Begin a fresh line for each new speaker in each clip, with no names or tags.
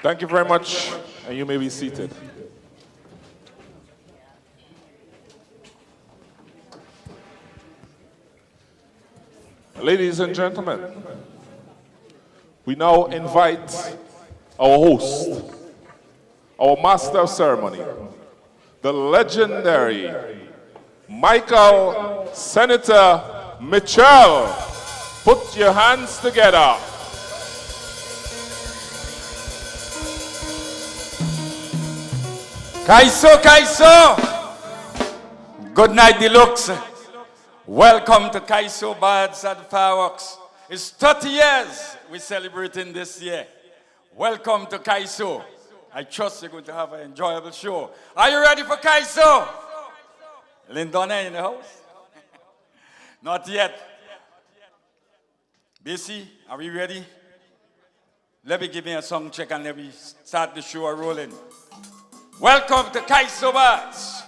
Thank you very much, and you may be seated. Ladies and gentlemen, we now invite our host, our master of ceremony, the legendary Michael Senator Mitchell. Put your hands together.
Kaiso! Good night, Deluxe. Welcome to Kaiso Bads at the Fireworks. It's 30 years we're celebrating this year. Welcome to Kaiso. I trust you're going to have an enjoyable show. Are you ready for Kaiso? Glendon in the house? Not yet. BC, are we ready? Let me give me a song check and let me start the show rolling. Welcome to Kaiso Bads,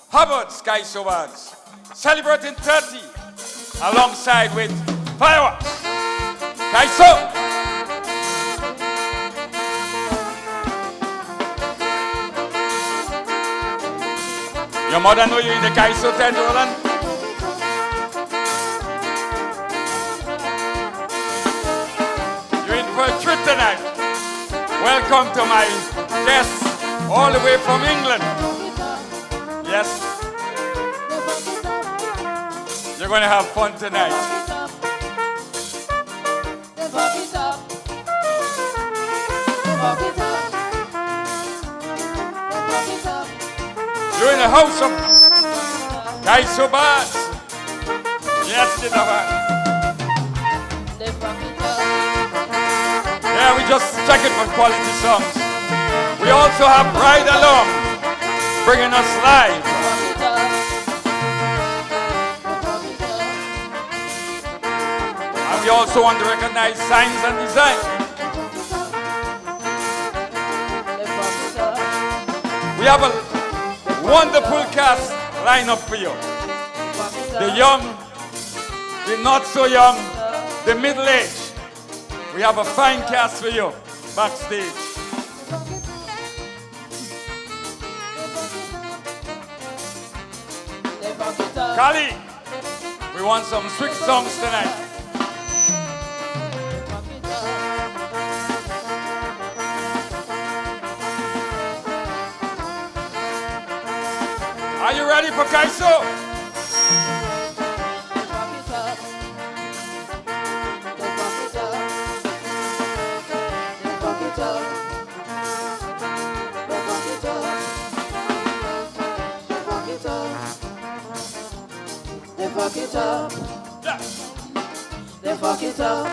Hubbards Kaiso Bards, celebrating 30 alongside with Fireworks. Kaiso! Your mother know you in the Kaiso tent, Roland? You're in for a treat tonight. Welcome to my guests all the way from England. Yes. You're going to have fun tonight. You're in the house of Kaiso Bads. Yes, you know that. Yeah, we just check it for quality songs. We also have Ride Along, bringing us live. And we also want to recognize Signs and Design. We have a wonderful cast lineup for you. The young, the not so young, the middle-aged. We have a fine cast for you backstage. Kali, we want some sweet songs tonight. Are you ready for Kaiso?
Fuck it up.
Yeah.
They fuck it up.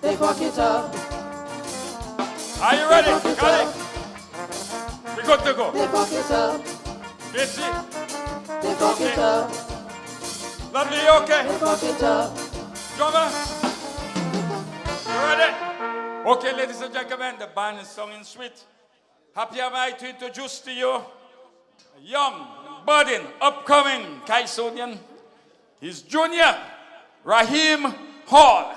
They fuck it up.
Are you ready, Kali? We good to go.
They fuck it up.
Busy?
They fuck it up.
Lovely, you okay?
They fuck it up.
Drummer? You ready? Okay, ladies and gentlemen, the band is sung in sweet. Happy am I to introduce to you a young, budding, upcoming Kaisonian. He's Junior Raheem Hall.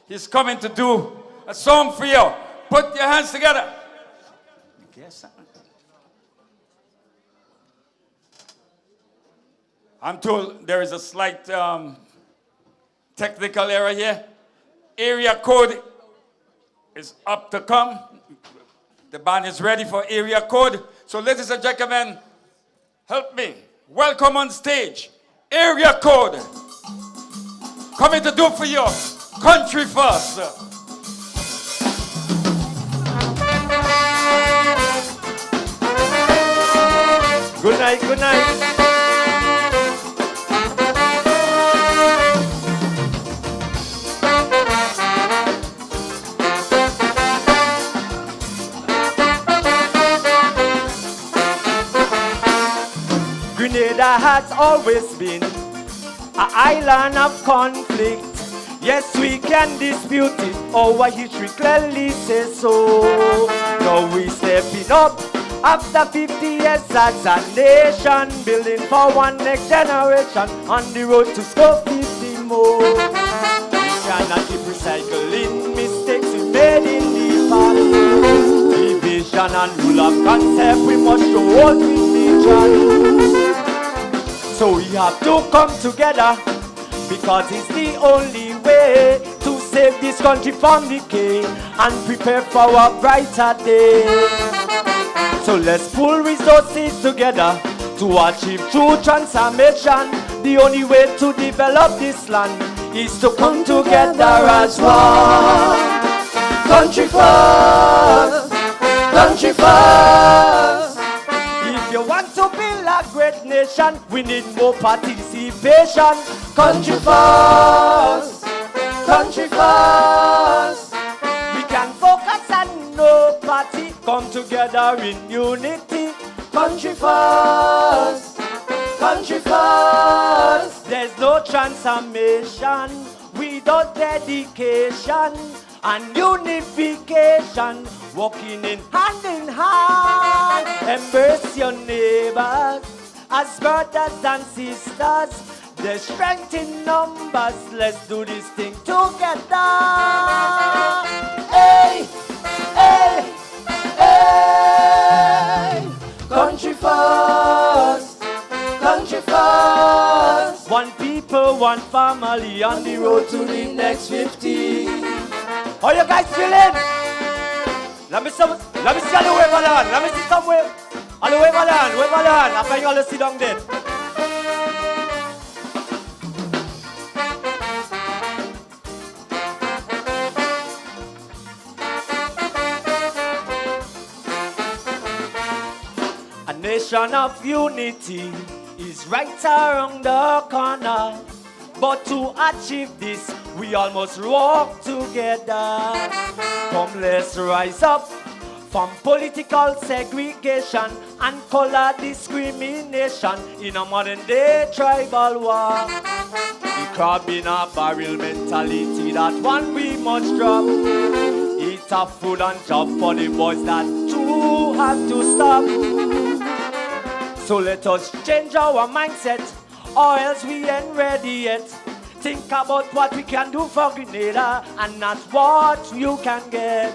He's coming to do a song for you. Put your hands together. I'm told there is a slight technical error here. Area code is up to come. The band is ready for area code. So ladies and gentlemen, help me. Welcome on stage. Area code. Coming to do for you. Country first.
Good night, good night. Grenada has always been an island of conflict. Yes, we can dispute it. Our history clearly says so. Now we stepping up after 50 years as a nation, building for one next generation on the road to score 50 more. We cannot keep recycling mistakes we made in the vision and rule of concept, we must show all religion. So we have to come together, because it's the only way to save this country from decay and prepare for a brighter day. So let's pull resources together to achieve true transformation. The only way to develop this land is to come together as one. Country first, country first. If you want to build a great nation, we need more participation. Country first, country first. We can focus on no party, come together in unity. Country first, country first. There's no transformation without dedication and unification, walking in hand, embrace your neighbors as brothers and sisters. There's strength in numbers, let's do this thing together. Hey, hey, hey. Country first, country first. One people, one family on the road to the next 50. How you guys feeling? Let me see all the wave on the hand. Let me see some wave. All the wave on the hand, wave on the hand. After you all sit down there. A nation of unity is right around the corner. But to achieve this, we all must walk together. Come, let's rise up from political segregation and color discrimination in a modern day tribal war. The crab in a barrel mentality, that one we must drop. Eat a food and job for the boys, that too have to stop. So let us change our mindset, or else we ain't ready yet. Think about what we can do for Grenada and not what you can get.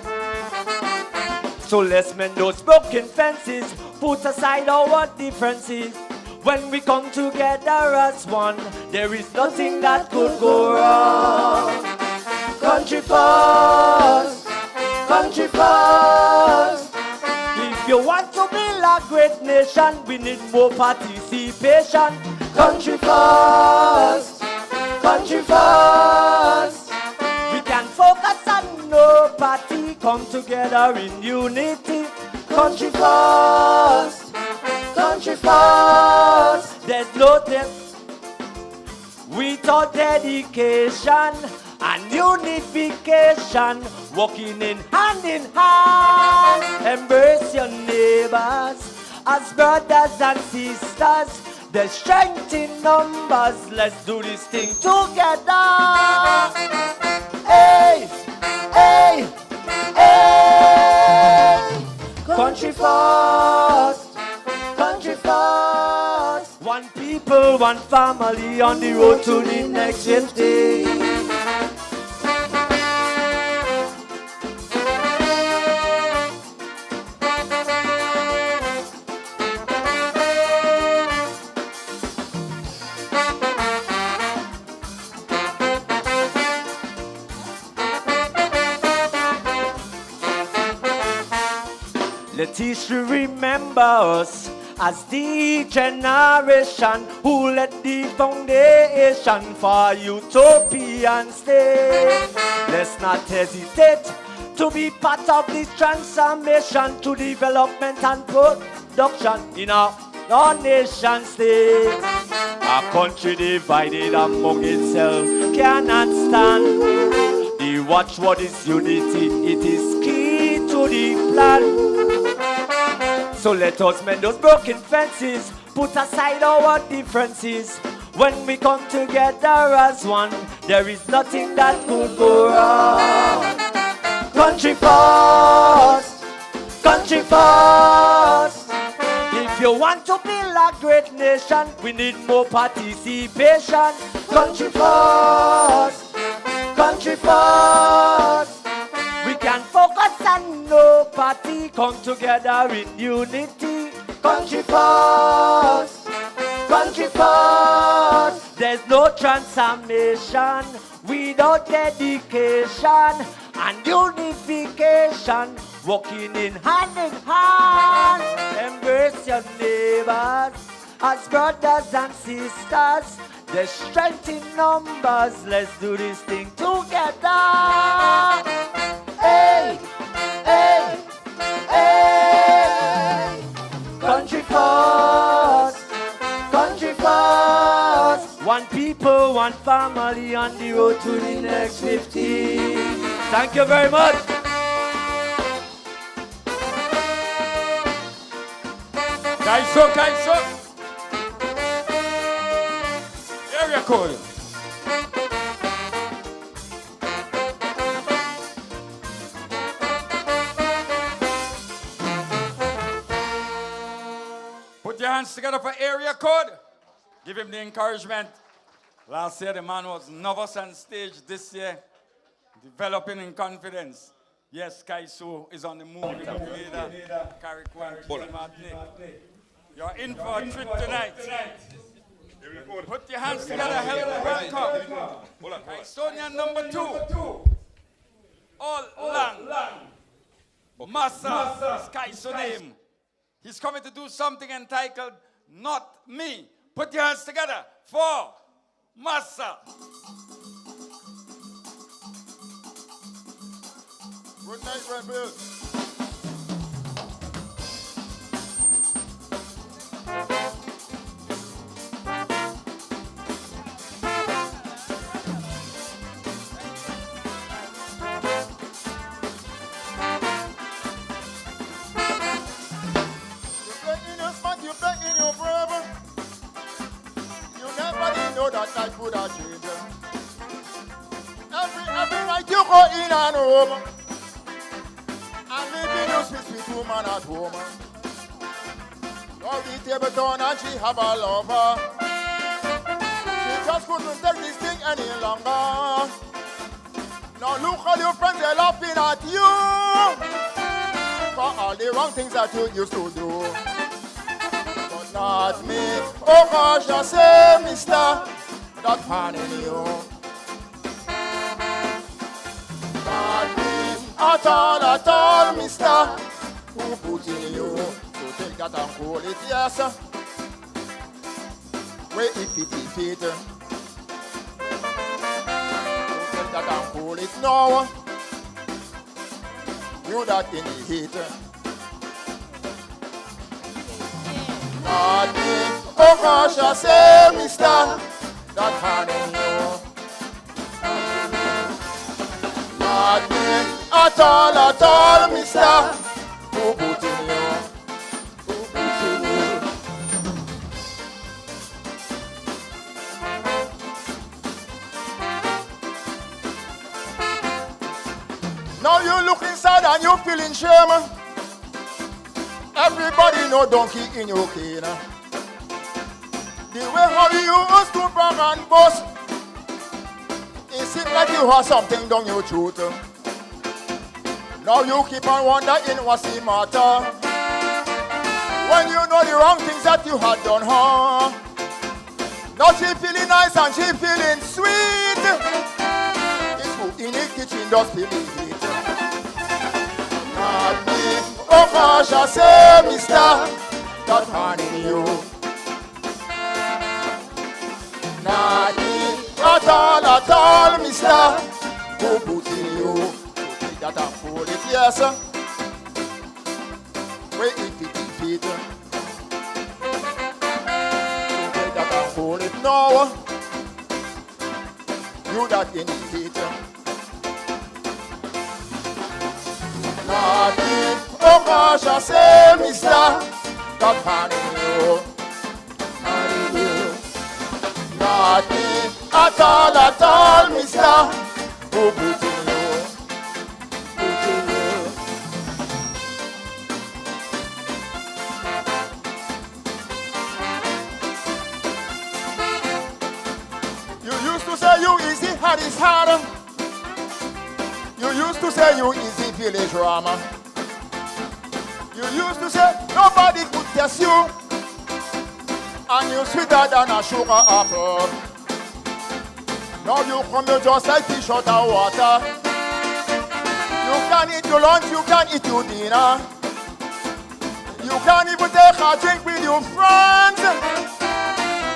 So let's mend those broken fences, put aside our differences. When we come together as one, there is nothing that could go wrong. Country first, country first. If you want to build a great nation, we need more participation. Country first, country first. We can focus on no party, come together in unity. Country first, country first. There's no depth without dedication and unification, walking in hand. Embrace your neighbors as brothers and sisters. There's strength in numbers, let's do this thing together. Hey, hey, hey. Country first, country first. One people, one family on the road to the next 50. Let history remember us as the generation who laid the foundation for utopian state. Let's not hesitate to be part of this transformation to development and production in our nation state. A country divided among itself cannot stand. The watchword is unity, it is key to the plan. So let us mend those broken fences, put aside our differences. When we come together as one, there is nothing that could go wrong. Country first, country first. If you want to build a great nation, we need more participation. Country first, country first. We can focus on no party, diversity, come together in unity.
Country first, country first.
There's no transformation without dedication and unification. Walking in hand, embrace your neighbors as brothers and sisters. There's strength in numbers, let's do this thing together.
Hey, hey, hey. Country first, country first.
One people, one family on the road to the next 50. Thank you very much.
Kaiso, Kaiso. Area code. Put your hands together for area code. Give him the encouragement. Last year the man was nervous on stage. This year, developing in confidence. Yes, Kaiso is on the move with the leader. You're in for a treat tonight. Put your hands together, help me welcome. Kaisonian number 2. All Lang. Masa is Kaiso name. He's coming to do something entitled Not Me. Put your hands together for Masa.
Good night, Rebels.
You play in your brother. You never did know that life would have changed. Every night you go in and home and living your sweet woman at home. Now the table turn and she have a lover. She just couldn't take this thing any longer. Now look all your friends are laughing at you for all the wrong things that you used to do. Not me, oh gosh, I say, mister, not finding you. Not me, at all, mister, who put in you. So take that and call it, yes. Wait, if it. So take that and call it, no. You that in the heat. Not me, oh gosh, I say, mister, that finding you. Not me, at all, mister, who put in you. Who put in you. Now you look inside and you feeling shame. Everybody know donkey in your cane. The way how you used to brag and boast, it seems like you have something down your throat. Now you keep on wondering what's the matter, when you know the wrong things that you had done, huh? Now she feeling nice and she feeling sweet. It's who in the kitchen does feeling heat. Not me, oh gosh, I say, mister, that finding you. Not me, at all, mister, who put in you. Take that and pull it, yes. Wait, if it. Take that and pull it, no. You that in the heat. Not me, oh gosh, I say, mister, that finding you. Finding you. Not me, at all, mister, who put in you. Put in you. You used to say you easy, hard is harder. You used to say you easy village drama. You used to say nobody could test you, and you sweeter than a sugar apple. Now you come, you just like fish out of water. You can eat your lunch, you can eat your dinner. You can't even take a drink with your friends.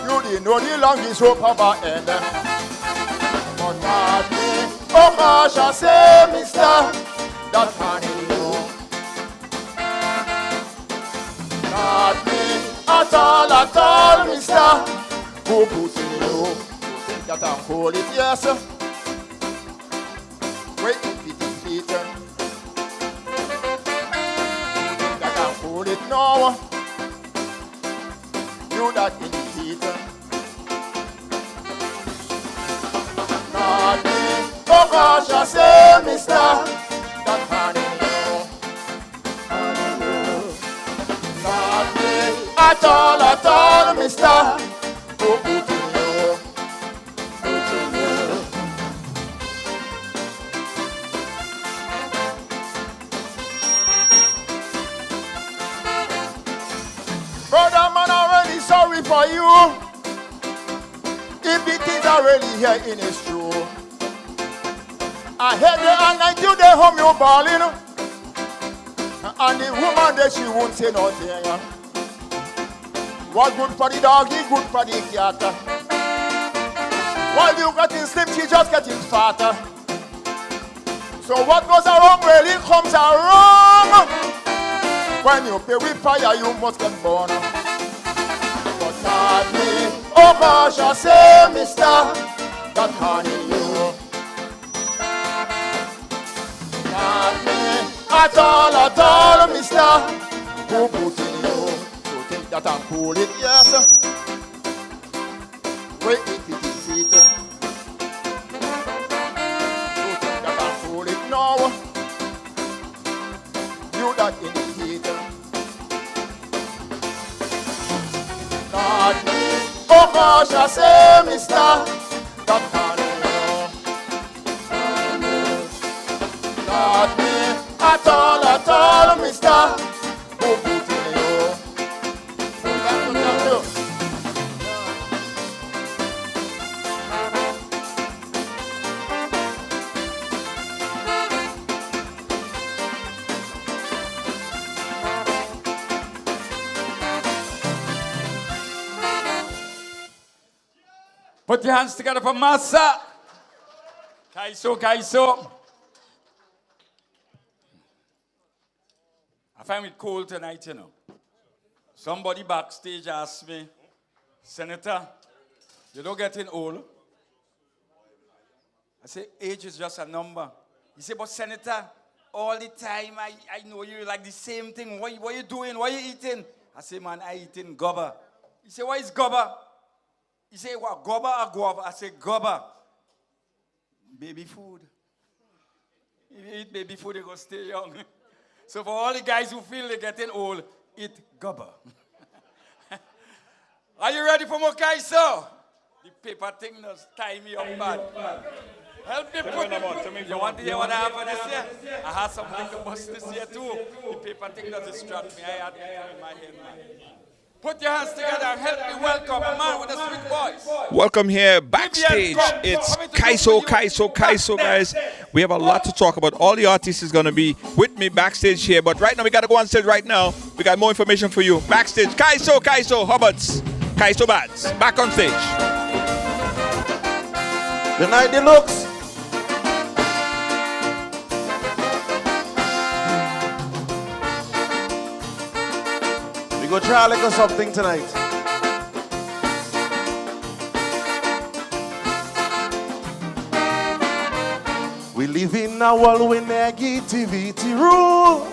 You didn't know the longest rope of our end. But not me, oh gosh, I say, mister, that honey you. Not me, at all, mister, who put in you. You think that I'm cool, it, yes. Wait, feet. Hold it now. You that in the heat. Not me. Oh gosh, I say, mister, that honey you. Not me. At all, mister. Who put in you. Brother man, I'm really sorry for you. If the things are really here in it's true. I heard the all night you they home you balling. And the woman there she won't say nothing. What good for the dog, he good for the cat. While you getting slim, she just getting fatter. So what goes around really comes around. When you pay with fire, you must get born. But not me, oh gosh, I say, mister, that honey you. Not me, at all, mister, who put in you. You think that I'm cool, it, yes. Wait, it, feet. You think that I'm cool, it, no. You that in the heat. Not me. Oh gosh, I say, mister, that honey you. Not me. At all, mister, who put in you.
Put your hands together for Masa. Kaiso. I find it cold tonight, you know. Somebody backstage asked me, Senator, you don't getting old? I say, age is just a number. He said, but Senator, all the time I know you like the same thing. What you doing? What you eating? I say, man, I eating gobba. He said, what is gobba? He said, what, gobba or guava? I say, gobba. Baby food. If you eat baby food, you're going to stay young. So for all the guys who feel they're getting old, eat gobba. Are you ready for more Kaiso? The paper thing does tie me up bad. Help me put it. You want to hear what I have for this year? I have something to bust this year too. The paper thing does distract me. I had it in my head, man. Put your hands together and help me welcome a man with a sweet voice.
Welcome here backstage. It's Kaiso, guys. We have a lot to talk about. All the artists is going to be with me backstage here. But right now, we got to go on stage right now. We got more information for you. Backstage, Kaiso, Hubbards Kaiso Bards. Back on stage.
Good night, Deluxe. We go try a little something tonight. We live in a world with negativity rule.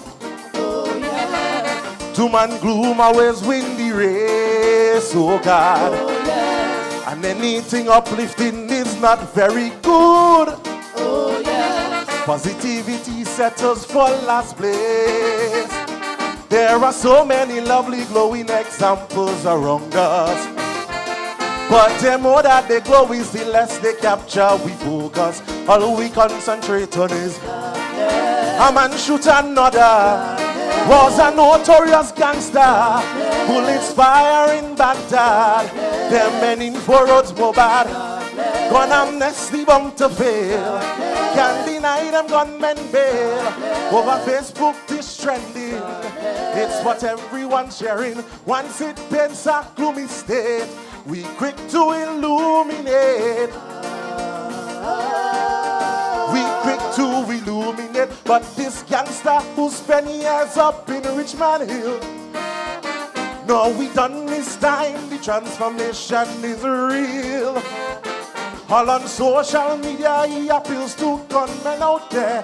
Oh, yeah. Doom and gloom always win the race, oh God. Oh, yeah. And anything uplifting is not very good. Oh, yeah. Positivity settles for last place. There are so many lovely glowing examples around us. But the more that they glow is the less they capture we focus. All we concentrate on is a man shoot another. was a notorious gangster, bullets fire in Baghdad. Them men in four roads bad, gun amnesty bound to fail. Can't deny them gunmen bail. Over Facebook this trending, it's what everyone's sharing. Once it paints a gloomy state, we quick to illuminate. We quick to illuminate. But this gangster who spent years up in Richmond Hill, no, we done this time. The transformation is real. All on social media, he appeals to gunmen out there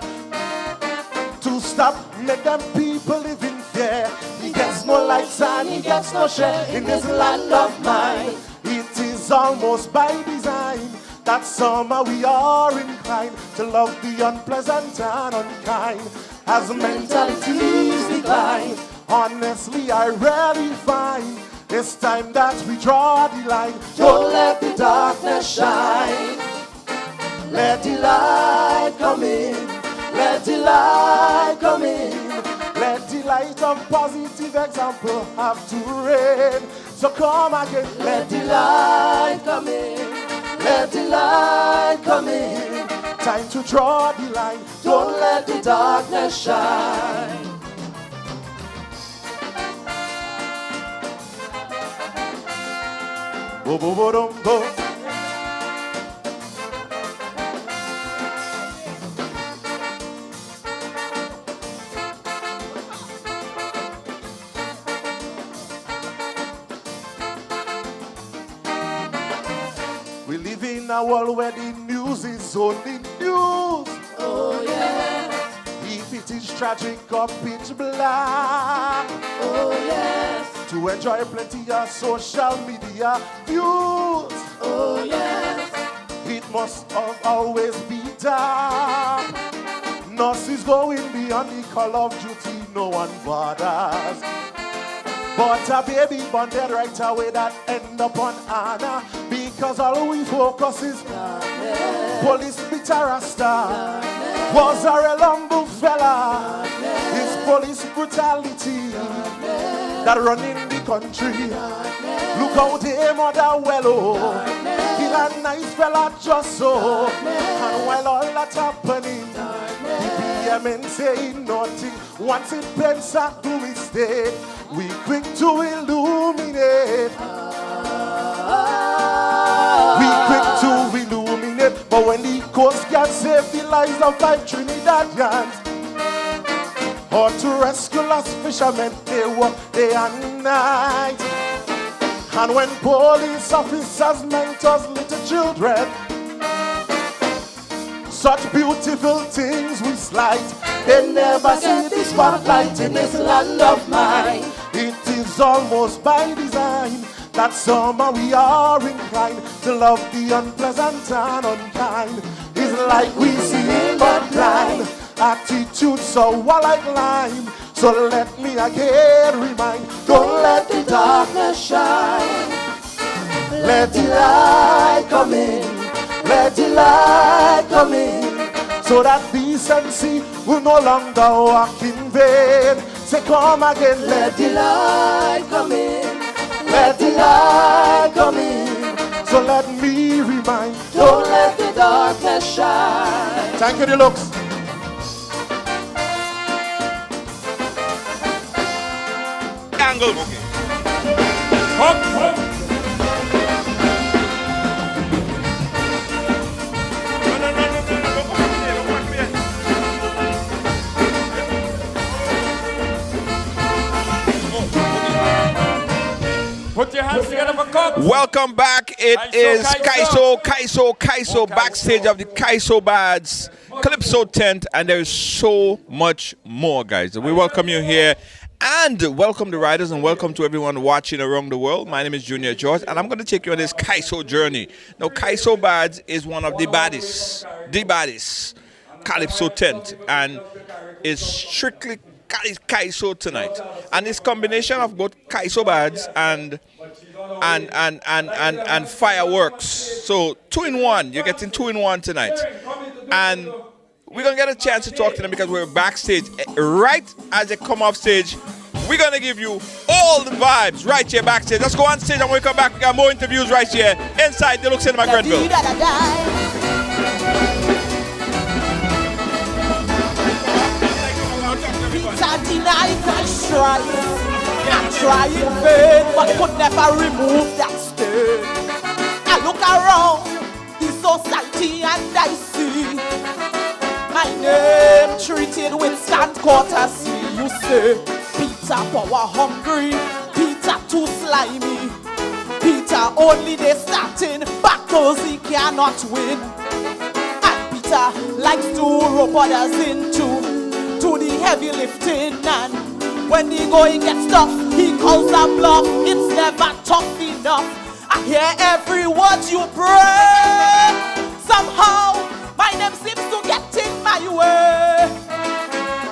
to stop, make them people live in fear. He gets no likes and he gets no share in this land of mine. It is almost by design that somehow we are inclined to love the unpleasant and unkind. As mentalities decline, honestly I rarely find it's time that we draw the line. Don't let the darkness shine. Let the light come in. Let the light come in. Let the light of positive example have to reign. So come again. Let the light come in. Let the light come in. Time to draw the line. Don't let the darkness shine. Bo bo bo dum bo. We live in a world where the news is only news. Oh yeah. If it is tragic or pitch black. Oh yes. To enjoy plenty of social media views. Oh yes. It must always be dark. Nurses going beyond the call of duty, no one bothers. But a baby born dead right away that end up on honor, because all we focus is police beat a rasta. Was a real humble fella. It's police brutality that run in the country. Look how they mother well, kill a nice fella just so. And while all that happening, the BMN saying nothing. Once it bends a do mistake, we quick to illuminate. We quick to illuminate. But when the Coast Guard save the lives of 5 Trinidadians, or to rescue lost fishermen, they work day and night. And when police officers mentors little children, such beautiful things we slight. They never see the spotlight in this land of mine. It is almost by design that somehow we are inclined to love the unpleasant and unkind. It's like we see but blind. Attitude so like lime. So let me again remind, don't let the darkness shine. Let the light come in. Let the light come in. So that decency will no longer walk in vain. Say come again. Let the light come in. Let the light come in. So let me remind, don't let the darkness shine. Thank you, Deluxe.
Angle. Okay.
Hop, hop. Put your hands together for Cobb.
Welcome back. It is Kaiso Backstage of the Kaiso Bads, Calypso tent, and there is so much more, guys. We welcome you here, and welcome the riders, and welcome to everyone watching around the world. My name is Junior George, and I'm going to take you on this Kaiso journey. Now, Kaiso Bads is one of the baddest Calypso tent, and it's strictly Kaiso tonight, and it's combination of both Kaiso Bads and fireworks. So 2 in 1. You're getting 2 in 1 tonight. And we're going to get a chance to talk to them because we're backstage. Right as they come off stage, we're going to give you all the vibes right here backstage. Let's go on stage, and when we come back, we got more interviews right here inside the Look Cinema Grenville.
I try in vain, but could never remove that stain. I look around the society and I see my name treated with scant courtesy. You say Peter power hungry, Peter too slimy, Peter only they starting battles he cannot win. And Peter likes to rope others into the heavy lifting, and when he go he gets tough, he calls a bluff. It's never tough enough. I hear every word you pray. Somehow my name seems to get in my way.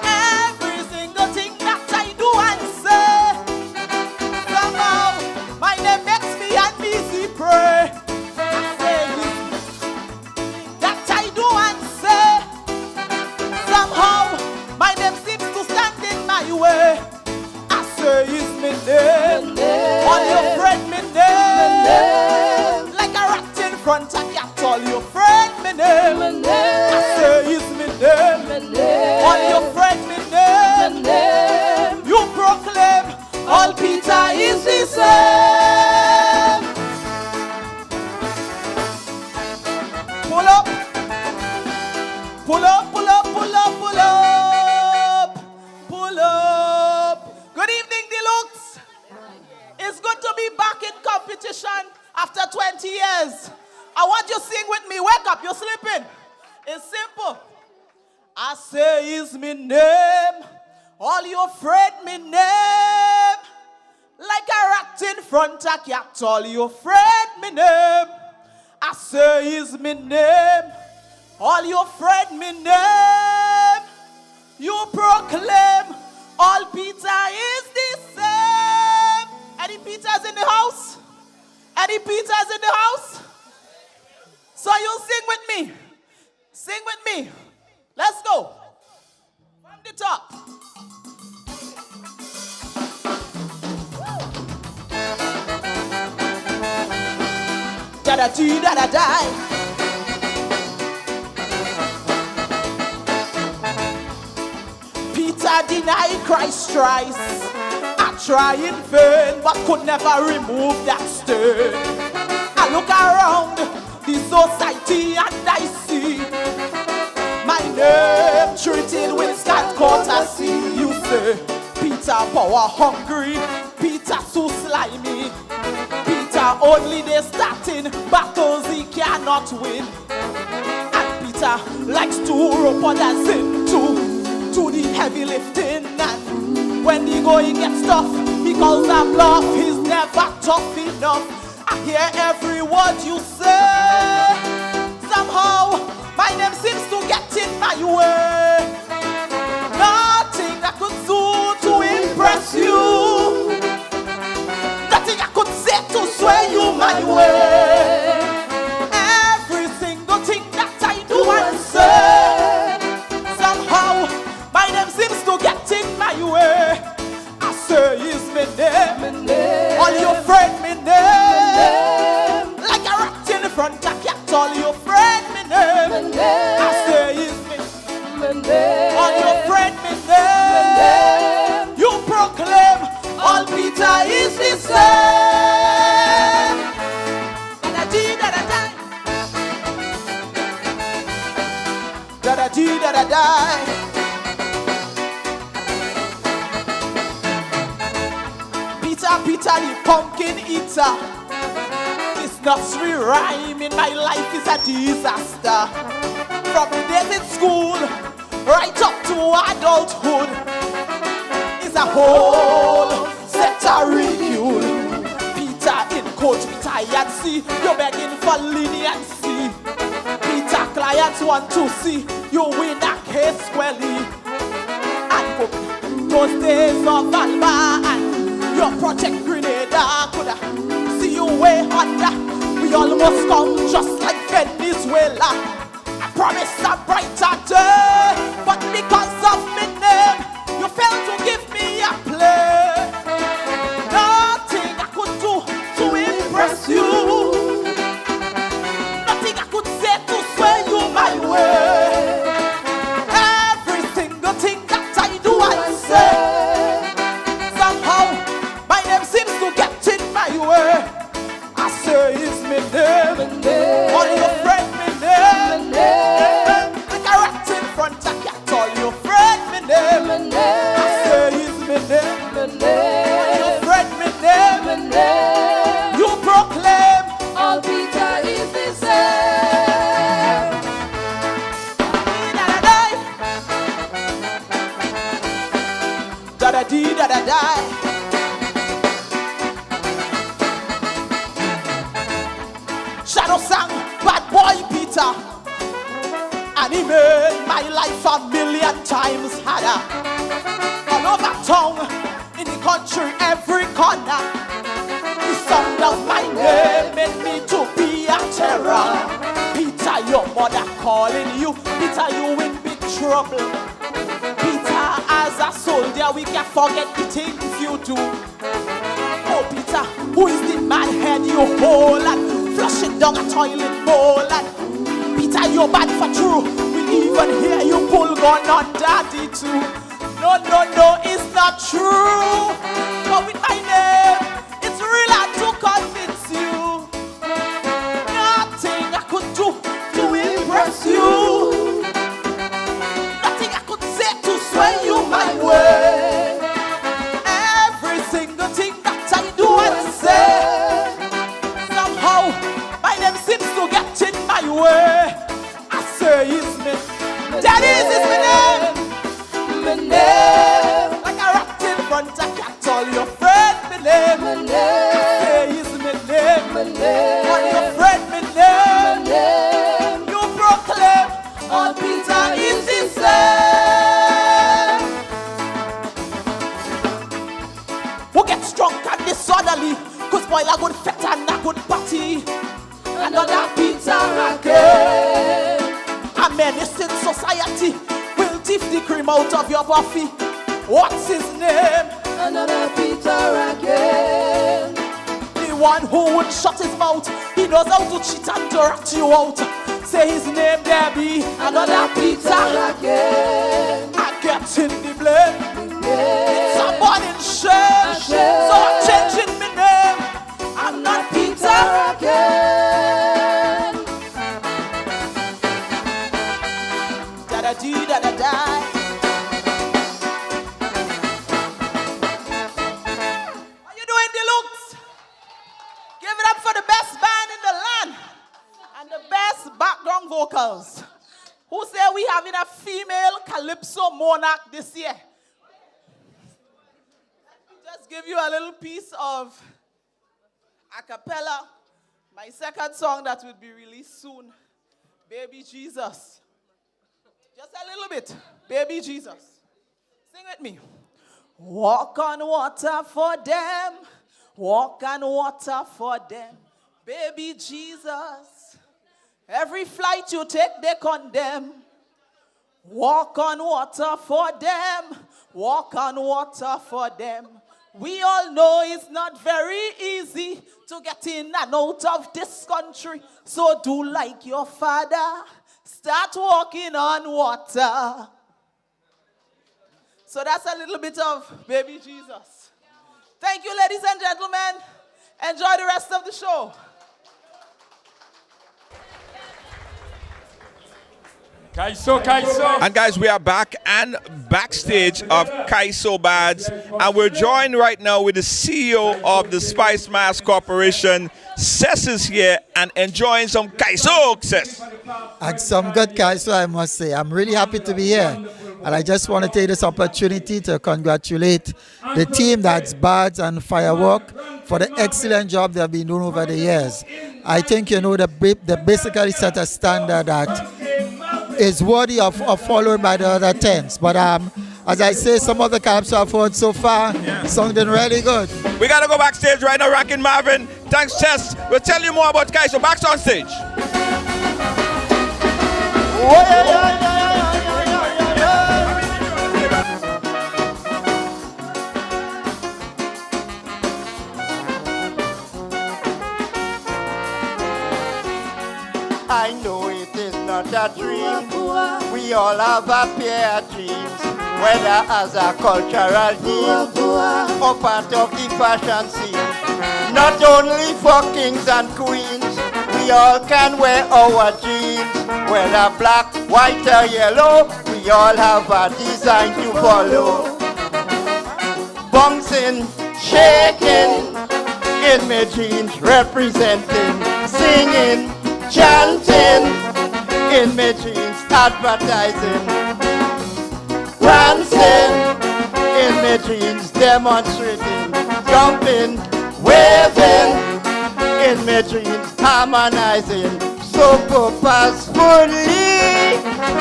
Every single thing that I do and say, somehow my name makes me an easy prey. I say that I do and say, somehow my name seems to stand in my way. I say is my name, all your friend my name, like a rat in front of cat, all your friend my name. I say is my name, all your friend my name. You proclaim all Peter is the same. Pull up, pull up, pull up, pull up, pull up, pull up. Good evening, Deluxe. It's good to be back in competition after 20 years. I want you to sing with me. Wake up, you're sleeping. It's simple. I say is me name, all you afraid me name, like a rat in front of cat, all you afraid me name. I say is me name, all you afraid me name. You proclaim all Peter is the same. Any Peters in the house? Any Peters in the house? So you sing with me. Sing with me. Let's go. From the top. Da-da-dee, da-da-die. Peter denied Christ thrice. I try in vain, but could never remove that stain. I look around the society and I see my name treated with scant courtesy. You say Peter power hungry, Peter so slimy, Peter only they starting battles he cannot win. And Peter likes to rope others into the heavy lifting, and when he go he gets tough, he calls a bluff. He's never tough enough. I hear every word you say. Somehow my name seems to get in my way. Nothing I could do to impress you, nothing I could say to sway you my way. Every single thing that I do and say, somehow my name seems to get in my way. I say is my name, all your friend my name, like a rat in front of cat, all your friend my name. I say is my name, all your friend my name. You proclaim all Peter is the same. Da-da-dee, da-da-die. Da-da-dee, da-da-die. Peter the pumpkin eater. This nursery rhyme in my life is a disaster. From the days in school right up to adulthood is a whole set of ridicule. Peter in court, Peter and see you're begging for leniency. Peter clients want to see you win a case squarely. And for those days of Alba and your Project Grenada could see you way under. We almost come just like Venezuela. promised a brighter day, but because of my name, you failed to give me a play. Nothing I could do to impress you, nothing I could say to sway you my way. Every single thing that I do, I say. Somehow, my name seems to get in my way. I say it's my name, all your friend my name. Like a rat in front of cat, all your friend my name. I say it's my name, all your friend my name. You proclaim
All Peter is the same.
da da dee da da die. Shadow sang bad boy Peter, and he made my life a million times harder. All over town, in the country, every corner, the sound of my name made me to be a terror. Peter, your mother calling you. Peter, you in big trouble. Peter, as a soldier, we can't forget the things you do. Oh, Peter, who is the mad head you hold and flush it down a toilet bowl? And Peter, you're bad for true. We even hear you pull gun on daddy too. No, no, no, it's not true. But with my name, it's real hard to convince you. Nothing I could do to impress you, nothing I could say to sway you my way. Every single thing that I do and say, somehow my name seems to get in my way. I say it's me, that is my name. My name, like a rat in front of cat, all your friend my name. My name, I say it's my name. All your friend my name. You proclaim all Peter is the same. Who gets drunk and disorderly, cause spoil a good fete and a good party. Another Peter again. A menace in society, will thief the cream out of your buffy. What's his name?
Another Peter again.
The one who would shut his mouth. He knows how to cheat and to rat you out. Say his name, Debbie. Another Peter again. I get in the blame. It's a burning shame. So I'm changing my name. I'm not Peter
again.
Da da dee da da die. How you doing, Deluxe? Give it up for the best band in the land and the best background vocals. Who say we having a female calypso monarch this year? Let me just give you a little piece of a cappella. My second song that will be released soon, Baby Jesus. Just a little bit, Baby Jesus. Sing with me. Walk on water for them, walk on water for them, Baby Jesus. Every flight you take, they condemn. Walk on water for them, walk on water for them. We all know it's not very easy to get in and out of this country. So do like your father, start walking on water. So that's a little bit of Baby Jesus. Thank you, ladies and gentlemen. Enjoy the rest of the show.
Kaiso, Kaiso.
And guys, we are back and backstage of Kaiso Bads, and we're joined right now with the CEO of the Spice Mass Corporation. Cess is here and enjoying some Kaiso, Cess.
And some good Kaiso, I must say. I'm really happy to be here. And I just want to take this opportunity to congratulate the team, that's Bads and Firework, for the excellent job they've been doing over the years. I think, you know, they basically set a standard that is worthy of followed by the other tents. But as I say, some of the caps I've heard so far, sounding really good.
We got to go backstage right now, rocking Marvin. Thanks, Cess. We'll tell you more about Kaiso. Back on stage.
I know it is not a dream. We all have a pair of dreams, whether as a cultural deal or part of the fashion scene. Not only for kings and queens, we all can wear our jeans. Whether black, white or yellow, we all have a design to follow. Bouncing, shaking, in my jeans representing, singing, chanting, in my jeans advertising, dancing, in my jeans demonstrating, jumping, waving, in my jeans harmonizing, so purposefully,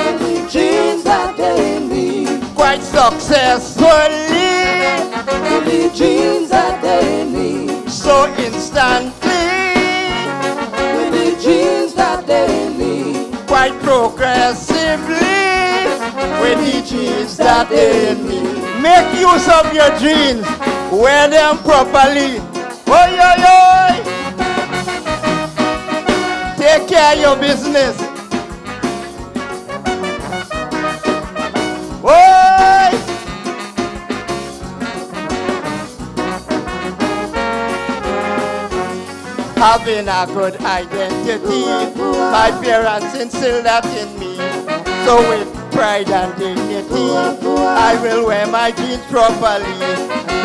in the jeans that they need, quite successfully, in the jeans that they need, so instantly, in the jeans that they need, quite progressively, with the jeans that they need. Make use of your jeans, wear them properly. Oi, oi, oi! Take care of your business. Oi! Having a good identity, my parents instilled that in me. So with pride and dignity, I will wear my jeans properly,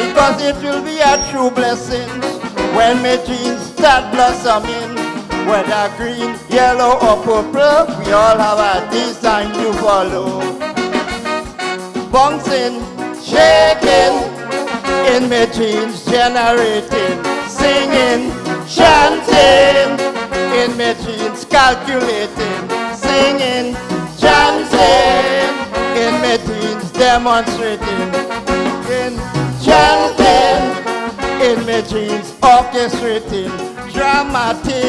because it will be a true blessing when my jeans start blossoming. Whether green, yellow or purple, we all have a design to follow. Bouncing, shaking, in my jeans generating, singing, chanting, in my jeans calculating, singing, chanting, in my jeans demonstrating, in chanting, in my jeans orchestrating, dramatically,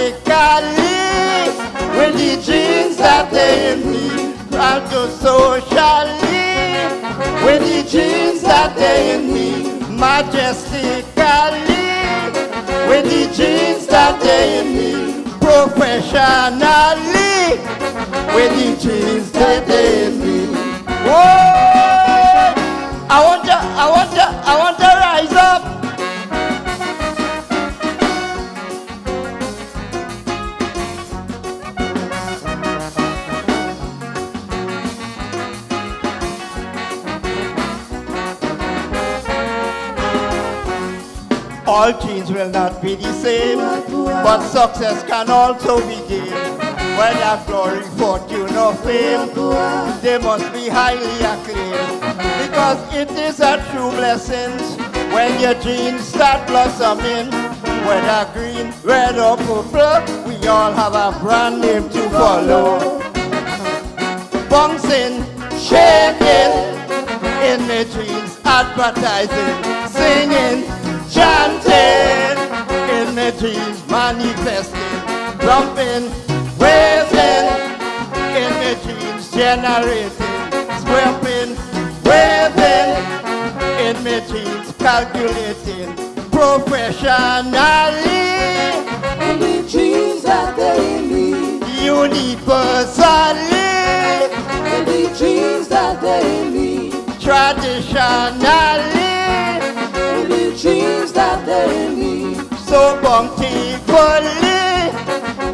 with the jeans that they need, and to socially, with the jeans that they need, majestically, with the jeans that they need, professionally, with the jeans that they need. Whoa! I want to rise up. All jeans will not be the same, but success can also be gained. Whether glory, fortune or fame, they must be highly acclaimed, because it is a true blessing when your jeans start blossoming. Whether green, red or purple, we all have a brand name to follow. Bouncing, shaking, in my jeans advertising, singing, chanting, in my jeans manifesting, jumping, waving, in my jeans generating, swapping, waving, in my jeans calculating, professionally, in the jeans that they need, universally, in the jeans that they need, traditionally, in the jeans that they need, so bountifully,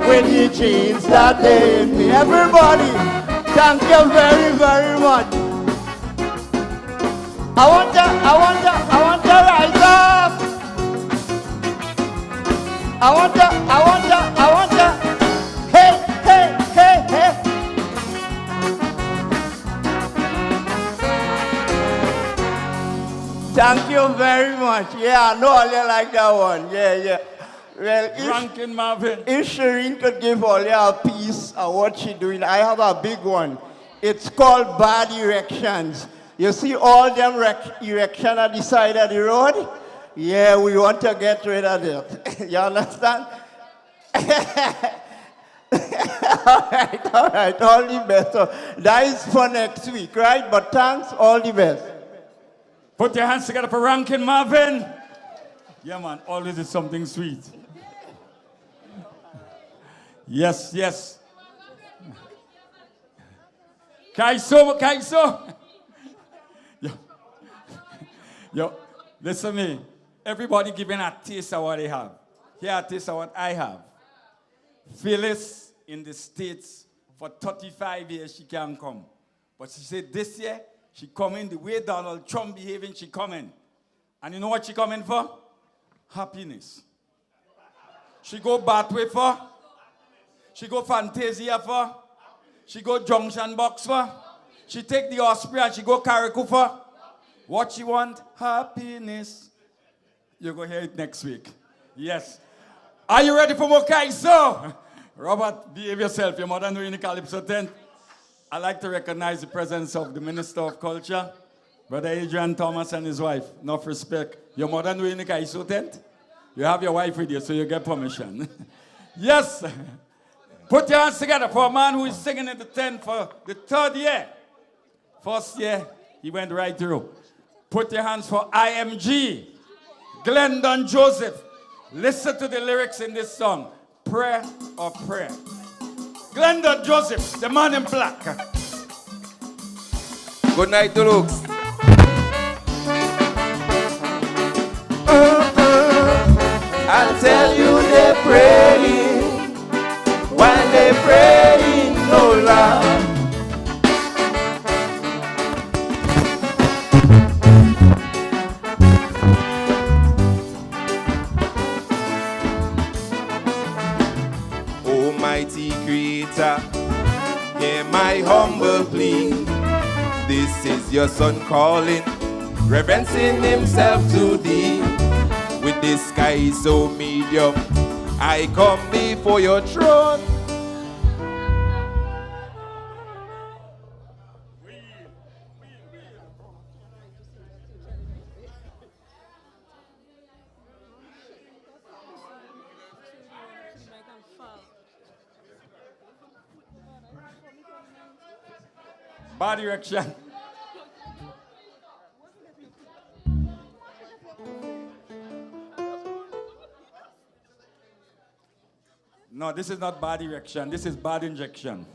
with the jeans that they need. Everybody, thank you very, very much. I want to rise up. I want to, hey. Thank you very much. Yeah, I know you like that one. Yeah. Well,
Rankin Marvin.
if Shireen could give Olia a piece of what she's doing, I have a big one. It's called bad erections. You see all them erection at the side of the road? Yeah, we want to get rid of it. You understand?
all right, all the best. So that is for next week, right? But thanks, all the best.
Put your hands together for Rankin Marvin. Yeah, man, always is something sweet. Yes, yes. Kaiso. Yo, listen to me. Everybody giving a taste of what they have. Here a taste of what I have. Phyllis in the States for 35 years she can't come. But she said this year she coming the way Donald Trump behaving, she coming. And you know what she coming for? Happiness. She go Bathway for. She go Fantasia for. She go Junction Box for. She take the Osprey and she go Carriacou for. What she want? Happiness. You're going to hear it next week. Yes. Are you ready for more Kaiso? Robert, behave yourself. Your mother knew in the Calypso tent. I'd like to recognize the presence of the Minister of Culture, Brother Adrian Thomas and his wife. Enough respect. Your mother knew in the Kaiso tent? You have your wife with you, so you get permission. Yes. Put your hands together for a man who is singing in the tent for the 3rd year. First year, he went right through. Put your hands for IMG, Glendon Joseph. Listen to the lyrics in this song, Prayer of Prayer. Glendon Joseph, the man in black.
Good night, Dulux.
I'll tell you they're praying while they're praying, no love.
Almighty Creator, hear my humble plea. This is your son calling, reverencing himself to thee. With this sky so medium, I come before your throne.
Body erection. No, this is not body erection. This is body injection.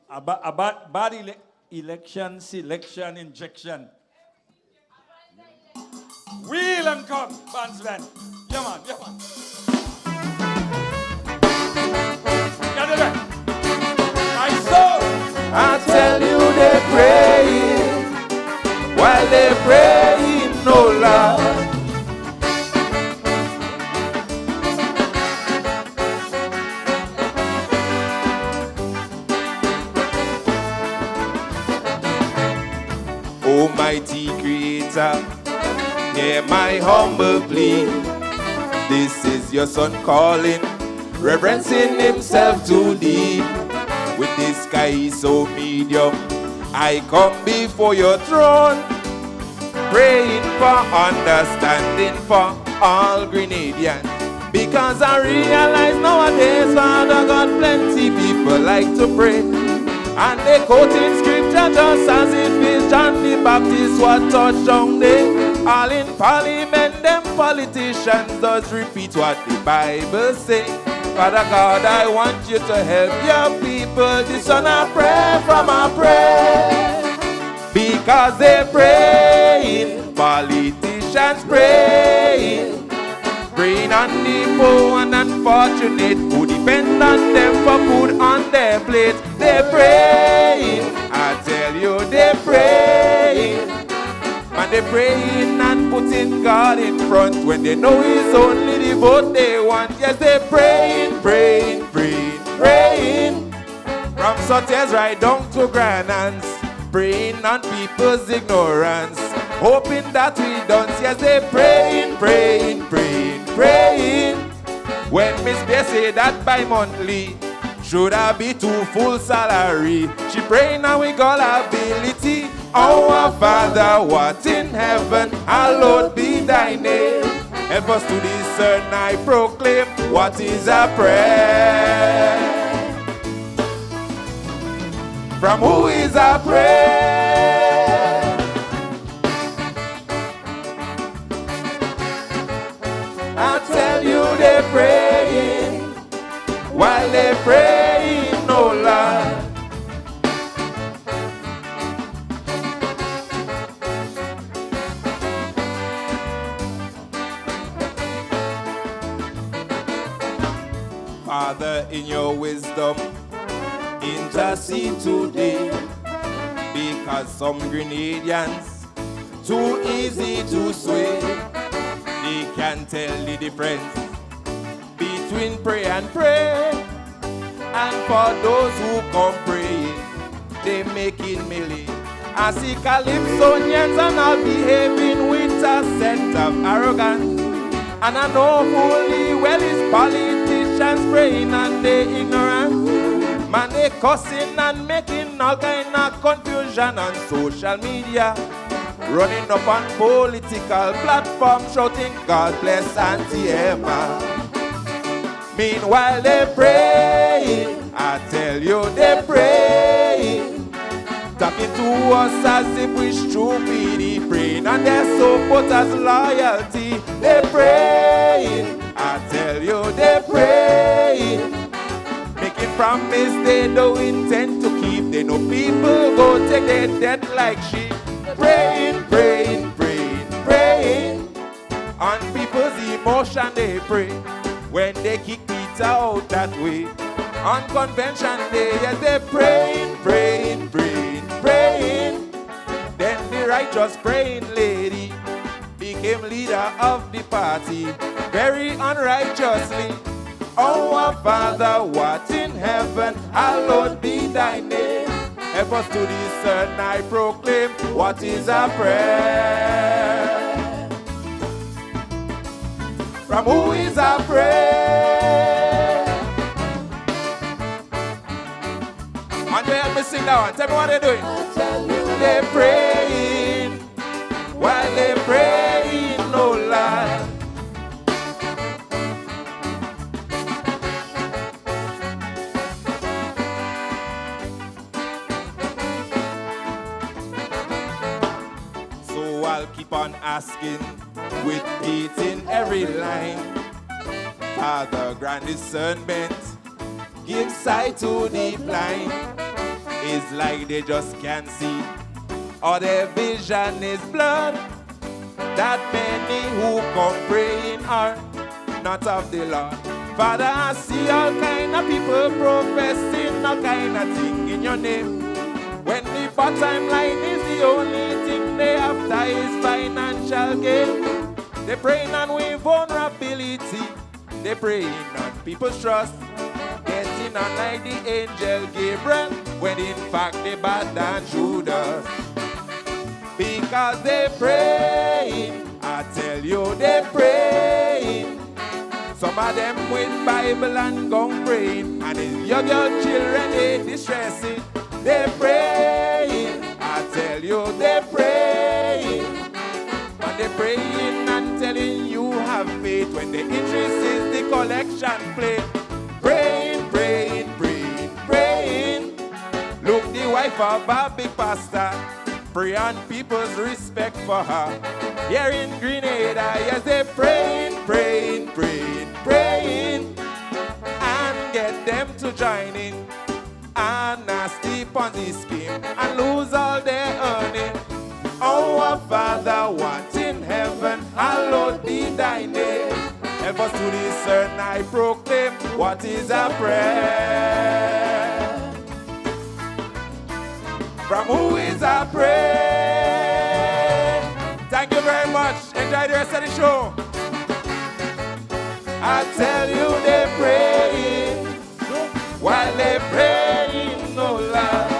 Body election, selection, injection. Wheel and come, bandsman. Yeah, man, yeah, man. Get it back.
I tell you they're praying while they're praying, no Lord. Almighty Creator, hear my humble plea. This is your son calling, reverencing himself to thee. With this sky so medium, I come before your throne, praying for understanding for all Grenadians. Because I realize nowadays, Father God, plenty people like to pray, and they quoting scripture just as if it's John the Baptist what touched down there. All in parliament, them politicians does repeat what the Bible say. Father God, I want you to help your people. This one I pray from a prayer. Because they're praying, politicians praying. Praying on the poor and unfortunate who depend on them for food on their plate. They're praying, I tell you they're praying. And they're praying and putting God in front when they know it's only the vote they want. Yes, they're praying, praying, praying, praying. From Soters right down to Granans, praying on people's ignorance, hoping that we don't. Yes, they're praying, praying, praying, praying. When Miss Bear say that bi-monthly, should I be to full salary? She praying and we got ability. Our Father, what in heaven, hallowed be thy name. Help us to discern, I proclaim, what is a prayer? From who is a prayer? I tell you they're praying, while they're praying, no lie. Father, in your wisdom, intercede today, because some Grenadians too easy to sway. They can't tell the difference between pray and pray. And for those who come praying, they making millie. I see Calypsonians and all behaving with a sense of arrogance. And I know fully well it's politicians praying and they ignorant. Man, they cussing and making all kind of confusion on social media. Running up on political platforms shouting God bless Auntie Emma. Meanwhile they praying, I tell you they praying. Talking to us as if we stupid praying, and they're so put as loyalty. They praying, I tell you they praying. Making promise they don't intend to keep. They know people go take their death like sheep. Praying, praying, praying, praying. On people's emotion they pray. When they kick Peter out that way. On convention day, yes, they're praying, praying, praying, praying. Then the righteous praying lady became leader of the party, very unrighteously. Oh, our Father, what in heaven, hallowed be thy name. Help us to discern, I proclaim, what is a prayer? From who is a prayer? And they help me sing that one. Tell me what they're doing. They're praying, while they're praying, no lie. I'll keep on asking with faith in every line. Father, grant discernment, give sight to the blind. It's like they just can't see, or their vision is blurred. That many who come praying are not of the Lord. Father, I see all kind of people professing all kind of thing in your name. When the bottom line is the only thing they after is financial gain. They're praying on with vulnerability. They're praying on people's trust. Getting on like the angel Gabriel, when in fact they bad than Judas. Because they're praying, I tell you they're praying. Some of them with Bible and gun praying, and it's your girl children they distressing. They're praying, I tell you they're praying. But they're praying and telling you have faith when the interest is the collection plate. Praying, praying, praying, praying. Look, the wife of a big pastor, pray on people's respect for her. Here in Grenada, yes, they're praying, praying, praying, praying. And get them to join in a nasty Ponzi scheme and lose all their earning. Oh, our Father, what in heaven, hallowed be thy name. Help us to discern, I proclaim, what is a prayer? From who is a prayer? Thank you very much. Enjoy the rest of the show. I tell you they're praying, while they're praying, no lie.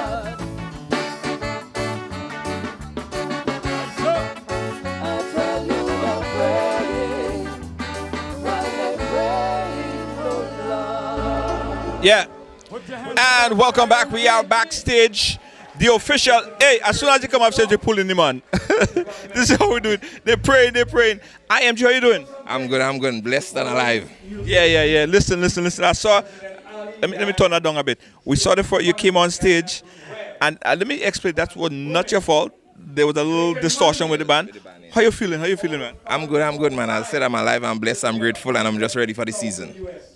I tell you they're praying, while they're praying, no lie.
Yeah. And welcome back. We are backstage. The official, hey, as soon as you come upstairs, you pull in the man. This is how we do it. They're praying. IMG, how you doing?
I'm good. Blessed and alive.
Yeah. Listen. I saw, let me turn that down a bit. We saw you came on stage, and let me explain, that was not your fault. There was a little distortion with the band. How you feeling, man?
I'm good, man. I said I'm alive, I'm blessed, I'm grateful, and I'm just ready for the season.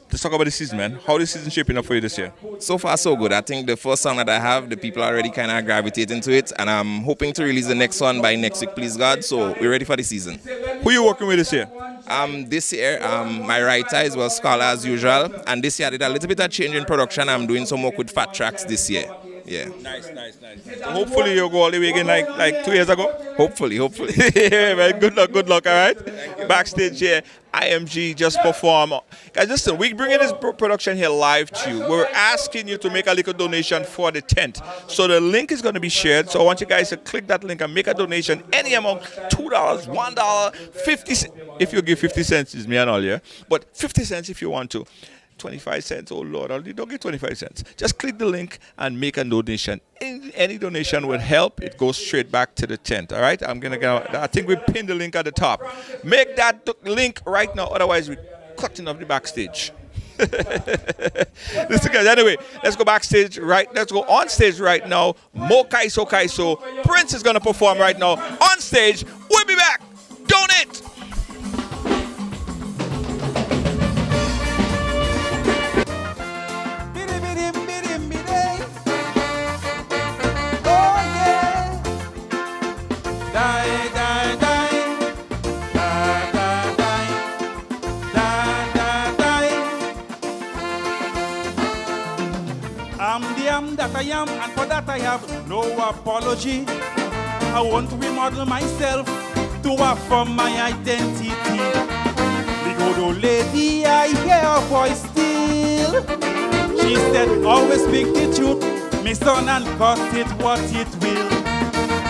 Let's talk about the season, man. How is the season shaping up for you this year?
So far, so good. I think the first song that I have, the people are already kind of gravitating to it, and I'm hoping to release the next one by next week, please God. So we're ready for the season.
Who you working with this year?
This year, my writer is Scholar as usual, and this year I did a little bit of change in production. I'm doing some work with Fat Tracks this year. Yeah.
Nice. So hopefully you'll go all the way again like 2 years ago.
Hopefully.
Yeah, man. Good luck, all right? Backstage here, IMG just perform. Guys, listen, we bringing this production here live to you. We're asking you to make a little donation for the tent. So the link is going to be shared. So I want you guys to click that link and make a donation. Any amount, $2, $1, 50 cents. If you give 50 cents, it's me and all, yeah? But 50 cents if you want to. 25 cents, oh Lord, you don't get 25 cents. Just click the link and make a donation. Any donation will help. It goes straight back to the tent, all right? I think we pinned the link at the top. Make that link right now, otherwise we're cutting off the backstage. Listen, guys, anyway, let's go backstage let's go on stage right now. More Kaiso. Prince is going to perform right now on stage. We'll be back. Donate.
That I am, and for that I have no apology. I want to remodel myself to affirm my identity. The good old lady, I hear her voice still. She said, always speak the truth, my son, and cost it what it will.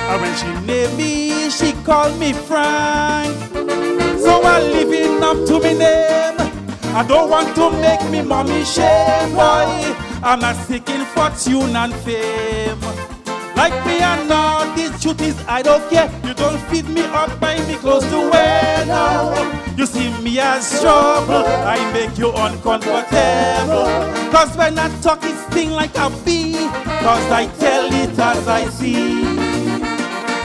And when she named me, she called me Frank. So I'm living up to my name. I don't want to make me mommy shame, boy. I'm not seeking fortune and fame. Like me and now, this truth is I don't care. You don't feed me up, buy me clothes to wear now. You see me as trouble, I make you uncomfortable. Cause when I talk it sting like a bee, cause I tell it as I see.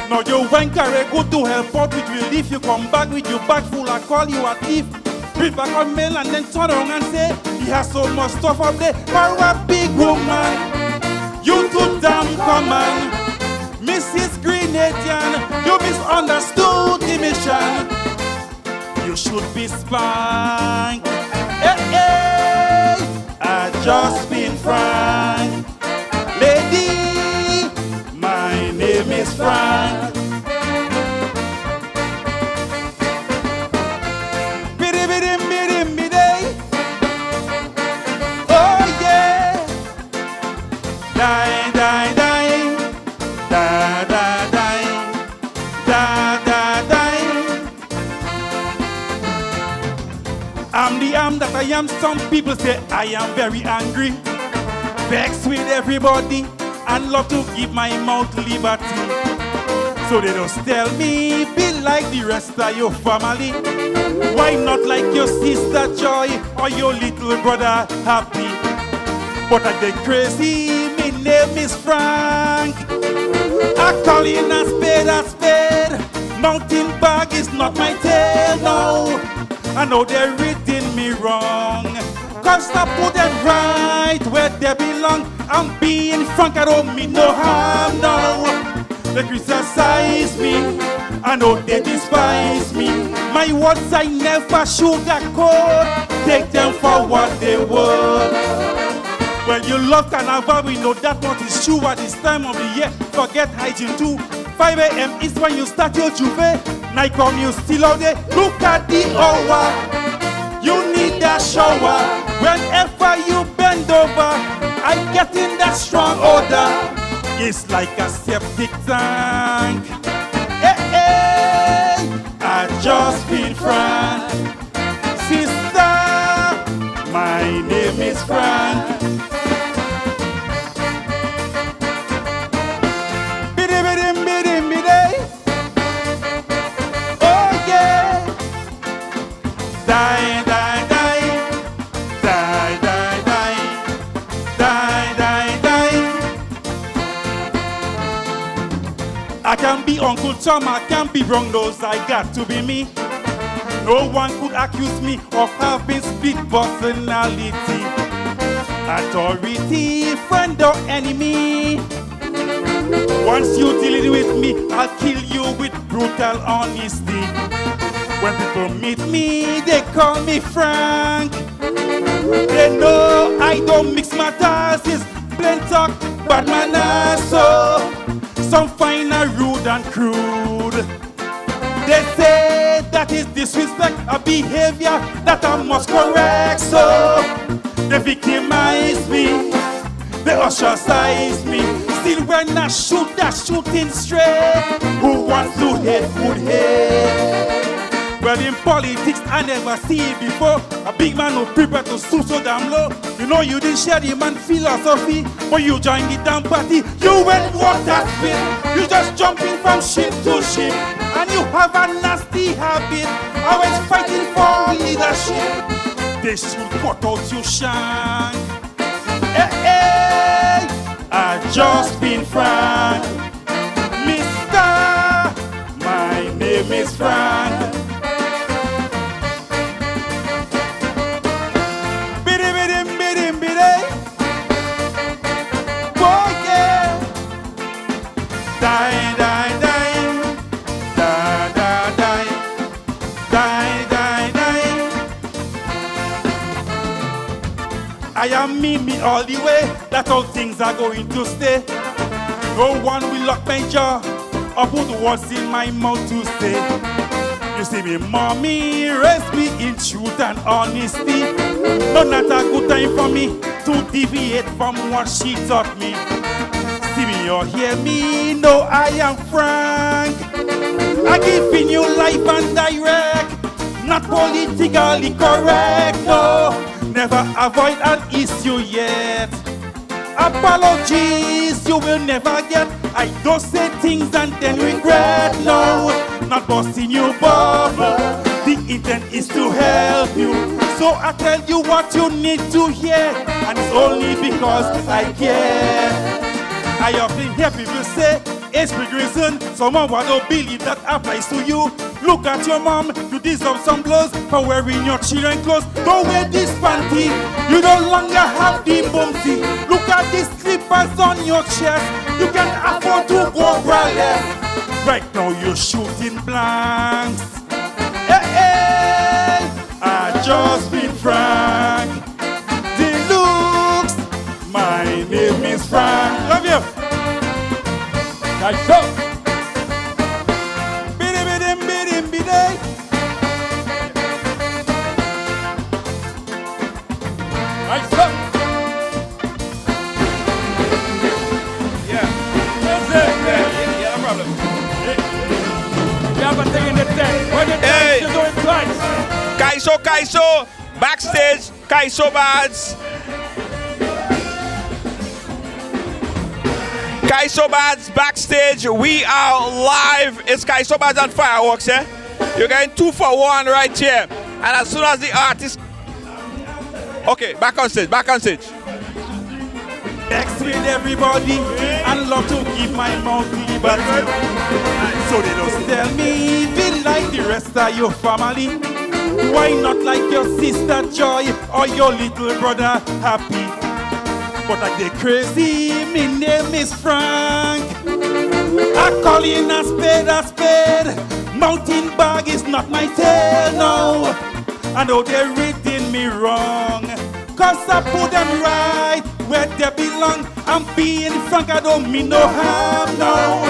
Now you went carry good to help out with relief. You come back with your bag full, I call you a thief. Read back on mail and then turn around and say he has so much stuff up there for a big woman. You too damn common, Mrs. Grenadian. You misunderstood the mission. You should be spanked. Hey, I just been frank. Lady, my name is Frank. That I am. Some people say I am very angry, vexed with everybody, and love to give my mouth liberty. So they just tell me, be like the rest of your family. Why not like your sister Joy or your little brother Happy? But I get crazy, my name is Frank. I call in a spade. Mountain bag is not my tail, no. I know they're reading me wrong. Cause I put them right where they belong. I'm being frank, I don't mean no harm, no. They criticize me, I know they despise me. My words I never sugarcoat. Take them for what they were. Well, you love carnival, we know that much is true at this time of the year. Forget hygiene too. 5 a.m. is when you start your juve. Night come, you still out there. Look at the hour. You need a shower. Whenever you bend over, I get in that strong odor. It's like a septic tank. Hey, I just been frank. Sister, my name is Frank. I can be Uncle Tom, I can be wrong nose, I got to be me. No one could accuse me of having split personality. Authority, friend or enemy. Once you dealing with me, I'll kill you with brutal honesty. When people meet me, they call me Frank. They know I don't mix my tasks, plain talk, bad manners. So some find I rude and crude. They say that is disrespect, a behavior that I must correct. So they victimize me, they ostracize me. Still when I shoot, that shooting straight. Who wants to hate would hate. Well, in politics, I never see it before. A big man who prepare to stoop so damn low. You know you didn't share the man philosophy, but you joined the damn party. You went water spin. You just jumping from ship to ship. And you have a nasty habit, always fighting for leadership. They should cut out your shank. Hey, hey, I just been Frank. Mister, my name is Frank. I am me all the way, that's how things are going to stay. No one will lock my jaw or put words in my mouth to say. You see me, mommy raised me in truth and honesty. No, not a good time for me to deviate from what she taught me. See me or hear me, no, I am Frank. I giving you life and direct, not politically correct, no. Never avoid an issue yet. Apologies you will never get. I don't say things and then regret. No, not busting your bubble. The intent is to help you. So I tell you what you need to hear, and it's only because I care. I often hear people say it's big reason someone would don't believe that applies to you. Look at your mom, you deserve some blows for wearing your children clothes. Don't wear this panty, you no longer have the bumpy. Look at these slippers on your chest, you can afford to go braless. Right now you're shooting blanks. Hey, hey, I just been Frank. Deluxe, my name is Frank. Love you. Kaiso.
Hey, Kaiso, Backstage, Kaiso Bads. Kaiso Bads, Backstage, we are live. It's Kaiso Bads and Fireworks, eh? You're getting 2 for 1 right here. And as soon as the artist... Okay, back on stage.
Next with everybody and love to keep my mouth liberty. So they don't tell me be like the rest of your family. Why not like your sister Joy or your little brother Happy? But like they crazy, my name is Frank. I call in a spade. Mountain bag is not my tail, no. I know they're reading me wrong, cause I put them right where they belong. I'm being frank, I don't mean no harm, no.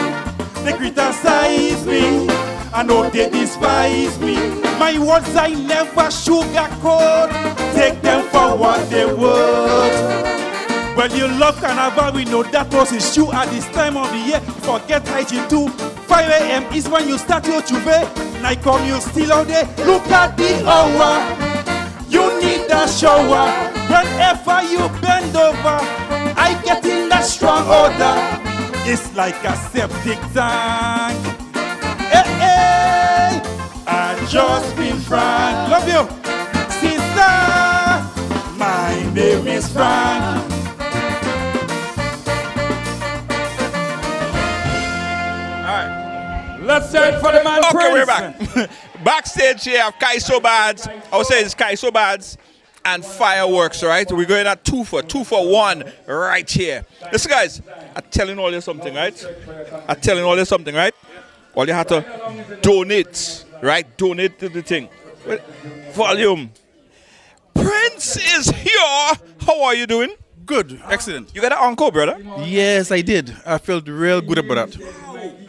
They criticize me, I know they despise me. My words I never sugarcoat, take them for what they worth. Well, you love carnival, we know that was his shoe at this time of the year. Forget hygiene too. 5 a.m. is when you start your chuve. Night come, you still out there. Look at the hour. You need a shower. Whenever you bend over, I get in that strong order. It's like a septic tank. Hey, hey, I just been Frank. Love you. Sister, my name is Frank.
All right.
Let's send for the man.
Okay, we're back. Backstage here of Kaiso Bads. I would say it's Kaiso Bads and fireworks, right? We're going at 2 for 1 right here. Listen, guys, I'm telling all you something, right? All you have to donate, right? Donate to the thing. Volume. Prince is here. How are you doing?
Good, excellent.
You got an encore, brother?
Yes, I did. I felt real good about that.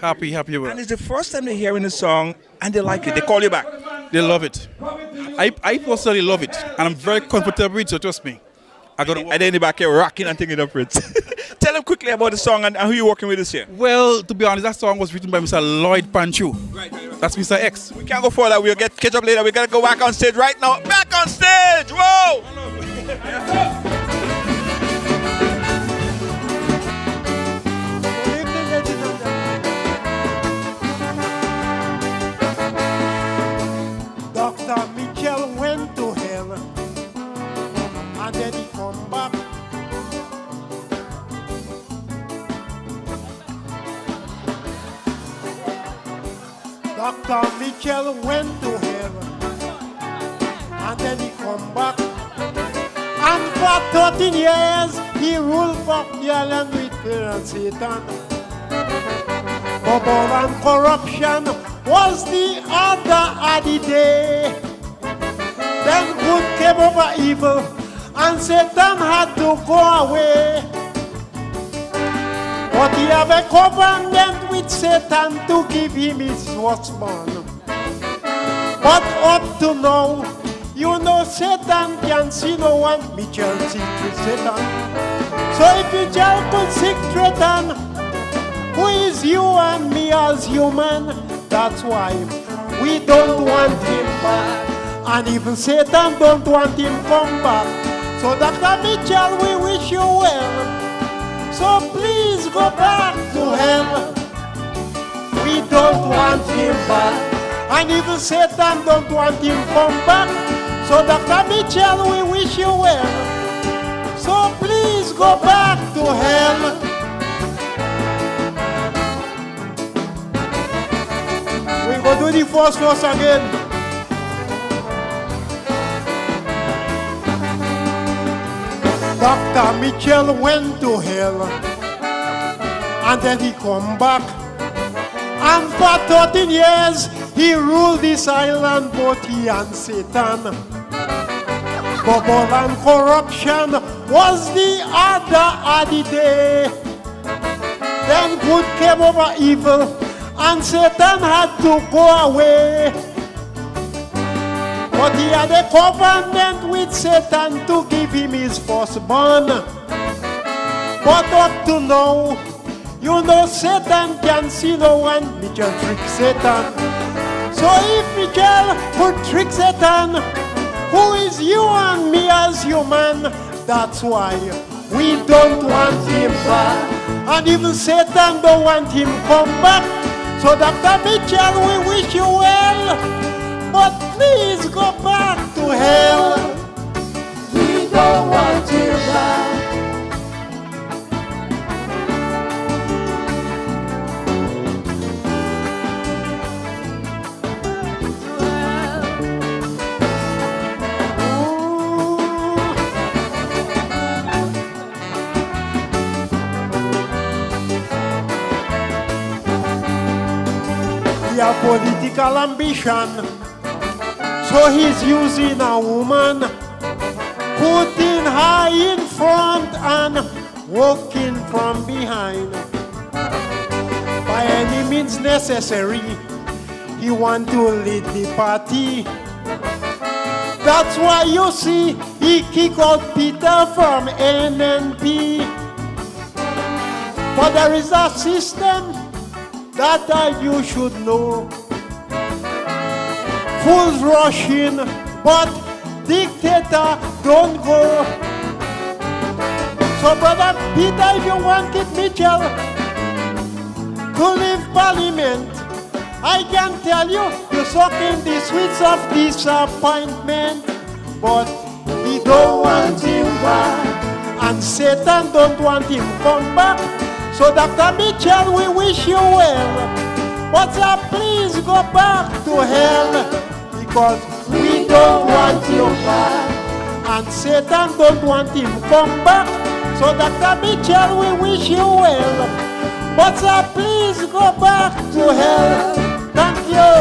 Happy about it.
And it's the first time they're hearing the song and they like it. They call you back.
They love it. I personally love it. And I'm very comfortable with it, so trust me.
And then in the back here rocking and thinking of Prince. Tell them quickly about the song and who you're working with this year.
Well, to be honest, that song was written by Mr. Lloyd Panchu.
Right.
That's Mr. X.
We can't go further. We'll catch up later. We got to go back on stage right now. Back on stage! Whoa!
Dr. Mitchell went to hell and then he come back. Dr. Mitchell went to hell and then he come back. And for 13 years he ruled for the island with fear and Satan. Bubble and corruption was the order of the day. Then good came over evil and Satan had to go away. But he have a covenant with Satan to give him his firstborn. But up to now, you know Satan can see no one. Mitchell see through Satan. So if Mitchell could see Satan, who is you and me as human? That's why we don't want him back. And even Satan don't want him come back. So Dr. Mitchell, we wish you well. So please go back to hell. We don't want him back. And even Satan don't want him come back. So Dr. Mitchell, we wish you well. So please go back to hell. We go do the first verse again. Dr. Mitchell went to hell and then he come back. And for 13 years he ruled this island, both he and Satan. Bubble and corruption was the order of the day. Then good came over evil and Satan had to go away. But he had a covenant with Satan to give him his firstborn. But up to now, you know Satan can see no one. Mitchell trick Satan. So if Mitchell could trick Satan, who is you and me as human? That's why we don't want him back. And even Satan don't want him come back. So Dr. Mitchell, we wish you well. But please go back to hell. We don't want you back. Your political ambition. So he's using a woman, putting her in front and walking from behind. By any means necessary, he wants to lead the party. That's why you see he kicked out Peter from NNP. But there is a system that you should know. Fools rush in, but dictator don't go. So brother Peter, if you want Kid Mitchell to leave parliament, I can tell you, you're sucking the sweets of disappointment. But he don't want him back, and Satan don't want him come back. So Dr. Mitchell, we wish you well. But please go back to hell, because we don't want you back. And Satan don't want him come back. So Dr. Mitchell, we wish you well. But please go back to hell. Thank you.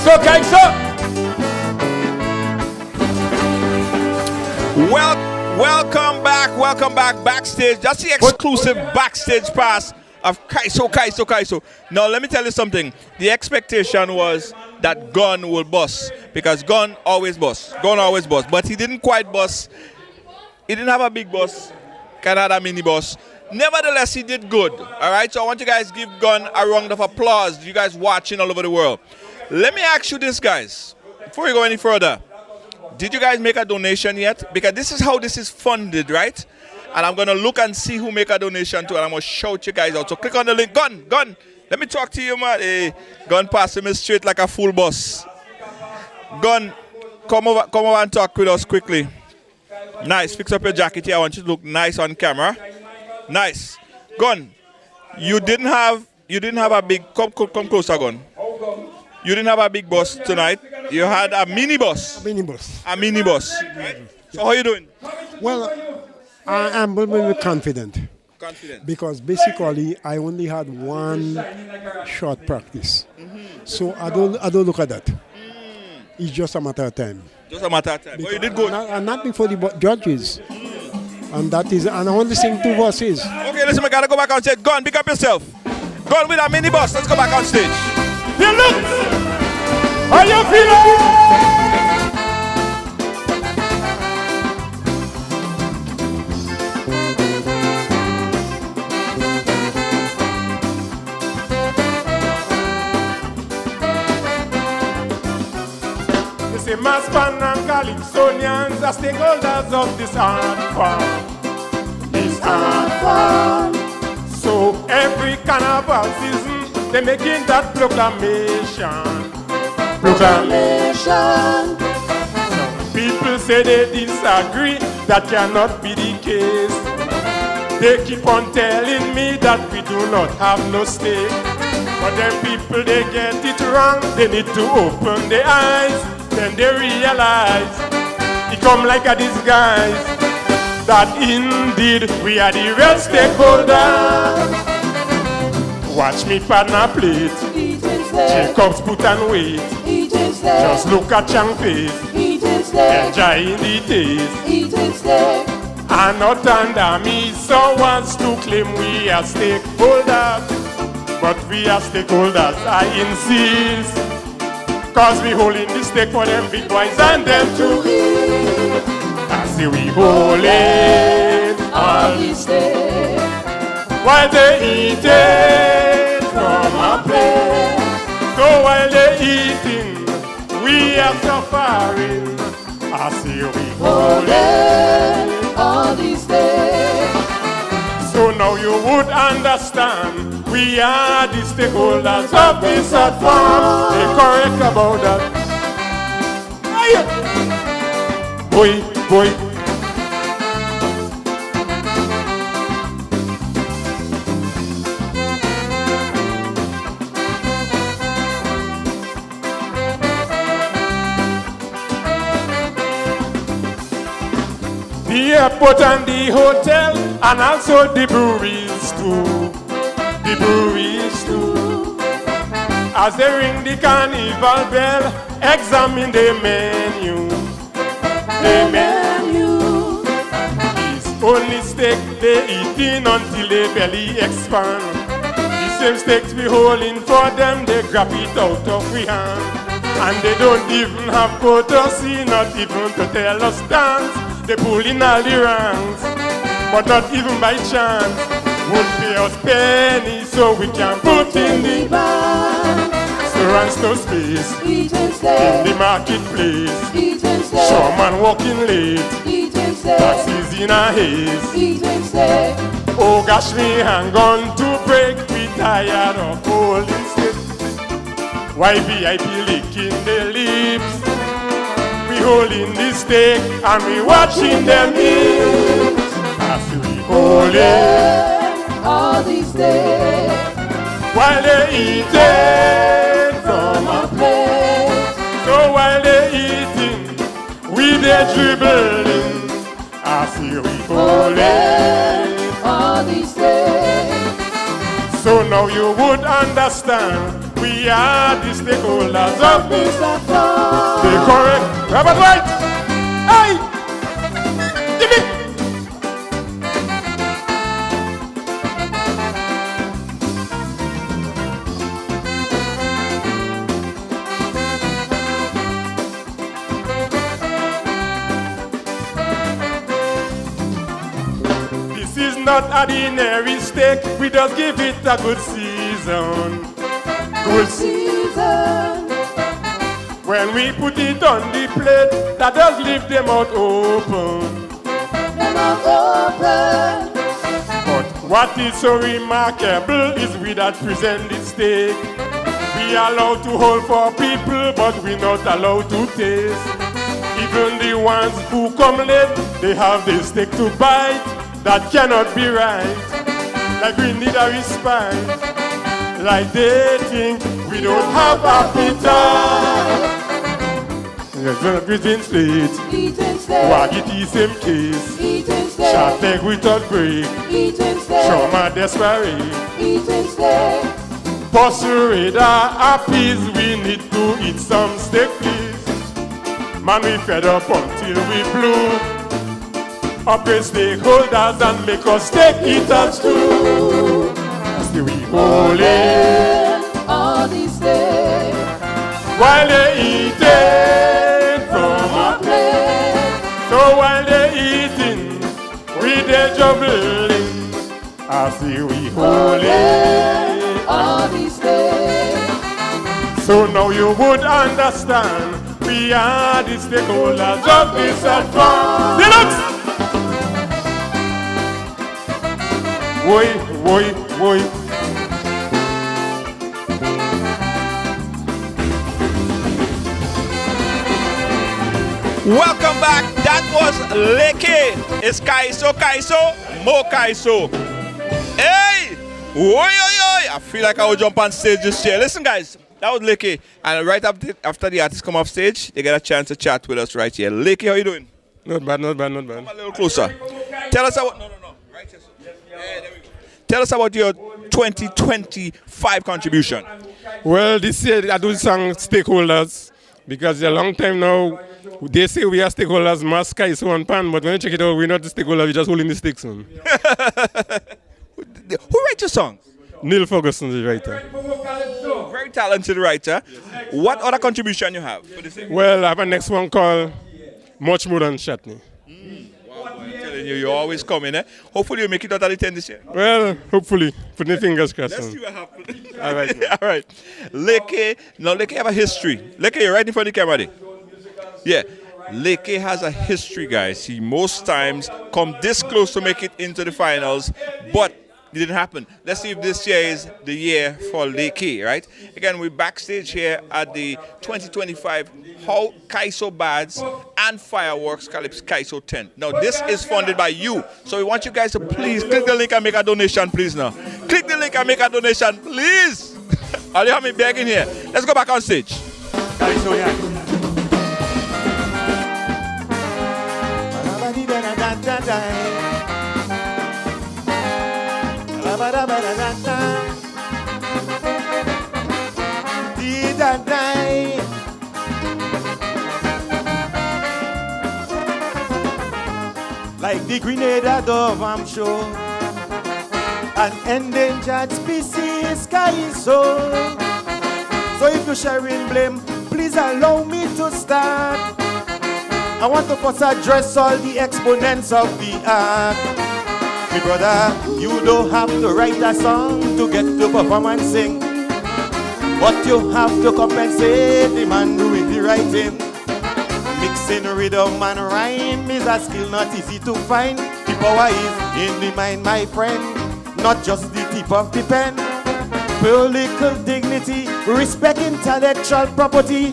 Kaiso!
Welcome back, Backstage. That's the exclusive Backstage pass of Kaiso. Now, let me tell you something. The expectation was that Gun will bust, because Gun always bust. But he didn't quite bust. He didn't have a big bust, kind of had a mini bust. Nevertheless, he did good. All right, so I want you guys to give Gun a round of applause. You guys watching all over the world. Let me ask you this, guys, before we go any further. Did you guys make a donation yet? Because this is how this is funded, right? And I'm going to look and see who make a donation to, and I'm going to shout you guys out. So click on the link. Gun. Let me talk to you, man. Hey, Gun passing me straight like a full boss. Gun, come over and talk with us quickly. Nice. Fix up your jacket here. I want you to look nice on camera. Nice. Gun, you didn't have a big, come closer, Gun. You didn't have a big bus tonight. You had a mini bus. A mini bus. Right? So how are you doing?
Well, I am very confident. Because basically I only had one short practice. So I don't look at that. It's just a matter of time.
But you did good.
And not before the judges. And I want to sing 2 verses.
Okay, listen, we gotta go back on stage. Gun, pick up yourself. Gun with a mini bus. Let's go back on stage.
You look! How you feeling? You see, Maspan and Calypsonians are stakeholders of this art form. This art form. So every carnival season, they're making that proclamation. Some people say they disagree, that cannot be the case. They keep on telling me that we do not have no stake. But them people, they get it wrong. They need to open their eyes. Then they realize it come like a disguise, that indeed we are the real stakeholders. Watch me partner plate, Jacob's put and wait. Just look at Chang face, enjoying the taste. And not under me, so wants to claim we are stakeholders. But we are stakeholders, I insist. Cause we holding the stake for them big boys and them too. I say we holding all the stake while they eat it from a plate. So while they eating, we are suffering. I say we holding all these days. So now you would understand, we are the stakeholders of this art form. They correct about that. Boy. The airport and the hotel, and also the breweries too. The breweries too. As they ring the carnival bell, examine the menu. The menu. It's only steak they eating until they belly expand. The same steaks we holding for them, they grab it out of we hand. And they don't even have courtesy, not even to tell us dance. They pull in all the ranks, but not even by chance. Won't pay us pennies so we can put in the bank. Restaurants no space in the marketplace. Showman walking late, taxis in a haze. Oh gosh, me hang on to break, we tired of holding stiff. Why VIP licking the lips? We holding this steak and we watching them eat. As we
while they eating from a plate. So while they eating, we they dribbling. I see we holding
all these days.
So now you would understand. We are the stakeholders of this platform. Stay correct. Robert White. Hey! Give me. This is not ordinary steak. We just give it a good season. Good season. When we put it on the plate, that does leave them out open. Them out open. But what is so remarkable is we that present the steak. We are allowed to hold for people, but we're not allowed to taste. Even the ones who come late, they have the steak to bite. That cannot be right. Like we need a respite. Like they think we don't have appetite. Yes, eating straight. Waggy same case. Sharp leg without break. Shoma desperate. Posturida appease. We need to eat some steak, please. Man, we fed up until we blue. Upgrade stakeholders and make us steak eaters too. We holding all these days while they eating from a plate. So while they eating, we they juggling. I see we holding all these days. So now you would understand. We are the stakeholders of this platform. Deluxe. Woi.
Welcome back. That was Leaky. It's Kaiso, Mo Kaiso. Hey! Oi. I feel like I will jump on stage this year. Listen, guys, that was Leaky. And right after the artists come off stage, they get a chance to chat with us right here. Leaky, how you doing?
Not bad.
Come a little closer. Tell us about... No. Right here. Yeah, there we go. Tell us about your 2025 contribution.
Well, this year I do song Stakeholders because a long time now they say we are stakeholders, Masa, Kaiso and Pan, but when you check it out, we're not the stakeholders, we're just holding the sticks on.
Who writes your songs?
Neil Ferguson is the writer.
Very talented writer. What other contribution you have for this?
Well, I have a next one called Much More Than Chutney.
You're always coming, eh? Hopefully you make it out of the 10 this year.
Well, hopefully. Put the fingers crossed.
Let's see what happens.
All right.
All right. Leaky. Now, Leaky have a history. Leaky, you're right in front of the camera there. Yeah. Leaky has a history, guys. He most times come this close to make it into the finals, but it didn't happen. Let's see if this year is the year for Leaky, right? Again, we're backstage here at the 2025 Kaiso Bads and Fireworks Kaiso tent. Now, this is funded by you, so we want you guys to please click the link and make a donation, please now. Click the link and make a donation, please. I'll have me begging here. Let's go back on stage. Kaiso, yeah.
Like the Grenada dove, I'm sure, an endangered species, Kaiso. So if you're sharing blame, please allow me to start. I want to first address all the exponents of the art. My brother, you don't have to write a song to get to perform and sing, but you have to compensate the man doing the writing. Mixing rhythm and rhyme is a skill not easy to find. The power is in the mind, my friend, not just the tip of the pen. Political dignity, respect intellectual property,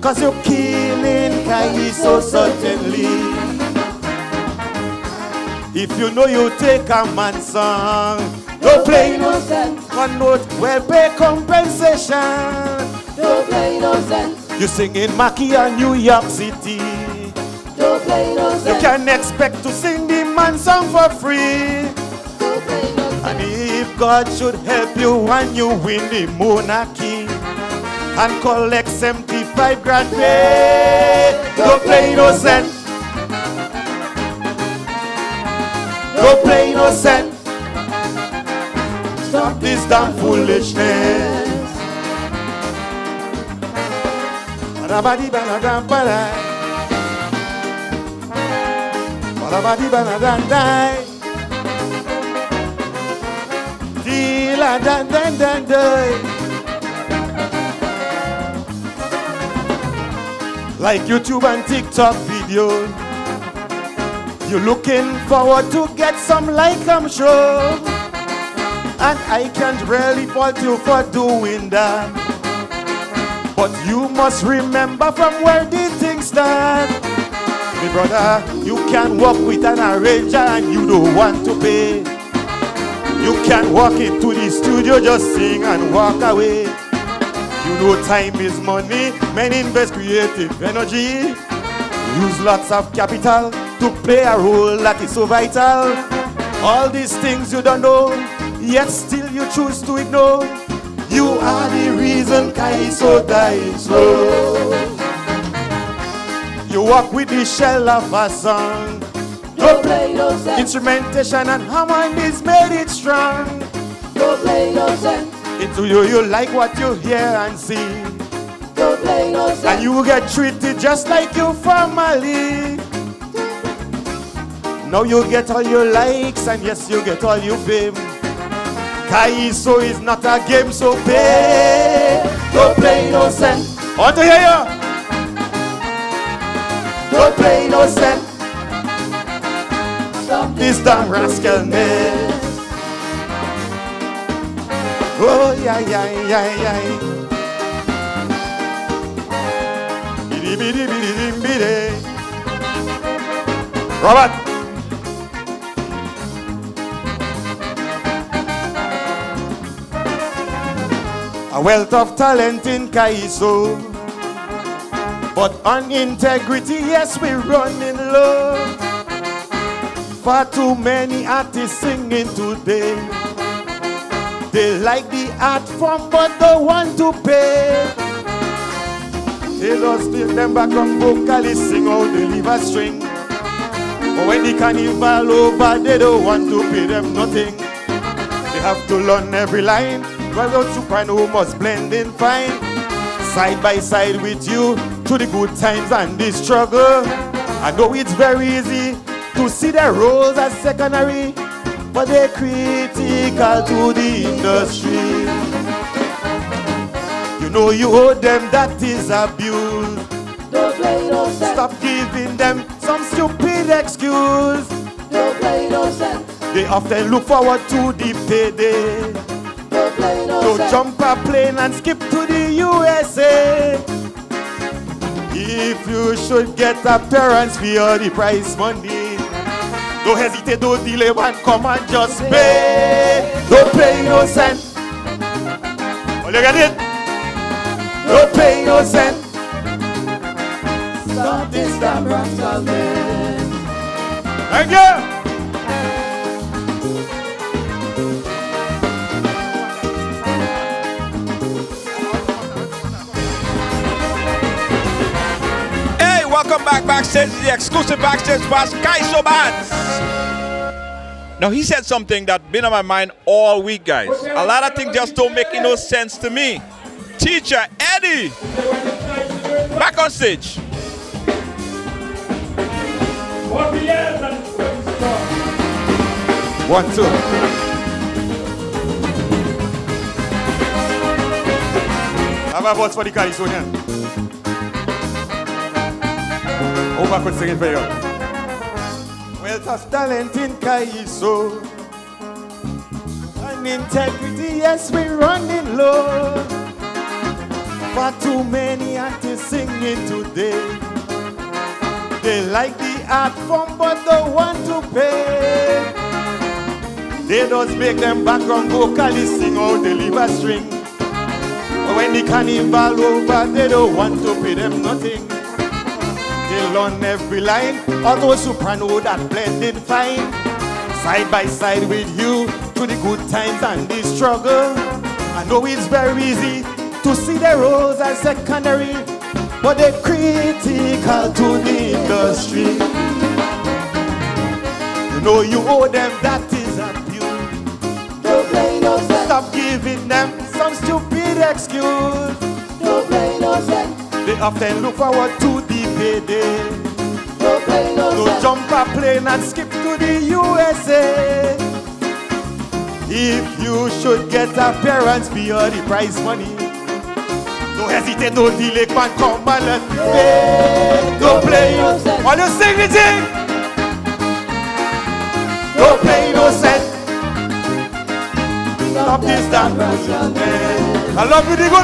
cause you're killing Kaiso certainly. If you know you take a man's song Don't play
innocent.
One note, well pay compensation.
Don't play innocent.
You sing in Mackie and New York City.
Don't play innocent.
You can expect to sing the man song for free.
Don't play innocent.
And if God should help you when you win the monarchy and collect 75 grand pay, don't play innocent. Don't play innocent. Stop this damn foolishness. Barabadi banadam balai. Barabadi banadam dai. Dila dan dan dan dai. Like YouTube and TikTok videos, you're looking forward to get some like, I'm sure. And I can't really fault you for doing that. But you must remember from where the things start. My brother, you can walk with an arranger and you don't want to pay. You can walk into the studio, just sing and walk away. You know time is money, men invest creative energy. Use lots of capital to play a role that is so vital. All these things you don't know, yet still you choose to ignore. You are the reason Kaiso dies slow. You walk with the shell of a song.
Don't play innocent.
Instrumentation and harmonies made it strong.
Don't play innocent.
Into you like what you hear and see.
Don't play innocent.
And you get treated just like your family. Now you get all your likes and yes, you get all your fame. Kaiso is not a game, so pay.
Don't play innocent.
I want to hear you.
Don't play innocent.
Stop this damn rascal man. Oh yeah yeah yeah yeah. Bidi bidi bidi bidi. Robert. A wealth of talent in Kaiso, but on integrity, yes, we're running low. Far too many artists singing today. They like the art form, but don't want to pay. They lost them back from vocalists, sing out the liver string. But when the carnival over, they don't want to pay them nothing. They have to learn every line. Well, those soprano must blend in fine, side by side with you through the good times and the struggle. I know it's very easy to see their roles as secondary, but they're critical to the industry. You know you owe them, that is abuse.
Don't play innocent.
Stop giving them some stupid excuse.
Don't play innocent.
They often look forward to the payday.
Don't play innocent.
Don't jump a plane and skip to the USA. If you should get appearance fee or the prize money, don't hesitate, don't delay, man, come and just pay. Don't play innocent. Oh, look at it. Don't play innocent.
Stop this damn rascal man.
Thank you.
Welcome back backstage, the exclusive backstage pass, Kaiso Bads. Now he said something that been on my mind all week, guys. A lot of things just don't make no sense to me. Teacher Eddie, back on stage.
One, two. Have a voice for the Kaisonian. Over could sing it for you. Wealth of talent in Kaiso, and integrity, yes, we're running low. Far too many artists singing today. They like the art form, but don't want to pay. They just make them background vocalists sing out the liver string. But when the carnival over, they don't want to pay them nothing. They learn every line, although soprano that blended fine. Side by side with you, through the good times and the struggle. I know it's very easy to see the roles as secondary, but they're critical to the industry. You know you owe them, that is abuse.
Don't play no sense.
Stop giving them some stupid excuse.
Don't play no sense.
They often look forward to the payday.
Don't play no
So
sense.
jump a plane and skip to the USA. If you should get appearance beyond the prize money, don't hesitate, don't delay, man, come and let me play. Don't play, while you sing the thing. Don't play no sense. Stop this damn bullshit. I love you, Digo.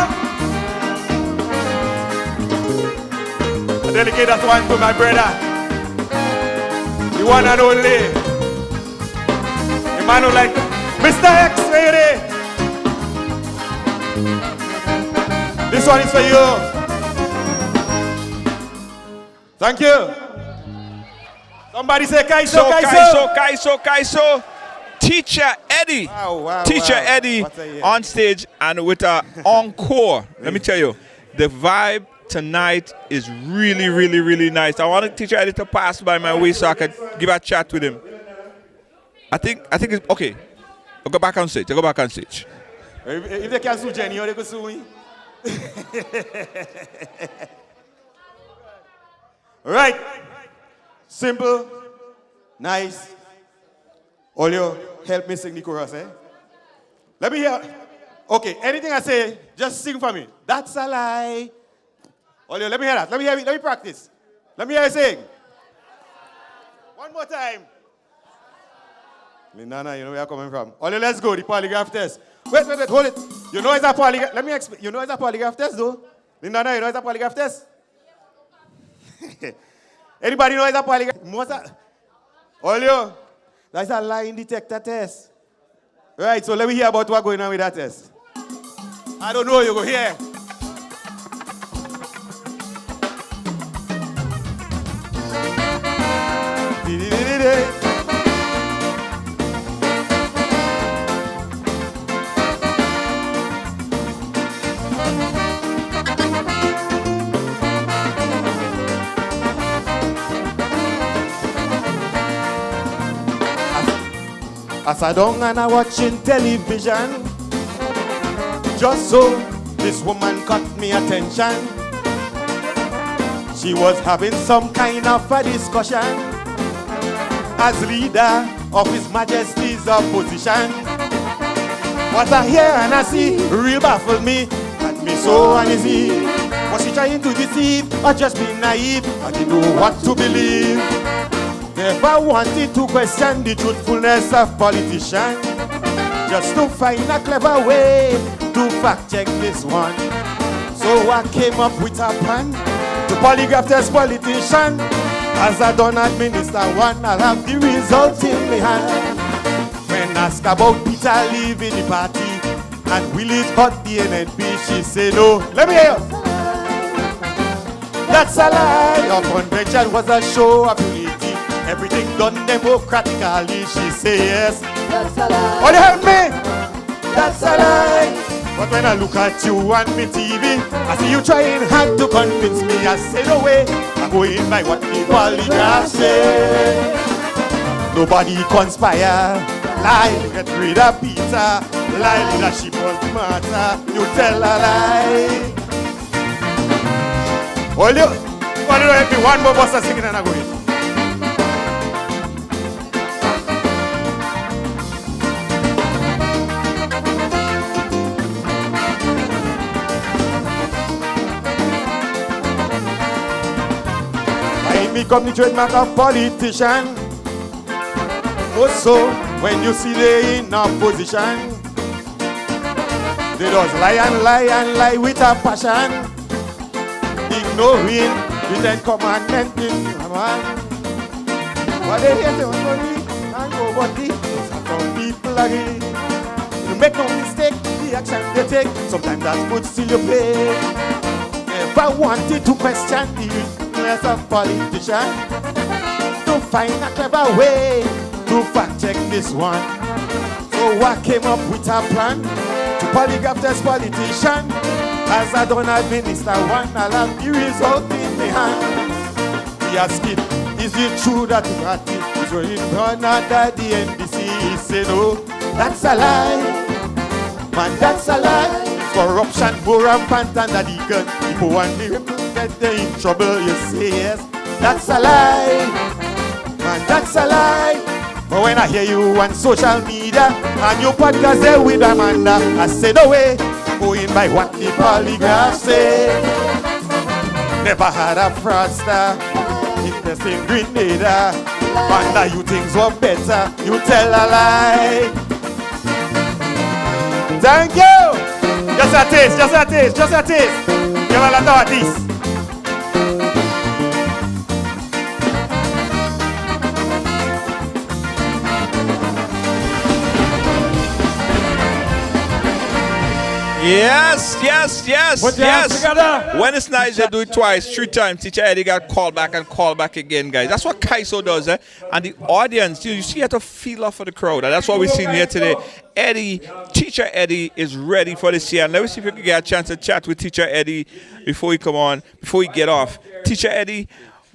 I dedicate that one to my brother, the one and only, the man who like Mr. X, lady. This one is for you. Thank you. Somebody say Kaiso,
Kaiso. Teacher Eddie. Teacher Eddie on stage and with an encore. Let me tell you, the vibe tonight is really, really, really nice. I want Teacher Eddie to pass by my way so I could give a chat with him. I think it's okay. I'll go back on stage.
If they can sue Jenny, they can sue me. Right. Simple. Nice. All you help me sing the chorus, eh? Let me hear. Okay, anything I say, just sing for me. That's a lie. All you, let me hear that. Let me practice. Let me hear you sing. One more time. Nanda, you know where I'm coming from. All you, let's go. The polygraph test. Wait, hold it. You know it's a polygraph. Let me explain. You know it's a polygraph test, though. Nanda, you know it's a polygraph test. Anybody know it's a polygraph? Masa. All you. That's a lie detector test. Right, so let me hear about what's going on with that test. I don't know, you go here. As I don't and I watching television, just so this woman caught me attention. She was having some kind of a discussion as leader of His Majesty's opposition. What I hear and I see real baffle me, and me so uneasy. Was she trying to deceive or just be naive? I didn't know what to believe. Never wanted to question the truthfulness of politicians, just to find a clever way to fact check this one. So I came up with a plan to polygraph this politician. As I don't administer one, I'll have the result in my hand. When asked about Peter leaving the party and will it hurt the NNP, she say no. Let me hear you. That's a lie. Your convention was a show of unity. Everything done democratically, she say yes.
That's a lie.
Oh, you help me? That's a lie. But when I look at you on me TV, I see you trying hard to convince me. I say no way, I'm going by what the polygraph say. Nobody conspire, lie, get rid of Peter, lie, leadership was the matter, you tell a lie. Well, you want to help me? One more buster singing and I go in. Become the trademark of politician. Also, when you see they in opposition, they just lie and lie and lie with a passion, ignoring the 10 commandments in man. What they hear, they want money and nobody. Some people agree. You make no mistake, the action they take, sometimes that puts to your play. Never wanted to question the uniqueness of politician, to find a clever way to fact check this one. So I came up with a plan to polygraph this politician. As I don't administer one, I'll have the result in the hand. We ask it, is it true that the party is running run under the NDC? He said, no, that's a lie. Man, that's a lie. Corruption more rampant under the gun. People want the represent they're in trouble. You say yes, that's a lie. Man, that's a lie. But when I hear you on social media and your podcast there with Amanda, I say no way, going by what the polygraph say. Never had a fraudster, interesting Grenada. Amanda, you things were better, you tell a lie. Thank you. Just a taste, just a taste, just a taste. Give a lot of artists.
Yes, yes, yes,
Put your hands
yes.
together.
When it's nice, they do it twice, 3 times. Teacher Eddie got called back and called back again, guys. That's what Kaiso does, eh? And the audience, you see, you have to feel off for the crowd. And that's what we're seeing here today. Eddie, Teacher Eddie is ready for this year. And let me see if we can get a chance to chat with Teacher Eddie before he come on, before he get off. Teacher Eddie,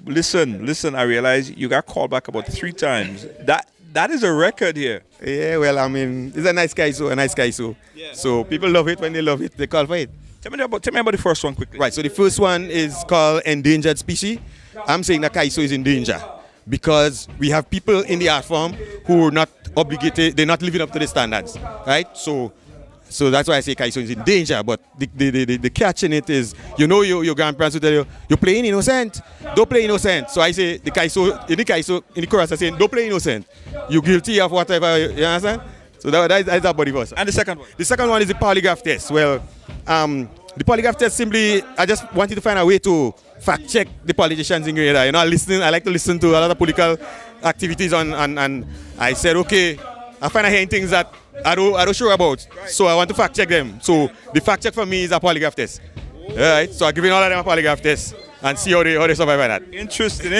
listen, I realize you got called back about 3 times. That is a record here.
Yeah, well, I mean, it's a nice Kaiso. Yeah. So people love it. When they love it, they call for it.
Tell me about the first one quickly.
Right, so the first one is called Endangered Species. I'm saying that Kaiso is in danger because we have people in the art form who are not obligated, they're not living up to the standards, right? So that's why I say Kaiso is in danger. But the catch in it is, you know, your grandparents will tell you, you're playing innocent, don't play innocent. So I say, in the chorus I say, don't play innocent. You're guilty of whatever, you understand? So that's that body first.
And the second one?
The second one is the polygraph test. Well, the polygraph test simply, I just wanted to find a way to fact check the politicians in Grenada. You know, I like to listen to a lot of political activities and I said, okay, I find out hearing things that I don't sure about. Right. So I want to fact check them. So the fact check for me is a polygraph test. All right. So I'm giving all of them a polygraph test and see how they survive by that.
Interesting.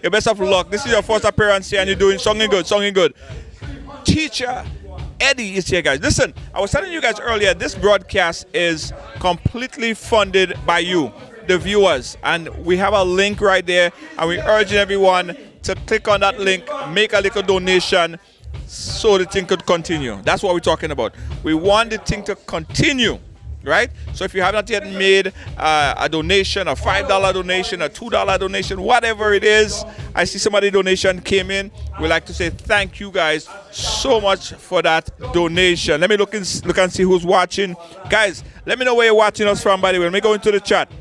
Your best of luck. This is your first appearance here and you're doing songing good. Teacher Eddie is here, guys. Listen, I was telling you guys earlier, this broadcast is completely funded by you, the viewers. And we have a link right there and we're urging everyone to click on that link, make a little donation so the thing could continue. That's what we're talking about. We want the thing to continue, right? So if you have not yet made a donation, a $5 donation, a $2 donation, whatever it is, I see somebody donation came in. We'd like to say thank you guys so much for that donation. Let me look and see who's watching. Guys, let me know where you're watching us from, by the way. Let me go into the chat.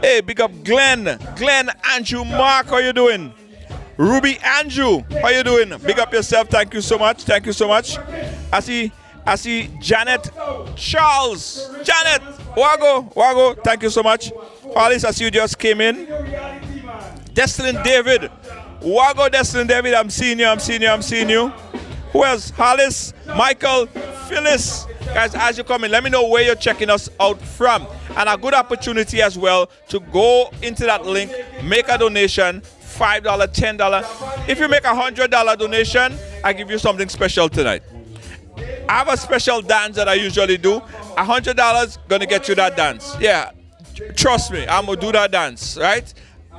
Hey, big up Glenn Andrew Mark, how you doing? Ruby Andrew, how you doing? Big up yourself. Thank you so much. I see Janet Charles. Janet, Wago. Thank you so much. Hollis, I see you just came in. Destiny David. Wago, Destiny David. I'm seeing you. Who else? Hollis, Michael, Phyllis. Guys, as you come in, let me know where you're checking us out from. And a good opportunity as well to go into that link, make a donation. $5, $10. If you make a $100 donation, I give you something special tonight. I have a special dance that I usually do. $100 gonna get you that dance. Yeah, trust me, I'm gonna do that dance, right?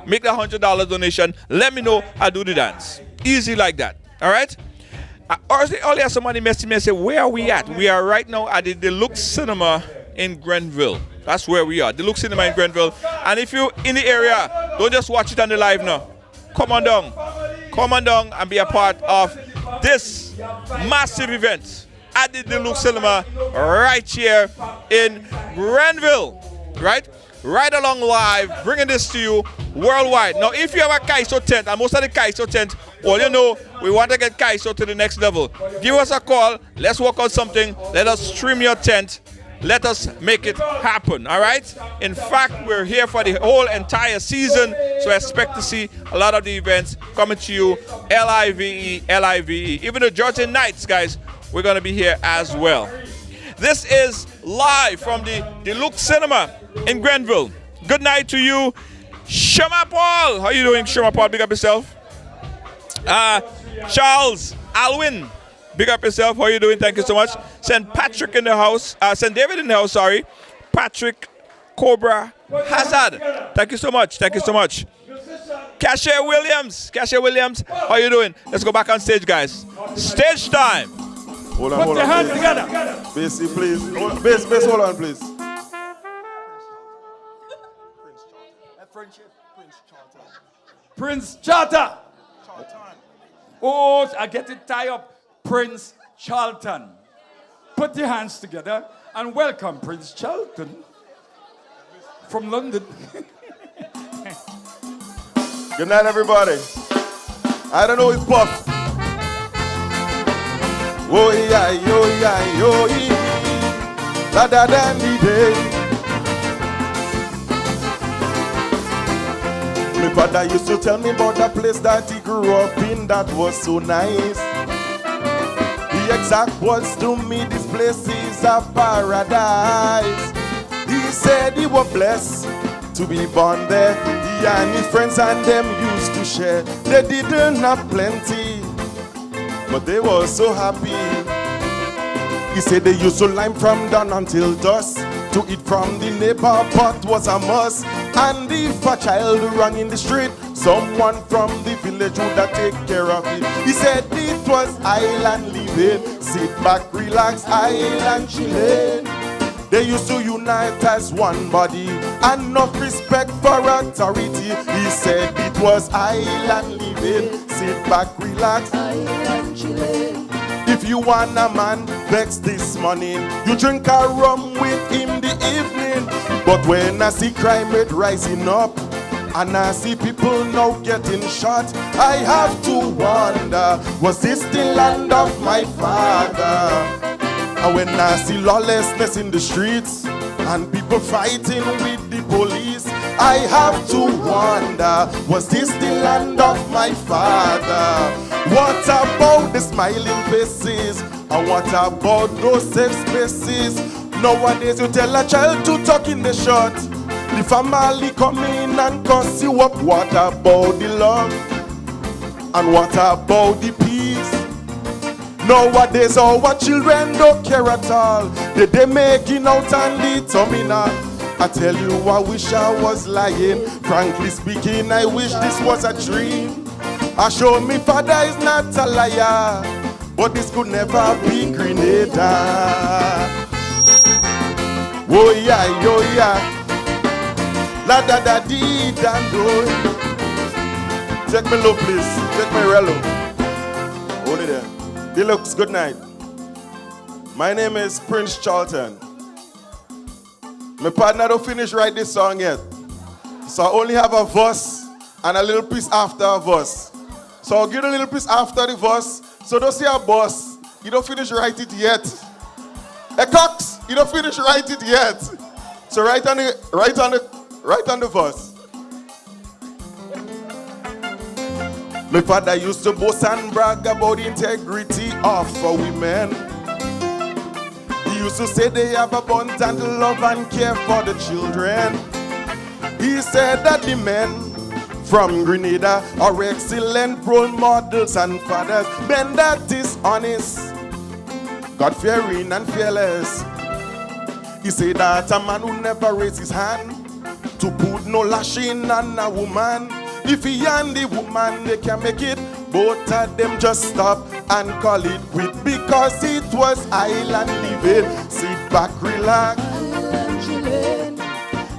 Make the $100 donation. Let me know I do the dance. Easy like that. All right. Earlier somebody messaged me and said, where are we at? We are right now at the Deluxe Cinema in Grenville. That's where we are. Deluxe Cinema in Grenville. And if you're in the area, don't just watch it on the live now. Come on down and be a part of this massive event at the Deluxe Cinema right here in Grenville, right along live, bringing this to you worldwide. Now, if you have a Kaiso tent, and most of the Kaiso tent, well, you know, we want to get Kaiso to the next level. Give us a call. Let's work on something. Let us stream your tent Let us make it happen, all right? In fact, we're here for the whole entire season, so expect to see a lot of the events coming to you, Live, Live. Even the Georgian Nights, guys, we're going to be here as well. This is live from the Deluxe Cinema in Grenville. Good night to you, Shema Paul. How you doing, Shema Paul? Big up yourself. Charles Alwyn. Big up yourself. How you doing? Thank you so much. St. Patrick in the house. St. David in the house, sorry. Patrick Cobra Hazard. Thank you so much. Thank you so much. Cashier Williams. Cashier Williams. How you doing? Let's go back on stage, guys. Stage time.
Hold on,
Put your hands together.
Basie, please. Bass, hold on, please.
Prince Charlton. Oh, I get it tied up. Prince Charlton. Put your hands together and welcome Prince Charlton from London.
Good night, everybody. I don't know his puff. Oh, yeah, yo, yeah, yo, da da da day. My father used to tell me about the place that he grew up in that was so nice. The exact words to me, this place is a paradise. He said he was blessed to be born there. He and his friends and them used to share. They didn't have plenty, but they were so happy. He said they used to lime from dawn until dusk. To eat from the neighbor pot was a must. And if a child ran in the street, someone from the village would have take care of it. He said it was island living. Sit back, relax, island chilling. They used to unite as one body, and enough respect for authority. He said it was island living. Sit back, relax, island chilling. If you want a man vex this morning, you drink a rum with him the evening. But when I see crime rate rising up, and I see people now getting shot, I have to wonder, was this the land of my father? And when I see lawlessness in the streets, and people fighting with the police, I have to wonder, was this the land of my father? What about the smiling faces? And what about those safe spaces? Nowadays you tell a child to tuck in the shirt, the family come in and cuss you up. What about the love? And what about the peace? Nowadays our children don't care at all. They making out on the terminal. I tell you, I wish I was lying. Frankly speaking, I wish this was a dream. I show me father is not a liar, but this could never be Grenada. Oh yeah, yo yeah. La da da dee dan do. Check me low, please. Check me real low. Hold it there. Deluxe, good night. My name is Prince Charlton. My partner don't finish write this song yet, so I only have a verse and a little piece after a verse. So I'll give a little piece after the verse. So don't say a boss, you don't finish write it yet. A Cox, you don't finish write it yet. So write on the verse. My father used to boast and brag about the integrity of women. He used to say they have abundant love and care for the children. He said that the men from Grenada are excellent role models and fathers. Men that is honest, God-fearing and fearless. He said that a man who never raise his hand to put no lashing on a woman. If he and the woman, they can make it. Both of them just stop and call it quit, because it was island living. Sit back, relax,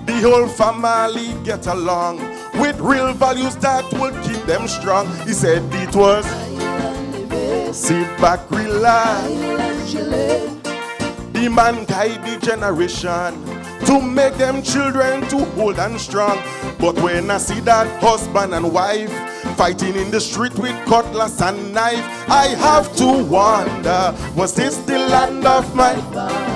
the whole family get along with real values that will keep them strong. He said it was sit back, relax. The man guide the generation to make them children to hold and strong. But when I see that husband and wife fighting in the street with cutlass and knife, I have to wonder, was this the land of my father?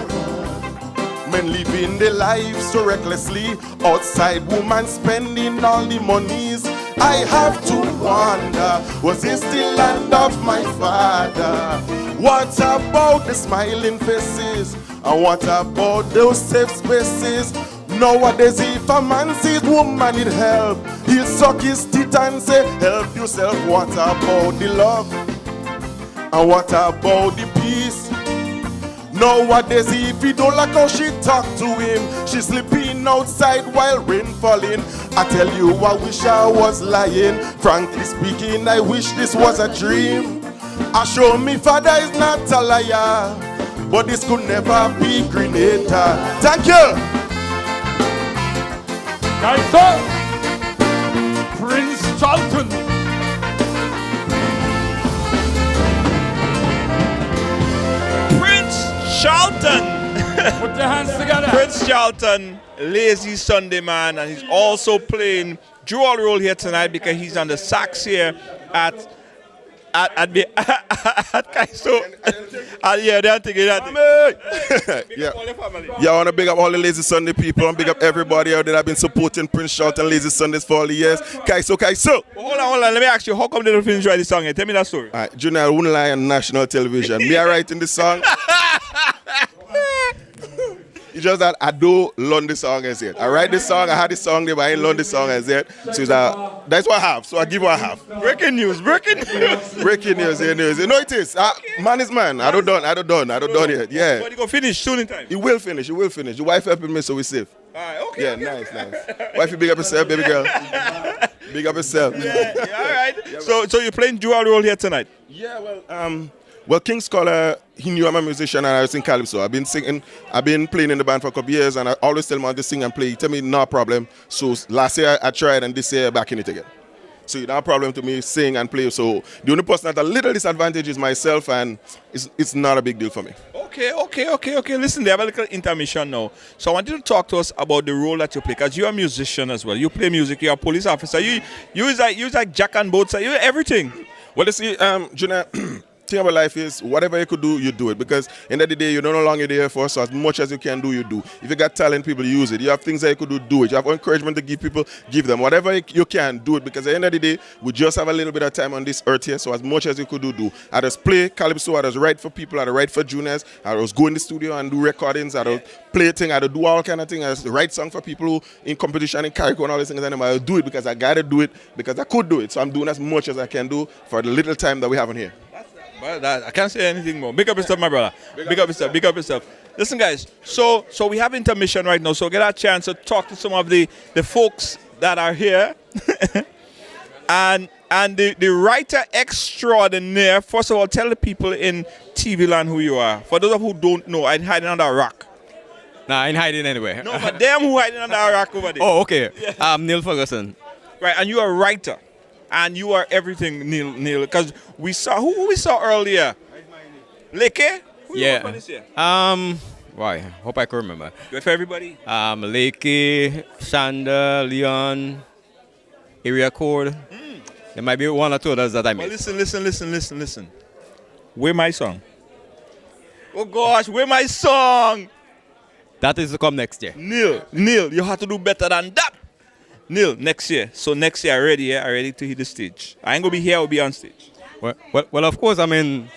Men living their lives so recklessly. Outside woman spending all the monies. I have to wonder, was this the land of my father? What about the smiling faces? And what about those safe spaces? Nowadays if a man sees woman need help, he'll suck his teeth and say, help yourself. What about the love? And what about the peace? Nowadays if he don't like how she talk to him, she's sleeping outside while rain falling. I tell you I wish I was lying. Frankly speaking, I wish this was a dream. I show me father is not a liar, but this could never be Grenada. Thank you.
Kaiso, Prince Charlton.
Charlton.
Put your hands together.
Prince Charlton, lazy Sunday man, and he's also playing dual role here tonight because he's on the sax here at Kaiso. Yeah, they're thinking that.
Yeah, I want to big up all the Lazy Sunday people and big up everybody out there that have been supporting Prince Charlton Lazy Sundays for all the years. Kaiso.
Well, hold on. Let me ask you, how come they don't finish writing this song here? Tell me that story.
All right, Junior, I wouldn't lie on national television. Me, I writing this song. It's just that I do learn the song as yet. I write this song, I had this song there, but I ain't learn the song as yet. So that's what I have. So I give what I have.
Breaking news.
Breaking news. You know it is. Man is man. I don't done yet. Yeah.
But you go finish soon in time.
You will finish. Your wife helping me, so we're safe.
All right, okay.
Yeah,
okay.
Nice. Wife, you big up yourself, baby girl. Big up yourself.
Yeah, all right. So you're playing dual role here tonight?
Yeah, well, King Scholar, he knew I'm a musician and I was in Calypso. I've been singing, I've been playing in the band for a couple years and I always tell him I want to sing and play. He tell me, no problem. So last year I tried and this year back in it again. So no problem to me sing and play. So the only person that a little disadvantage is myself and it's not a big deal for me.
Okay. Listen, they have a little intermission now. So I want you to talk to us about the role that you play because you're a musician as well. You play music, you're a police officer. You like Jack and both sides. You everything.
Well, you see, Junior, thing about life is whatever you could do, you do it. Because end of the day, you're no longer there for us. So as much as you can do, you do. If you got talent, people use it. You have things that you could do, do it. You have encouragement to give people, give them. Whatever you can, do it. Because at the end of the day, we just have a little bit of time on this earth here. So as much as you could do. I just play Calypso. I just write for people. I just write for juniors. I just go in the studio and do recordings. I just play things. I just do all kind of things. I just write songs for people who in competition, in Carrico and all these things. And I do it because I got to do it because I could do it. So I'm doing as much as I can do for the little time that we have in here.
Well, I can't say anything more. Big up yourself, my brother. Big up yourself. Listen, guys. So we have intermission right now. So get a chance to talk to some of the folks that are here, and the writer extraordinaire. First of all, tell the people in TV land who you are. For those of who don't know, I'm hiding under a rock.
Nah, I ain't hiding anywhere.
No, but them who hiding under a rock over there.
Oh, okay.
Yeah.
I'm Neil Ferguson.
Right, and you are a writer. And you are everything, Neil, because we saw earlier. Leaky? Who you work for this year?
Why? Hope I can remember.
Good for everybody?
Leaky, Shanda, Leon, Area Code. There might be one or two others that I missed.
Well, listen. Where my song? Oh gosh, where my song?
That is to come next year.
Neil, you have to do better than that. Neil, next year. So next year, I ready to hit the stage. I ain't gonna be here. I'll be on stage.
Well, of course. I mean,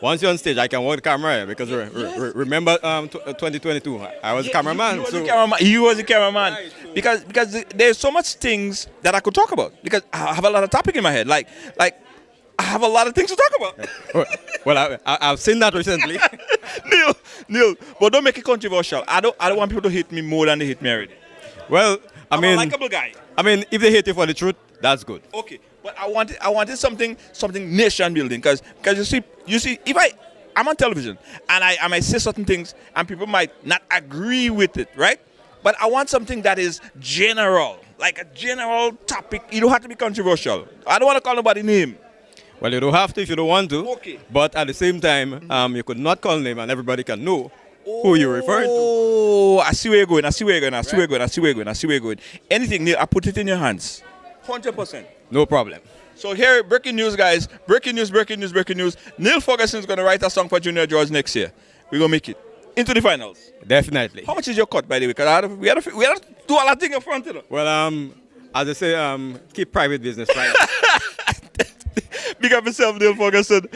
once you're on stage, I can hold the camera because remember 2022, I was a cameraman.
You was a cameraman. Right. Because there's so much things that I could talk about. Because I have a lot of topic in my head. Like I have a lot of things to talk about.
Well, I've seen that recently.
Neil, but don't make it controversial. I don't want people to hate me more than they hate me already.
Well, I'm a
likable guy.
I mean, if they hate you for the truth, that's good.
Okay, but I wanted something nation building because you see, if I'm on television and I might say certain things and people might not agree with it, right? But I want something that is general, like a general topic. You don't have to be controversial. I don't want to call nobody name.
Well, you don't have to if you don't want to.
Okay.
But at the same time, you could not call name and everybody can know who you're referring to.
Oh, I see where you're going. I see where you're going. Anything, Neil, I put it in your hands. 100%.
No problem.
So here, breaking news, guys. Breaking news. Neil Ferguson is going to write a song for Junior George next year. We're going to make it. into the finals?
Definitely.
How much is your cut, by the way? Because we had to do a lot of things in front of it.
Well, as I say, keep private business right.
Big up yourself, Neil Ferguson.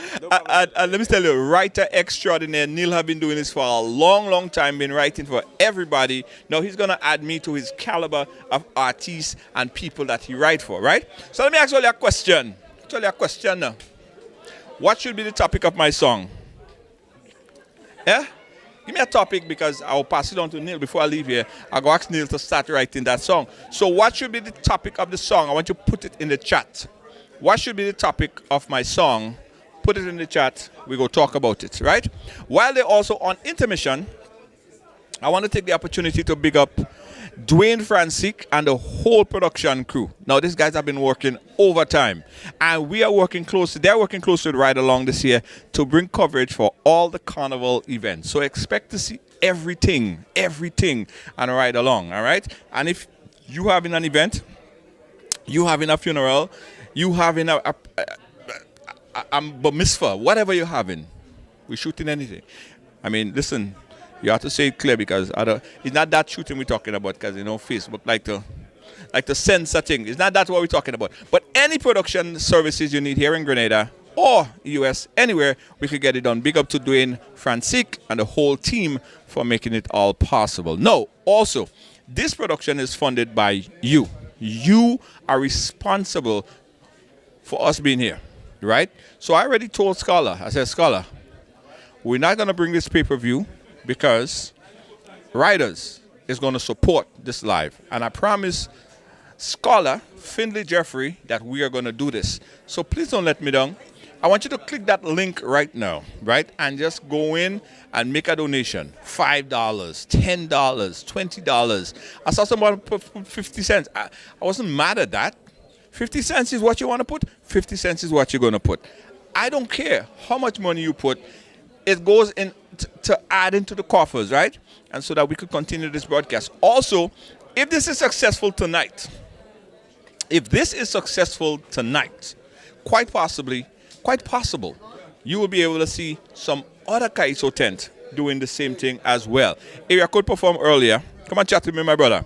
And let me tell you, writer extraordinaire. Neil have been doing this for a long, long time, been writing for everybody. Now he's going to add me to his caliber of artists and people that he write for, right? So let me ask you a question. Tell you a question now. What should be the topic of my song? Yeah? Give me a topic because I'll pass it on to Neil before I leave here. I'll go ask Neil to start writing that song. So what should be the topic of the song? I want you to put it in the chat. What should be the topic of my song? Put it in the chat. We go talk about it, right? While they're also on intermission, I want to take the opportunity to big up Dwayne Francis and the whole production crew. Now, these guys have been working overtime, and we are working closely. They're working closely with Ride Along this year to bring coverage for all the carnival events. So expect to see everything, and Ride Along, all right? And if you having an event, you having a funeral, you having a mitzvah, whatever you're having, we're shooting anything. I mean, listen, you have to say it clear because it's not that shooting we're talking about because, Facebook like to censor things. It's not that what we're talking about. But any production services you need here in Grenada or US, anywhere, we could get it done. Big up to Dwayne Francis and the whole team for making it all possible. No, also, this production is funded by you. You are responsible for us being here, right? So I already told Scholar, I said, Scholar, we're not going to bring this pay-per-view because Riders is going to support this live. And I promise Scholar, Findlay Jeffrey, that we are going to do this. So please don't let me down. I want you to click that link right now, right? And just go in and make a donation. $5, $10, $20. I saw someone put 50 cents. I wasn't mad at that. 50 cents is what you want to put. 50 cents is what you're going to put. I don't care how much money you put. It goes in to add into the coffers, right? And so that we could continue this broadcast. Also, if this is successful tonight, quite possible, you will be able to see some other Kaiso tent doing the same thing as well. Area Code performed earlier. Come and chat with me, my brother.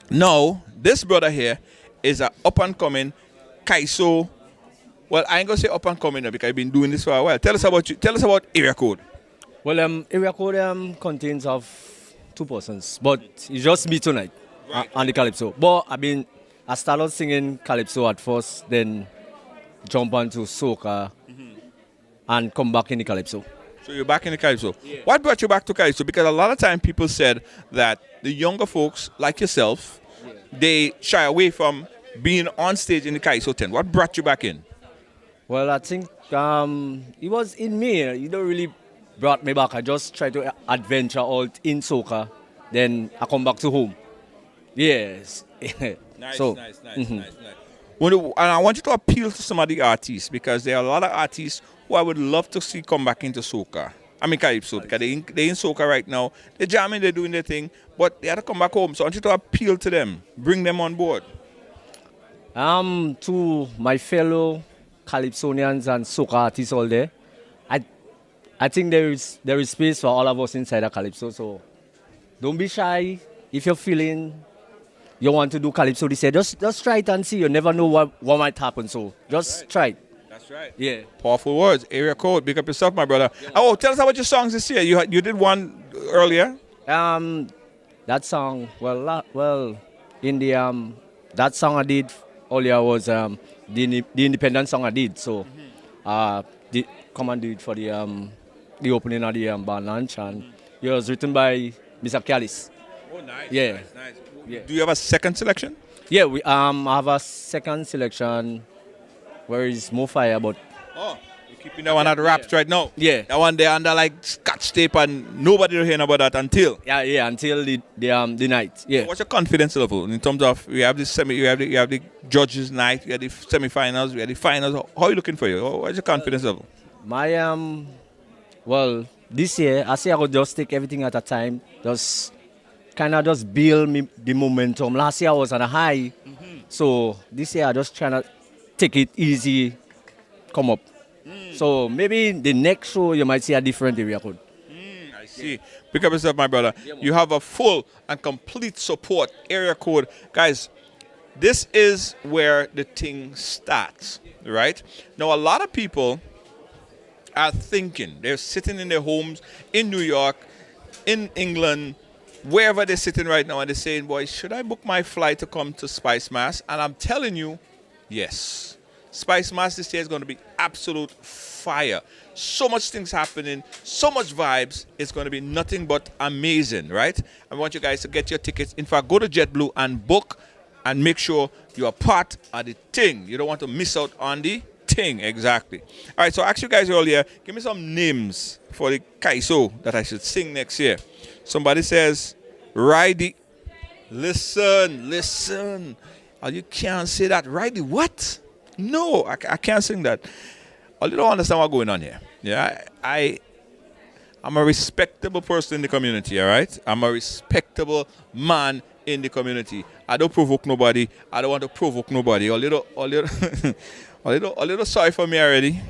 Now, this brother here is an up-and-coming Kaiso. Well, I ain't going to say up-and-coming because I've been doing this for a while. Tell us about Area Code.
Well, Area Code contains of two persons, but it's just me tonight on the Calypso. But I started singing Calypso at first, then jump onto soca and come back in the Calypso.
So you're back in the Kaiso. Yeah. What brought you back to Kaiso? Because a lot of time people said that the younger folks like yourself, they shy away from being on stage in the Kaiso tent. What brought you back in?
Well, I think it was in me. It don't really brought me back. I just tried to adventure out in soca. Then I come back to home. Yes.
Nice. And I want you to appeal to some of the artists because there are a lot of artists who I would love to see come back into soca. Calypso, because they're in soca right now. They're jamming, they're doing their thing, but they have to come back home. So I want you to appeal to them, bring them on board.
To my fellow Calypsonians and soca artists all there, I think there is space for all of us inside a Calypso. So don't be shy. If you're feeling you want to do Calypso this year, just try it and see. You never know what might happen. So just try it.
That's right.
Yeah.
Powerful words. Area Code. Big up yourself, my brother. Yeah. Oh, tell us about your songs this year. You did one earlier.
That song. Well, in the that song I did earlier was the independent song I did. So, come and do it for the opening of the band launch, and it was written by Mr. Callis.
Oh, nice.
Yeah.
Nice.
Yeah.
Do you have a second selection?
Yeah, we have a second selection where it's more fire, but
you're keeping that one at wraps right now.
Yeah,
that one there under like scotch tape, and nobody will hear about that until
until the night. Yeah.
So what's your confidence level in terms of we have the judges night, we have the semi-finals, we have the finals. How are you looking for you? What's your confidence level?
My this year I say I would just take everything at a time. Just build the momentum. Last year I was on a high, so this year I just trying to take it easy, come up. So maybe the next show you might see a different Area Code.
See, pick up yourself, my brother. You have a full and complete support area code. Guys, this is where the thing starts, right? Now, a lot of people are thinking, they're sitting in their homes in New York, in England, wherever they're sitting right now, and they're saying, boy, should I book my flight to come to Spice Mass? And I'm telling you, yes. Spice Mass this year is going to be absolute fire. So much things happening, so much vibes. It's going to be nothing but amazing, right? I want you guys to get your tickets. In fact, go to JetBlue and book and make sure you are part of the thing. You don't want to miss out on the thing, exactly. All right, so I asked you guys earlier, give me some names for the Kaiso that I should sing next year. Somebody says, Ride the... Listen. Oh, you can't say that. Ride the what? No, I can't sing that. Oh, you don't understand what's going on here. Yeah, I'm a respectable person in the community, all right? I'm a respectable man in the community. I don't provoke nobody. I don't want to provoke nobody. A little, a little sorry for me already.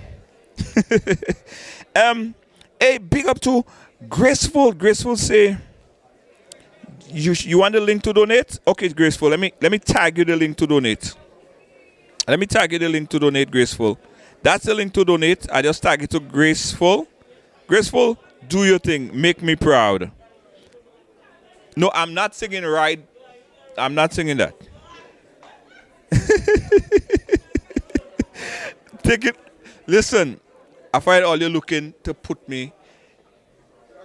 Hey, big up to Graceful. Graceful say, you want the link to donate? Okay, Graceful. Let me tag you the link to donate. Let me tag you the link to donate, Graceful. That's the link to donate. I just tag it to Graceful. Graceful, do your thing. Make me proud. No, I'm not singing Ride. I'm not singing that. Take it. Listen, I find all you're looking to put me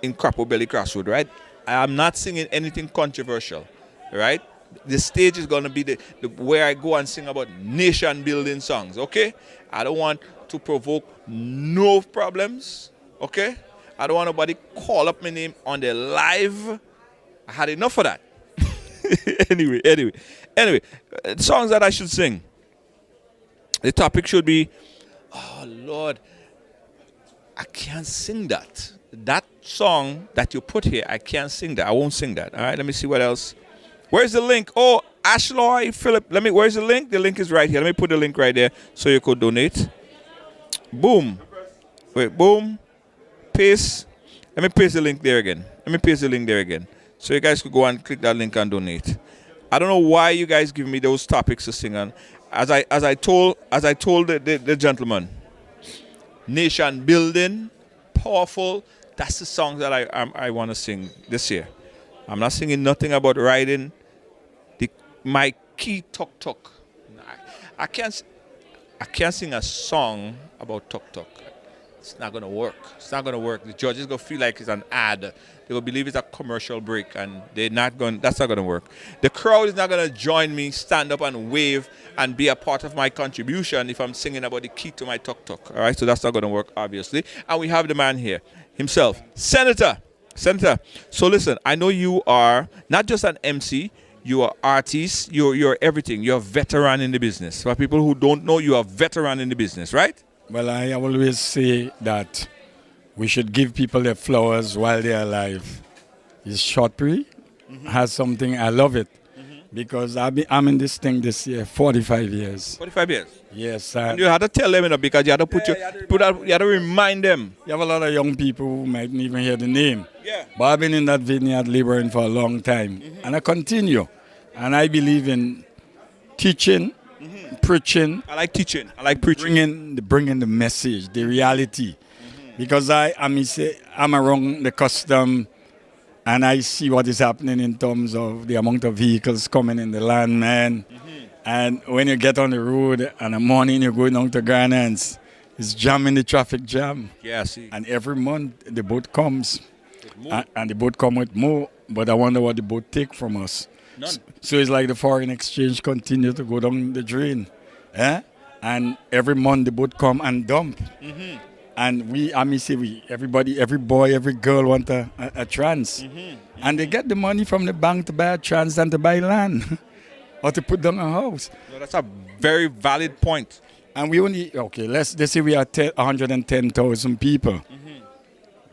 in Crapo Belly Crossroad, right? I'm not singing anything controversial, right? The stage is going to be the where I go and sing about nation building songs, okay? I don't want to provoke no problems, okay? I don't want nobody call up my name on the live. I had enough of that. Anyway, songs that I should sing. The topic should be, oh Lord, I can't sing that. That song that you put here, I can't sing that. I won't sing that. All right, let me see what else. Where's the link? Oh, Ashloy Philip. Where's the link? The link is right here. Let me put the link right there so you could donate. Boom. Wait, boom. Paste. Let me paste the link there again. So you guys could go and click that link and donate. I don't know why you guys give me those topics to sing on. As I told the gentleman, nation building, powerful. That's the song that I want to sing this year. I'm not singing nothing about riding my key tuk-tuk. I can't sing a song about tuk-tuk. It's not going to work. The judges going to feel like it's an ad. They will believe it's a commercial break, and that's not going to work. The crowd is not going to join me, stand up and wave and be a part of my contribution if I'm singing about the key to my tuk-tuk. All right, so that's not going to work, obviously. And we have the man here himself, Senator. So listen, I know you are not just an MC, you are artist, you're everything. You're a veteran in the business. For people who don't know, you are a veteran in the business, right?
Well, I always say that we should give people their flowers while they're alive. It's Shortry has something, I love it. Because I'm in this thing this year, 45 years.
45 years?
Yes.
And you had to tell them, because you had to you had to remind them.
You have a lot of young people who mightn't even hear the name.
Yeah.
But I've been in that vineyard laboring for a long time. And I continue. And I believe in teaching, preaching.
I like teaching. I like preaching.
Bringing the message, the reality. Because I'm around the custom, and I see what is happening in terms of the amount of vehicles coming in the land, man. And when you get on the road and the morning you're going down to Ghanaians, it's jamming the traffic jam.
Yeah, see.
And every month the boat comes, and the boat come with more, but I wonder what the boat take from us.
None.
So it's like the foreign exchange continue to go down the drain. And every month the boat come and dump. And everybody, every boy, every girl want a trans. And they get the money from the bank to buy a trans and to buy land or to put down a house.
No, that's a very valid point.
And we only, let's say we are 110,000 people.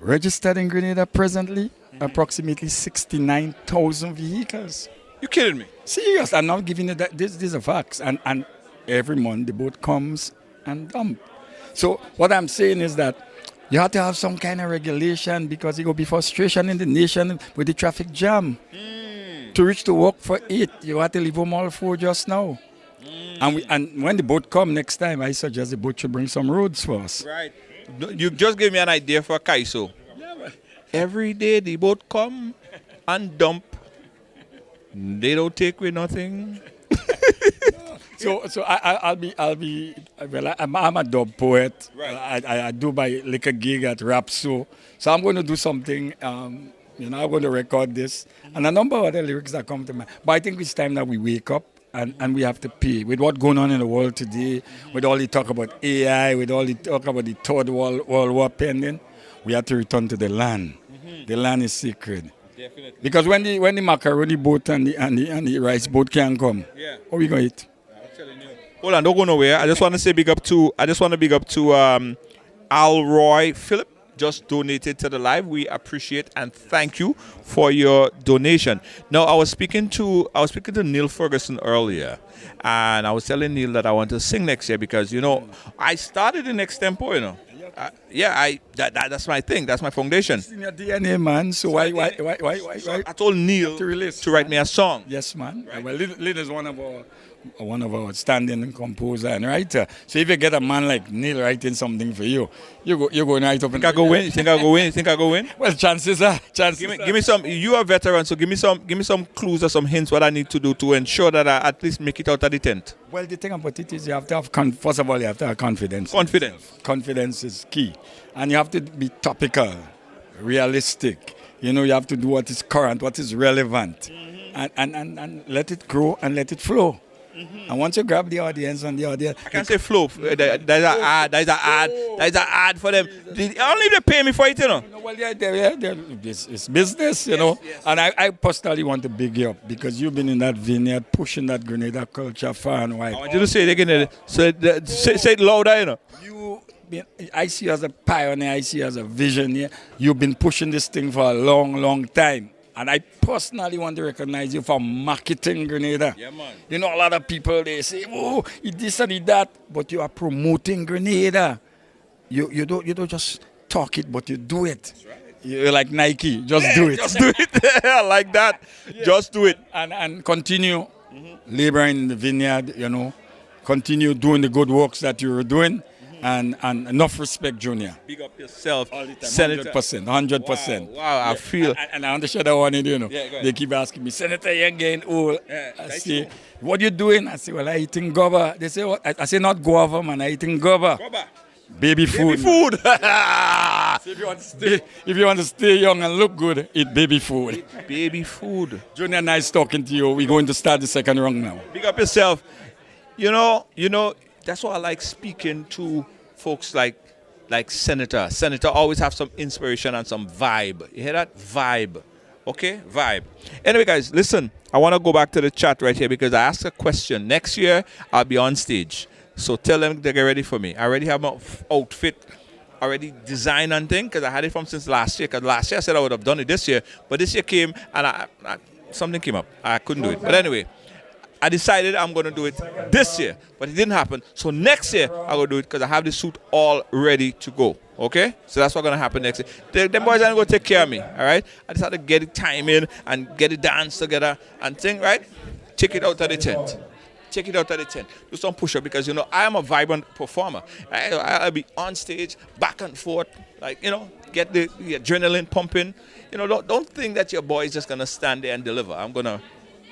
Registered in Grenada presently, approximately 69,000 vehicles.
You kidding me?
Serious, I'm not giving you that. These are facts. And every month the boat comes and dump. So what I'm saying is that You have to have some kind of regulation because it will be frustration in the nation with the traffic jam. To reach to work for 8, you have to leave home all 4 just now. And when the boat come next time, I suggest the boat should bring some roads for us.
Right. You just gave me an idea for Kaiso. Every day the boat come and dump. They don't take away nothing.
So I'm a dub poet. Right. I do my liquor gig at Rapso. So I'm going to do something, I'm going to record this. And a number of other lyrics that come to mind. But I think it's time that we wake up and we have to pay. With what's going on in the world today, with all the talk about AI, with all the talk about the Third World War pending, we have to return to the land. The land is sacred. Definitely. Because when the macaroni boat and the rice boat can come, what are we going to eat?
Hold on, don't go nowhere. I just want to say big up to Alroy Phillip. Just donated to the live. We appreciate and thank you for your donation. Now, I was speaking to Neil Ferguson earlier, and I was telling Neil that I want to sing next year because I started in extempo. That's my thing. That's my foundation.
It's in your DNA, man. So why?
I told Neil to write me a song.
Yes, man. Right. Well, Lil is one of our standing composer and writer. So if you get a man like Neil writing something for you, you go right up and
think I go win. You think I go win?
Well, chances are.
Give me some. You are a veteran, so give me some clues or some hints what I need to do to ensure that I at least make it out of the tent.
Well, the thing about it is you have to have first of all you have to have confidence. Confidence is key, and you have to be topical, realistic. You have to do what is current, what is relevant, and let it grow and let it flow. And once you grab the audience and the audience...
I can't say flow. There's an ad for them. Only they pay me for it,
Well, it's business, Yes. And I personally want to big you up because you've been in that vineyard pushing that Grenada culture far and wide.
I want you to say it again. Say it louder,
I see you as a pioneer. I see you as a visionary. You've been pushing this thing for a long, long time. And I personally want to recognize you for marketing Grenada.
Yeah, man.
A lot of people, they say, oh, it this and it that. But you are promoting Grenada. You don't just talk it, but you do it. That's right. You're like Nike. Just do it.
Just do it. I like that. Yeah. Just do it.
And continue laboring in the vineyard, Continue doing the good works that you're doing. And enough respect, Junior.
Big up yourself.
All the time. Senator. 100%.
Wow, I feel.
And I understand that one, They keep asking me, Senator, you're getting old. I say, what you doing? I say, well, I eating guava. They say, what? I say, not guava, man. I eating guava. Baby food.
So
if you want to stay young and look good, eat baby food.
Baby food.
Junior, nice talking to you. We're going to start the second round now.
Big up yourself. That's why I like speaking to folks like Senator. Senator always have some inspiration and some vibe. You hear that? Vibe. Okay? Vibe. Anyway, guys, listen. I want to go back to the chat right here because I asked a question. Next year, I'll be on stage. So tell them to get ready for me. I already have my outfit already designed and thing because I had it from since last year. Because last year I said I would have done it this year. But this year came and something came up. I couldn't do it. But anyway. I decided I'm going to do it this year, but it didn't happen. So next year, I'm going to do it because I have the suit all ready to go. Okay? So that's what's going to happen next year. Them boys are going to take care of me. All right? I just had to get the time in and get the dance together and thing, right? Check it out at the tent. Check it out at the tent. Do some push-up because, I am a vibrant performer. I'll be on stage, back and forth, get the adrenaline pumping. Don't think that your boy is just going to stand there and deliver. I'm going to...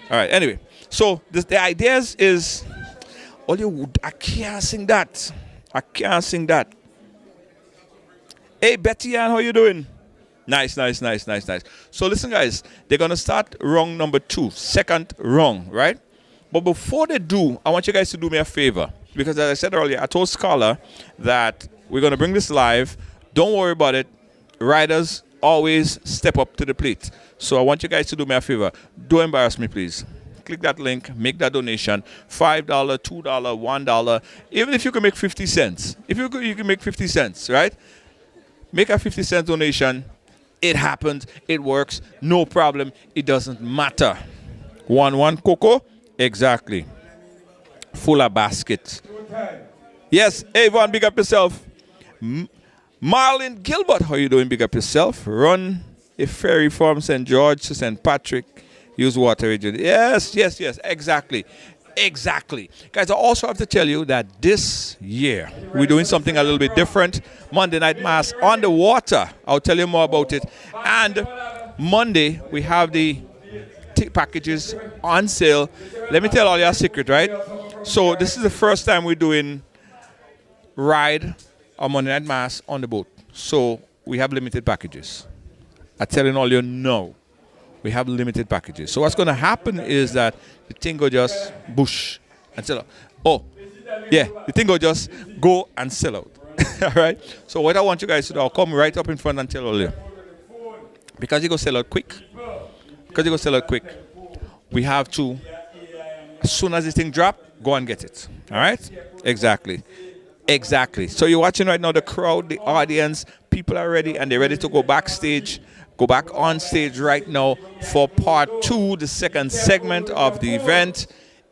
All right, anyway. So the ideas is, I can't sing that. Hey, Betty Ann, how you doing? Nice. So listen, guys, they're going to start round number 2, second round, right? But before they do, I want you guys to do me a favor. Because as I said earlier, I told Scholar that we're going to bring this live. Don't worry about it. Riders always step up to the plate. So I want you guys to do me a favor. Don't embarrass me, please. Click that link, make that donation. $5, $2, $1. Even if you can make 50 cents. If you can make 50 cents, right? Make a 50 cent donation. It happens. It works. No problem. It doesn't matter. 1 cocoa? Exactly. Full of baskets. Yes, Avon, big up yourself. Marlon Gilbert, how you doing? Big up yourself. Run a ferry from St. George to St. Patrick. Use water agent. Yes, exactly. Exactly. Guys, I also have to tell you that this year we're doing something a little bit different. Monday Night Mass on the water. I'll tell you more about it. And Monday we have the packages on sale. Let me tell all you a secret, right? So this is the first time we're doing ride on Monday Night Mass on the boat. So we have limited packages. I'm telling all you now. We have limited packages. So what's going to happen is that the thing will just bush and sell out. Oh, yeah, the thing will just go and sell out. All right? So what I want you guys to do, I'll come right up in front and tell all you. Because you go sell out quick. We have to, as soon as this thing drop, go and get it. All right? Exactly. So you're watching right now the crowd, the audience, people are ready and they're ready to go backstage. Go back on stage right now for part 2, the second segment of the event.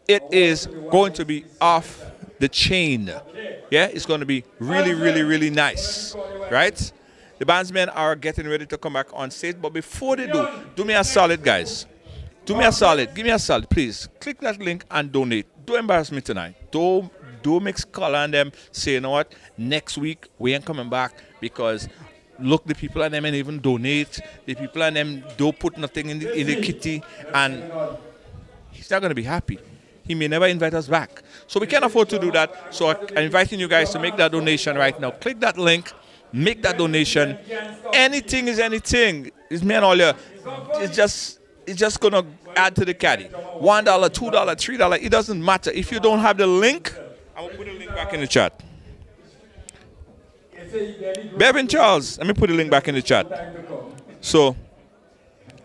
It is going to be off the chain. Yeah, it's going to be really, really, really nice. Right? The bandsmen are getting ready to come back on stage. But before they do me a solid, guys. Do me a solid. Give me a solid, please. Click that link and donate. Don't embarrass me tonight. Don't mix color on them. Say, you know what? Next week, we ain't coming back because... Look, the people and them and even donate. The people and them don't put nothing in the kitty, and he's not going to be happy. He may never invite us back. So we can't afford to do that. So I'm inviting you guys to make that donation right now. Click that link, make that donation. Anything is anything. It's me and all you. It's just going to add to the caddy. $1, $2, $3. It doesn't matter. If you don't have the link, I will put the link back in the chat. Bevan Charles, let me put the link back in the chat. So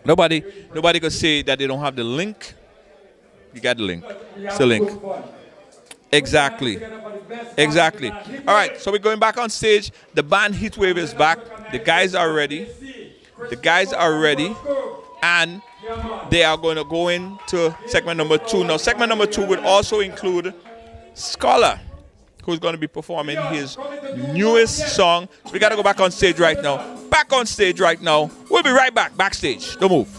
nobody could say that they don't have the link. You got the link. It's the link. Exactly. All right, so we're going back on stage. The band Heatwave is back. The guys are ready. And they are going to go into segment number 2. Now, segment number 2 would also include Scholar, who's going to be performing his newest song. We got to go back on stage right now. We'll be right back. Backstage. Don't move.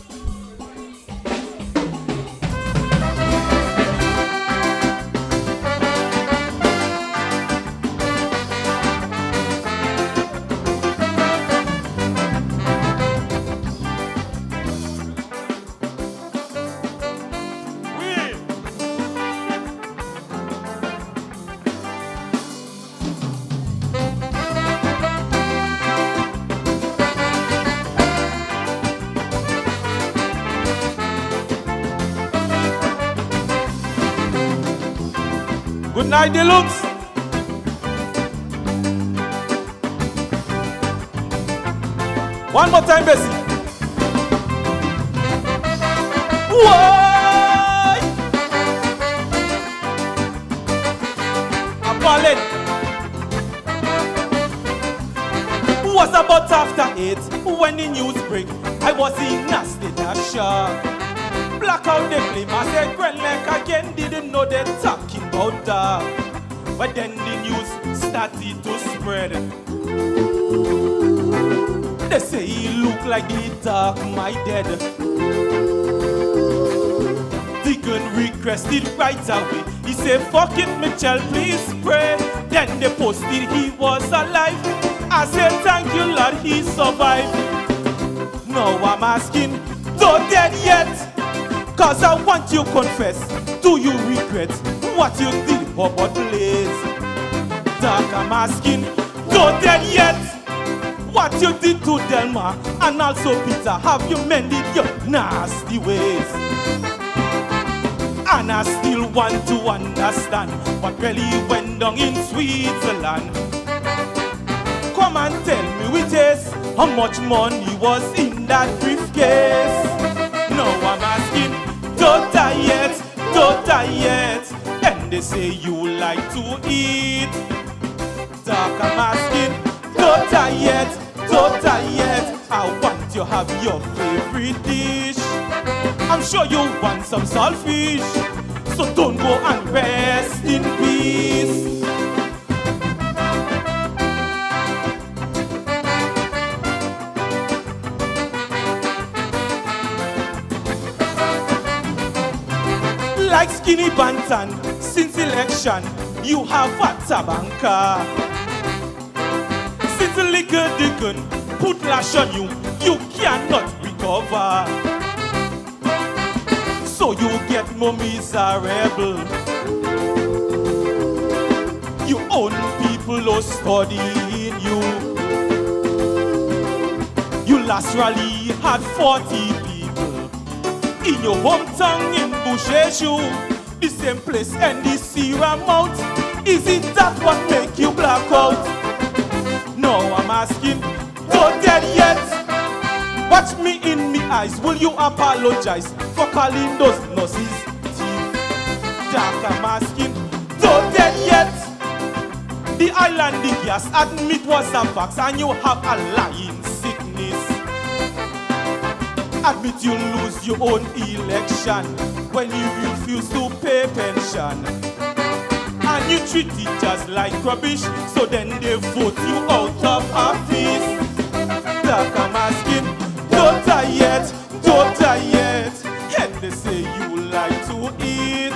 Good night, Deluxe. One more time, Bessie. Why? Appalling. Was about after 8 when the news break. I was in a state of shock. Blackout the flame. I said, Grenlek again, didn't know they're talking about that. But then the news started to spread. They say he look like the dark my dead. Deacon requested right away. He said, fuck it, Mitchell, please pray. Then they posted he was alive. I said, thank you, Lord, he survived. Now I'm asking, don't dead yet. Cause I want you confess. Do you regret what you did for what place? Dark, I'm asking, don't dead yet. What you did to Delma and also Peter, have you mended your nasty ways? And I still want to understand what really went down in Switzerland. Come and tell me with this, how much money was in that briefcase? Now I'm asking, don't die yet, and they say you like to eat. Dark, I'm asking, don't die yet, I want you have your favorite dish. I'm sure you want some saltfish, so don't go and rest in peace. Like Skinny Bantan, since election, you have a tabanka. Since the liquor dickon put lash on you, you cannot recover. So you get more miserable. You own people who studying you. You last rally had 40 people. In your hometown in Busheshu, the same place and the Sierra Mount. Is it that what make you black out? No, I'm asking, don't dead yet. Watch me in me eyes, will you apologize for calling those nurses thief? Jack, I'm asking, don't dead yet. The island, the gas, admit was a fact, and you have a lying sickness. Admit you lose your own election when you refuse to pay pension. And you treat teachers like rubbish, so then they vote you out of office. Doc, I'm asking, don't die yet, don't die yet. And they say you like to eat.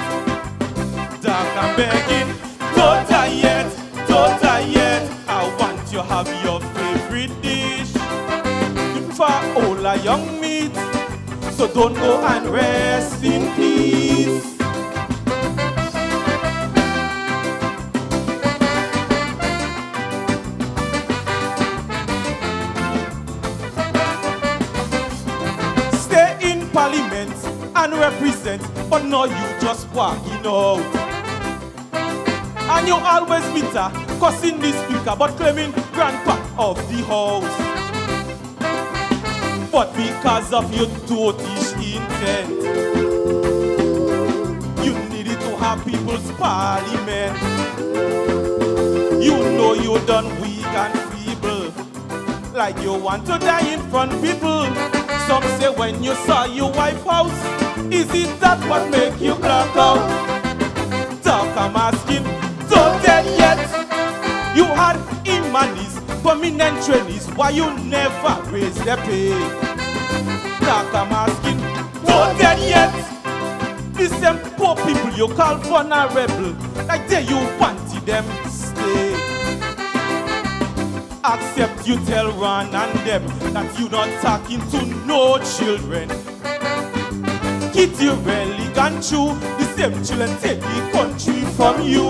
Doc, I'm begging, don't die yet, don't die yet. I want you to have your favorite dish. For all our young meat, so don't go and rest in peace. Stay in parliament and represent, but now you just walking out. And you always bitter, cussing the speaker, but claiming grandpa of the house. But because of your totish intent, you needed to have people's parliament. You know you done weak and feeble, like you want to die in front of people. Some say when you saw your wife house, is it that what make you black out? Doc, I'm asking, don't dead yet. You had imanis, permanent trainees, why you never raise their pay? Doc, I'm asking, don't dead yet. The same poor people you call vulnerable, like there you wanted them stay. Except you tell Ron and them that you not talking to no children. Kitty really gone through, the same children take the country from you.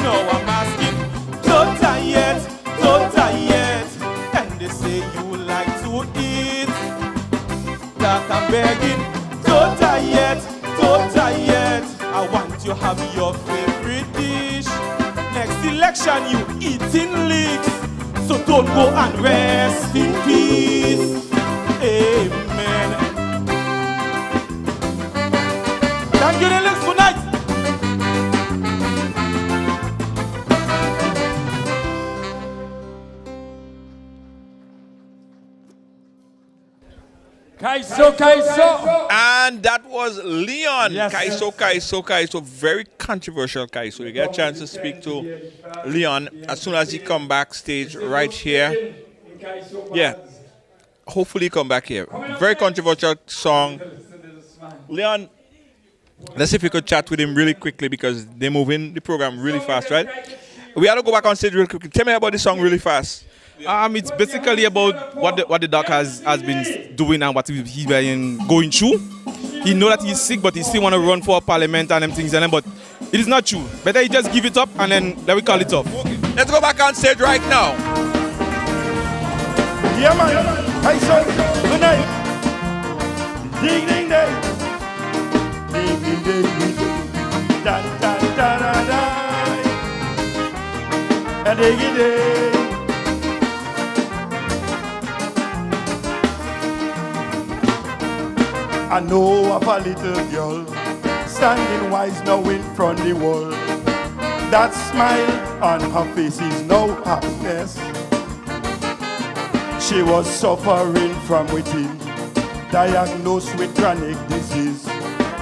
Now I'm asking, don't die yet, don't die yet. And they say you like to eat. That I'm begging, don't die yet, don't die yet. I want you to have your favorite dish. Next election you eating leeks, so don't go and rest in peace. Amen. Thank you, Alex, good night.
Kaiso, Kaiso.
And that was Leon.
Yes.
Kaiso. Very controversial Kaiso. You get a chance to speak to Leon as soon as he come backstage right here. Yeah. Hopefully come back here. Very controversial song. Leon, let's see if we could chat with him really quickly because they're moving the program really fast, right? We have to go back on stage real quickly. Tell me about the song really fast.
It's basically about what the doc has been doing and what he's been going through. He know that he's sick, but he still want to run for parliament and them things, but it is not true. Better he just give it up and then let we call it off.
Let's go back on stage right now.
Yeah, man. Kaiso, good night. Ding, ding, ding. Ding, ding, ding, ding. Da, da, da, da, da. A diggy, ding. I know of a little girl standing wise now in front of the world. That smile on her face is no happiness. She was suffering from within, diagnosed with chronic disease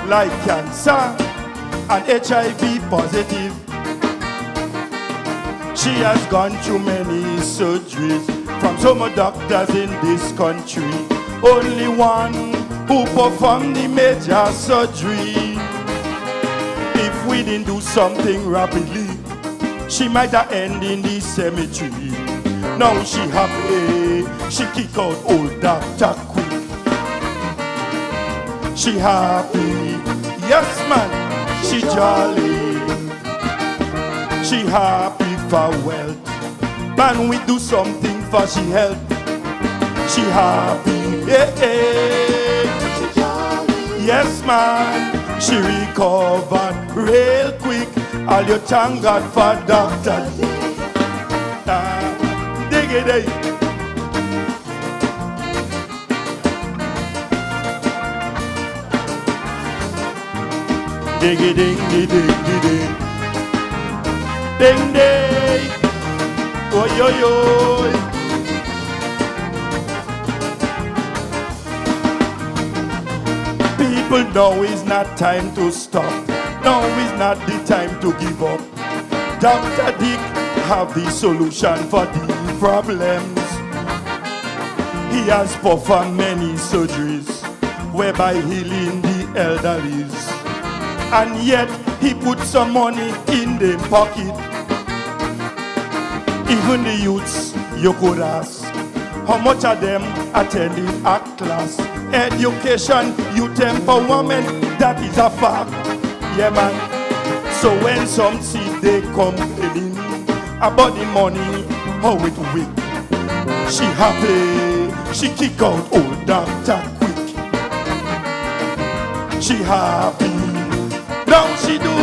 like cancer and HIV positive. She has gone through many surgeries from some doctors in this country. Only one who performed the major surgery. we didn't do something rapidly, she might have ended in the cemetery. Now she happy, she kick out old Dr. Quick. She happy, yes man, she jolly. She happy for wealth, man we do something for she health. She happy, hey, hey. Yes man, she recovered real quick. All you thank God for Dr. Dig it, eh? Diggy ding ding ding ding ding ding. Oi oi oi. People, now is not time to stop. Now is not the time to give up. Dr. Dick have the solution for the problems. He has performed many surgeries, whereby healing the elderlies. And yet he put some money in their pocket. Even the youths, you could ask, how much of them attending a class? Education, youth empowerment, that is a fact. Yeah man. So when some see they complaining about the money, how it weak, she happy, she kick out old Dr. Quick. She happy, now she do,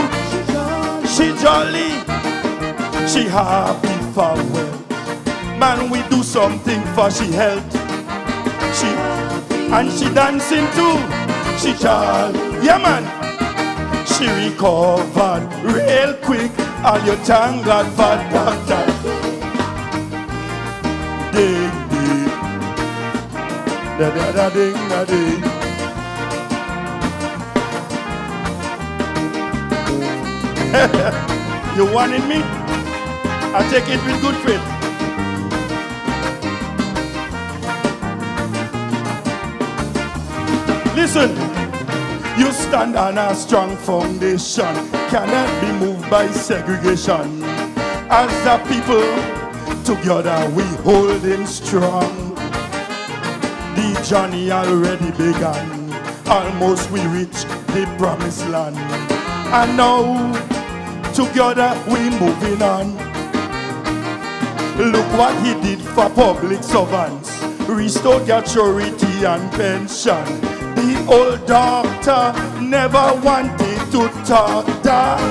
she jolly, she happy for well. Man, we do something for she health. She and she dancing too, she jolly, yeah man. She recovered real quick. All you thank God for Dr. Ding ding, da da da ding da ding. You wanted me? I take it with good faith. Listen, you stand on a strong foundation, cannot be moved by segregation. As a people, together we holding strong. The journey already began, almost we reached the promised land. And now, together we moving on. Look what he did for public servants, restored gratuity and pension. The old doctor never wanted to talk that.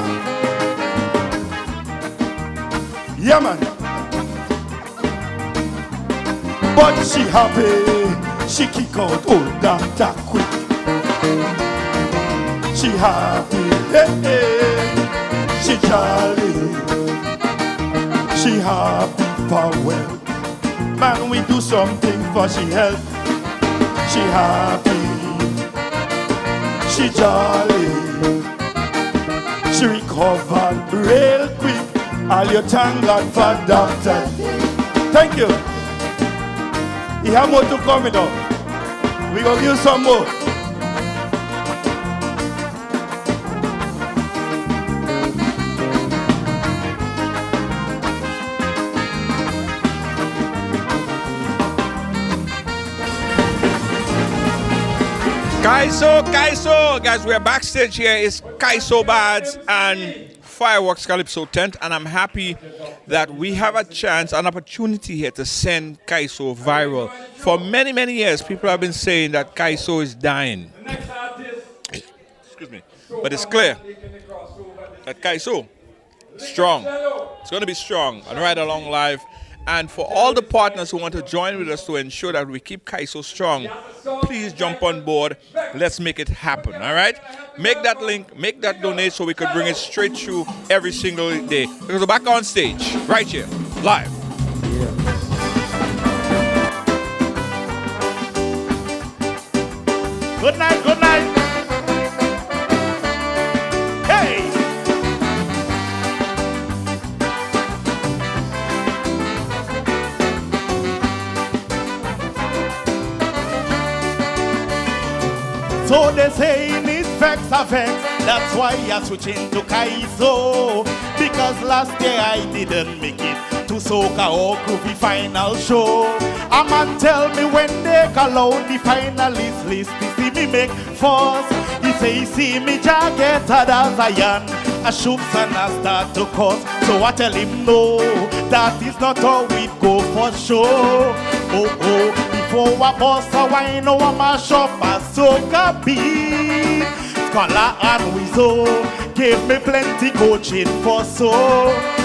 Yeah man. But she happy, she kick out old doctor quick. She happy, hey, hey. She jolly, she happy for well. Man, we do something for she health. She happy, she jolly, she recovered real quick. All you thank God for Dr. Thank you. He have more to come now. We gonna give some more.
Kaiso, guys, we're backstage here. It's Kaiso Bads and Fireworks Calypso tent, and I'm happy that we have a chance, an opportunity here to send Kaiso viral. For many, many years, people have been saying that Kaiso is dying. Excuse me. But it's clear that Kaiso is strong. It's going to be strong and right along life. And for all the partners who want to join with us to ensure that we keep Kaiso strong, please jump on board. Let's make it happen, all right? Make that link, make that donate so we could bring it straight through every single day. Because we're back on stage, right here, live.
Good night, good night. Hey! So they say in his vex a vex, That's why I switch into Kaiso. Because last year I didn't make it to Soca or Groovy final show. A man tell me when they call out the finalist list, he see me make fuss. He say he see me jacket as iron, a shoots and I start to cuss. So I tell him no, that is not how we go for show. Before I bust a wine or a mash up a soca beat, Scholar and Wizzo gave me plenty coaching for so.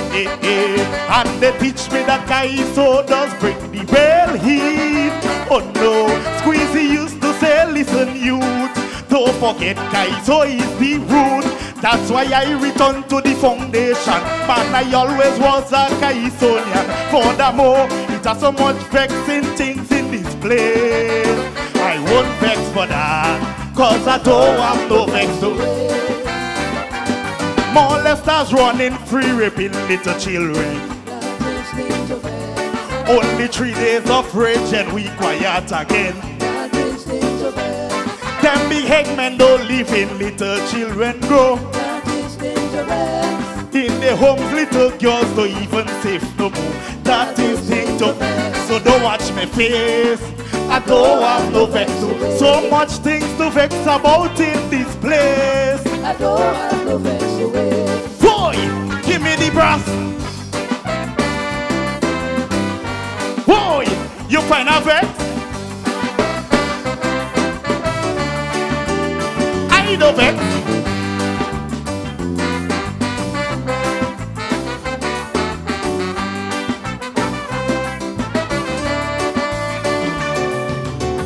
And they teach me that Kaiso does bring the real heat. Oh no, Squeezy used to say, listen youth, don't forget Kaiso is the root. That's why I return to the foundation. Man, I always was a Kaisonian. Furthermore, it has so much vexing things in this place. I won't vex for that, cause I don't have no vex to. Molesters running free, raping little children. Only 3 days of rage and we quiet again. Them big hangmen don't leave in little children grow. In the homes little girls don't even safe no more. That is thing to. So don't watch me face, I don't have no vex. So much things to vex about in this place. I don't have no vex away. Boy, give me the brass. Boy, you find a vex? I don't vex.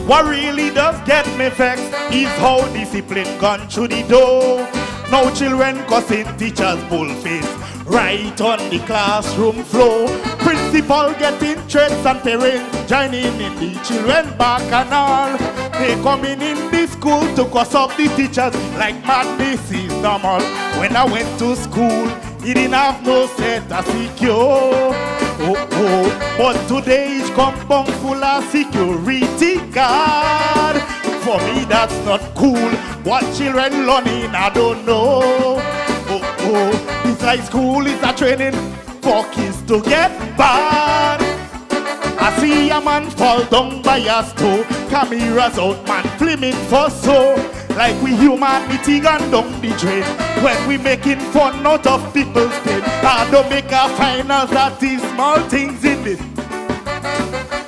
What really does get me vexed is how discipline gone through the door. Now children cussing teachers bullface right on the classroom floor. Principal getting threats and parents joining in the children back and all. They coming in the school to cuss up the teachers like madness is normal. When I went to school, he didn't have no set of secure. But today each compound full of security guard. For me that's not cool. What children learning I don't know. This high school is a training for kids to get bad. I see a man fall down by a stove. Cameras out, man flaming for so. Like we humanity gone down the drain. When we making fun out of people's pain. I don't make a finals that is small things in it.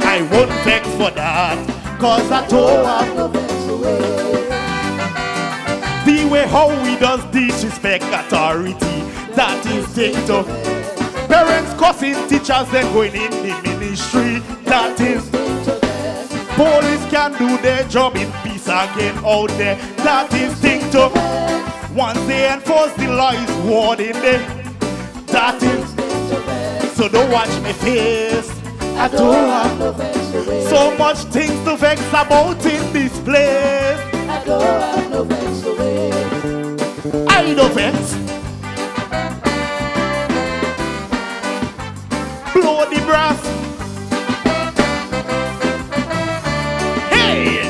I won't vex for that, cause I don't have no vex away. The way how we does disrespect authority, that is thing to. Parents cussing teachers then going in the ministry, that is. Police can do their job in peace again out there, that is thing to. Once they enforce the law is ward in there, that is. So don't watch me face, I don't have no vex away. So much things to vex about in this place. I don't have no vex away. I don't vex. Blow the brass. Hey!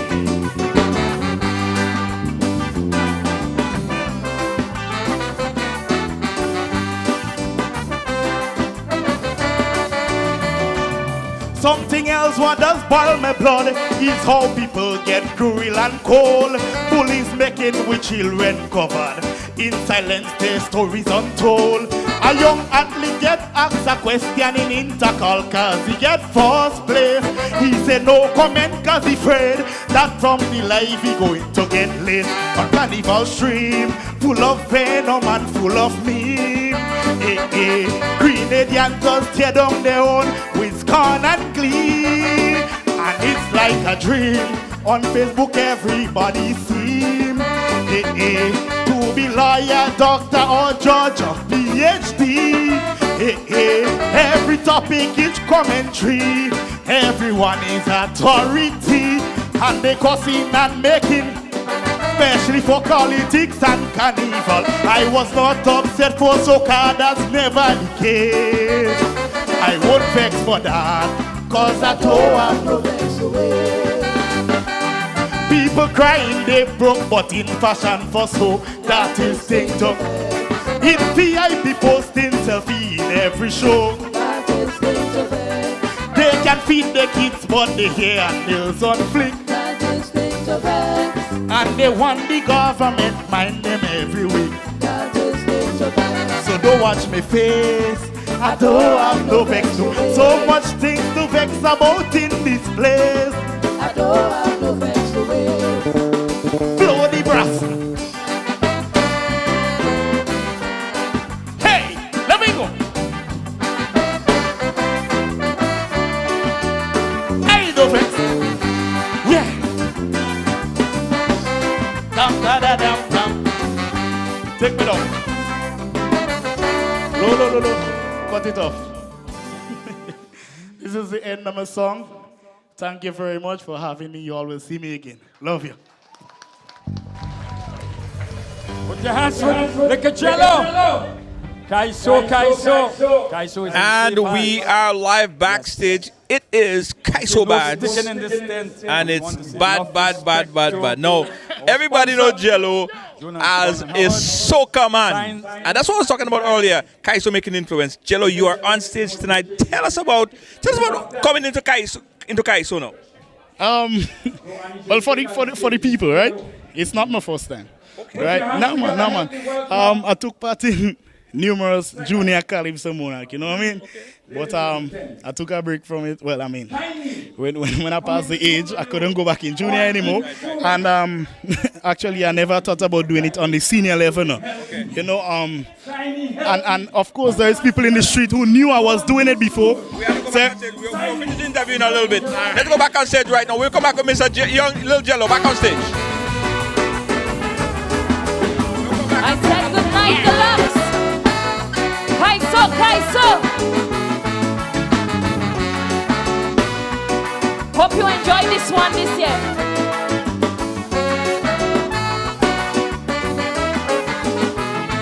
Something else what does boil my blood is how people get cruel and cold. Bullies making with children covered. In silence their stories untold. A young athlete get asked a question in intercall cause he get first place. He said no comment cause he afraid that from the life he going to get lit. On carnival stream full of venom and full of meme. Grenadians just tear down their own with scorn and glee. And it's like a dream. On Facebook everybody seem to be lawyer, doctor or judge or PhD. Every topic is commentary. Everyone is authority. And they cussing and making, especially for politics and carnival. I was not upset for soca, that's never the case. I won't vex for that, cause I don't have no vex away.
People crying they broke, but in fashion for so that is TikTok. In VIP posting selfie in every show.
That is TikTok.
They can feed their kids, but they hair and nails on flick.
That is TikTok.
And they want the government mind them every week.
That is TikTok.
So don't watch me face. I don't have no vex. So much things to vex about in this place.
I don't have no vex to wear.
Blow the brass. Hey, let me go. Hey, no vex. Yeah. Dum da da dum dum. Take me down. No. Cut it off. This is the end of my song. Thank you very much for having me. You always see me again. Love you.
Put your hands for Leaky Jello. Kaiso. Kaiso is
And we are live backstage. It is Kaiso Bads. And it's bad. No, everybody know Jello as a soca man. And that's what I was talking about earlier. Kaiso making influence. Jello, you are on stage tonight. Tell us about coming into Kaiso now.
Well, for the people, right? It's not my first time. Okay. Right? No man. I took part in numerous junior Calypso Monarch, you know what I mean? Okay. But I took a break from it. Well, I mean, when I passed the age, I couldn't go back in junior anymore. And actually, I never thought about doing it on the senior level now. Okay. You know, and of course, there is people in the street who knew I was doing it before.
We have to go back on stage. We'll finish the interview in a little bit. Let's go back on stage right now. We'll come back with Mr. Young Little Jello back on stage.
I said good night, Deluxe. Kaiso. Hope you enjoy this one this year.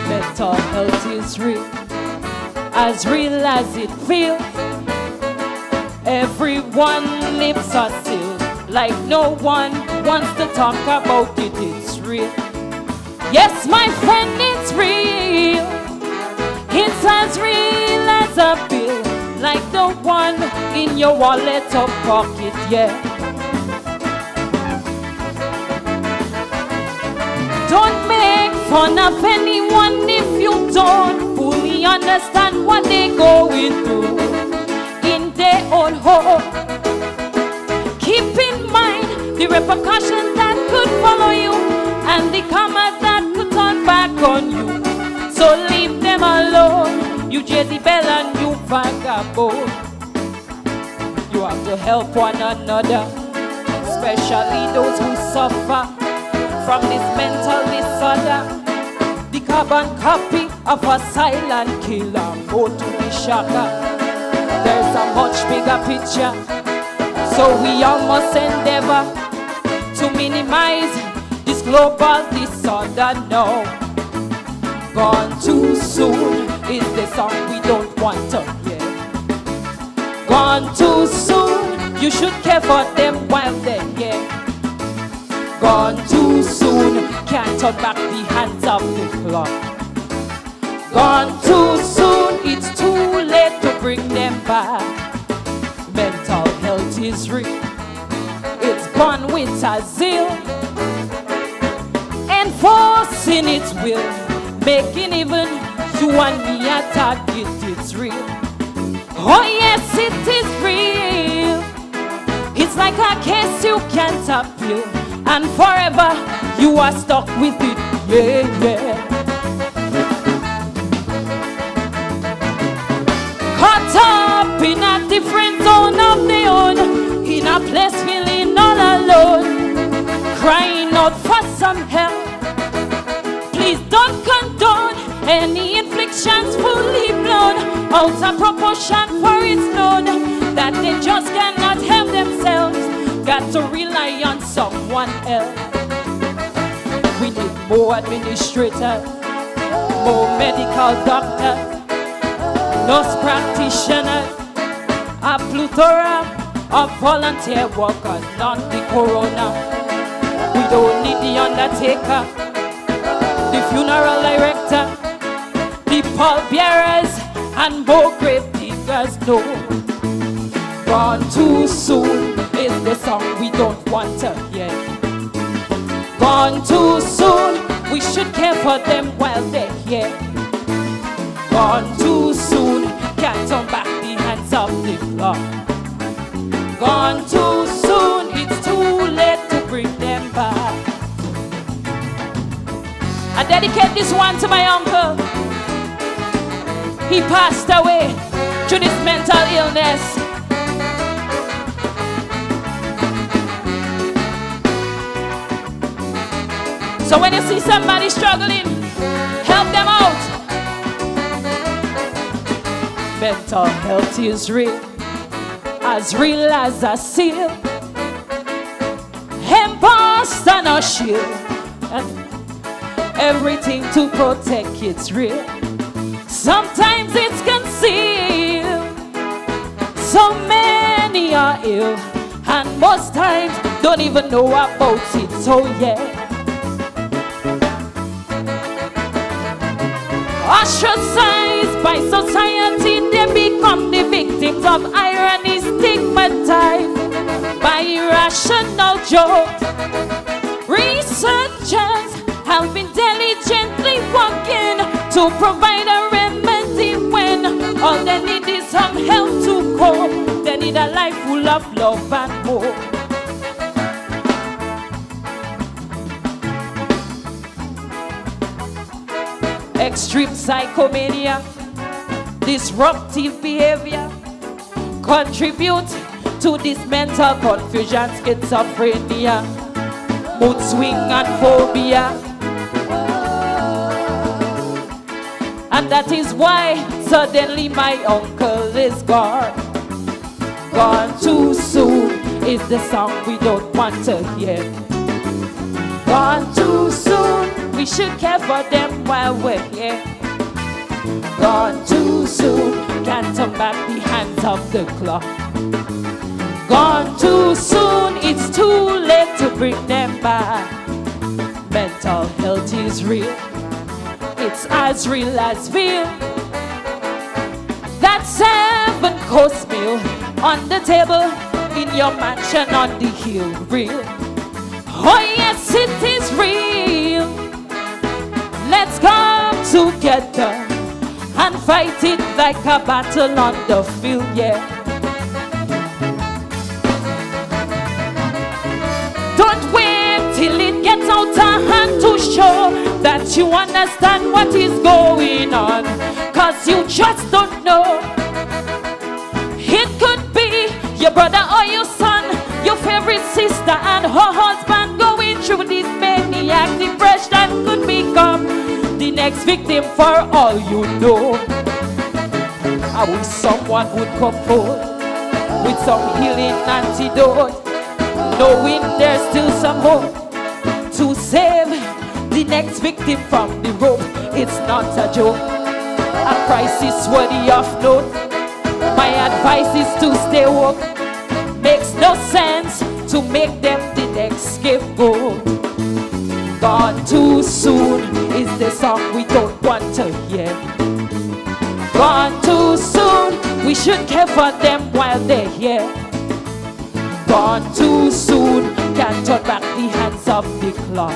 Mental health is real as it feels. Everyone lips are sealed, like no one wants to talk about it. It's real. Yes, my friend, it's real. It's as real as a bill, like the one in your wallet or pocket, yeah. Don't make fun of anyone if you don't fully understand what they're going through in their own home. Keep in mind the repercussions that could follow you and the karma that could turn back on you. So leave them alone, you Jezebel and you vagabond. You have to help one another, especially those who suffer from this mental disorder. The carbon copy of a silent killer, go to the shocker. There's a much bigger picture, so we all must endeavor to minimize this global disorder now. Gone too soon is the song we don't want to hear. Gone too soon, you should care for them while they're here. Gone too soon, can't turn back the hands of the clock. Gone too soon, it's too late to bring them back. Mental health is real, it's gone with a zeal, enforcing its will, making even you and me a target. It's real. Oh yes, it is real. It's like a case you can't appeal, and forever you are stuck with it. Yeah. Caught up in a different zone of their own, in a place feeling all alone, crying out for some help. Please don't condone any inflictions fully blown out of proportion, for it's known that they just cannot help themselves. Got to rely on someone else. We need more administrators, more medical doctors, nurse practitioners, a plethora of volunteer workers, not the corona. We don't need the undertaker, the funeral director, the pallbearers and more grave diggers. No, gone too soon is the song we don't want to hear. Gone too soon, we should care for them while they're here. Gone too soon, can't turn back the hands of the clock. Gone too soon, it's too late to bring them back. I dedicate this one to my uncle. He passed away through this mental illness. So when you see somebody struggling, help them out. Mental health is real as a seal, embossed on a shield, and everything to protect it's real. Sometimes it's concealed, so many are ill, and most times don't even know about it. So yeah, ostracized by society, they become the victims of irony, stigmatized by irrational jokes. Researchers have been diligently working to provide a remedy when all they need is some help to cope. They need a life full of love and hope. Extreme psychomania, disruptive behavior contribute to this mental confusion, schizophrenia, mood swing and phobia. And that is why suddenly my uncle is gone. Gone too soon is the song we don't want to hear. Gone too soon, we should care for them while we're here. Gone too soon, can't turn back the hands of the clock. Gone too soon, it's too late to bring them back. Mental health is real, it's as real as veal. That 7-course meal on the table in your mansion on the hill, real. Oh yes, it is real. Let's come together and fight it like a battle on the field, yeah. Don't wait till it gets out of hand to show that you understand what is going on, 'cause you just don't know. It could be your brother or your son, your favorite sister and her husband going through this maniac depression, could become the next victim for all you know. I wish someone would come forward with some healing antidote, knowing there's still some hope to save the next victim from the rope. It's not a joke, a crisis worthy of note. My advice is to stay woke. Makes no sense to make them the next scapegoat. Gone too soon is the song we don't want to hear. Gone too soon, we should care for them while they're here. Gone too soon, can't turn back the hands of the clock.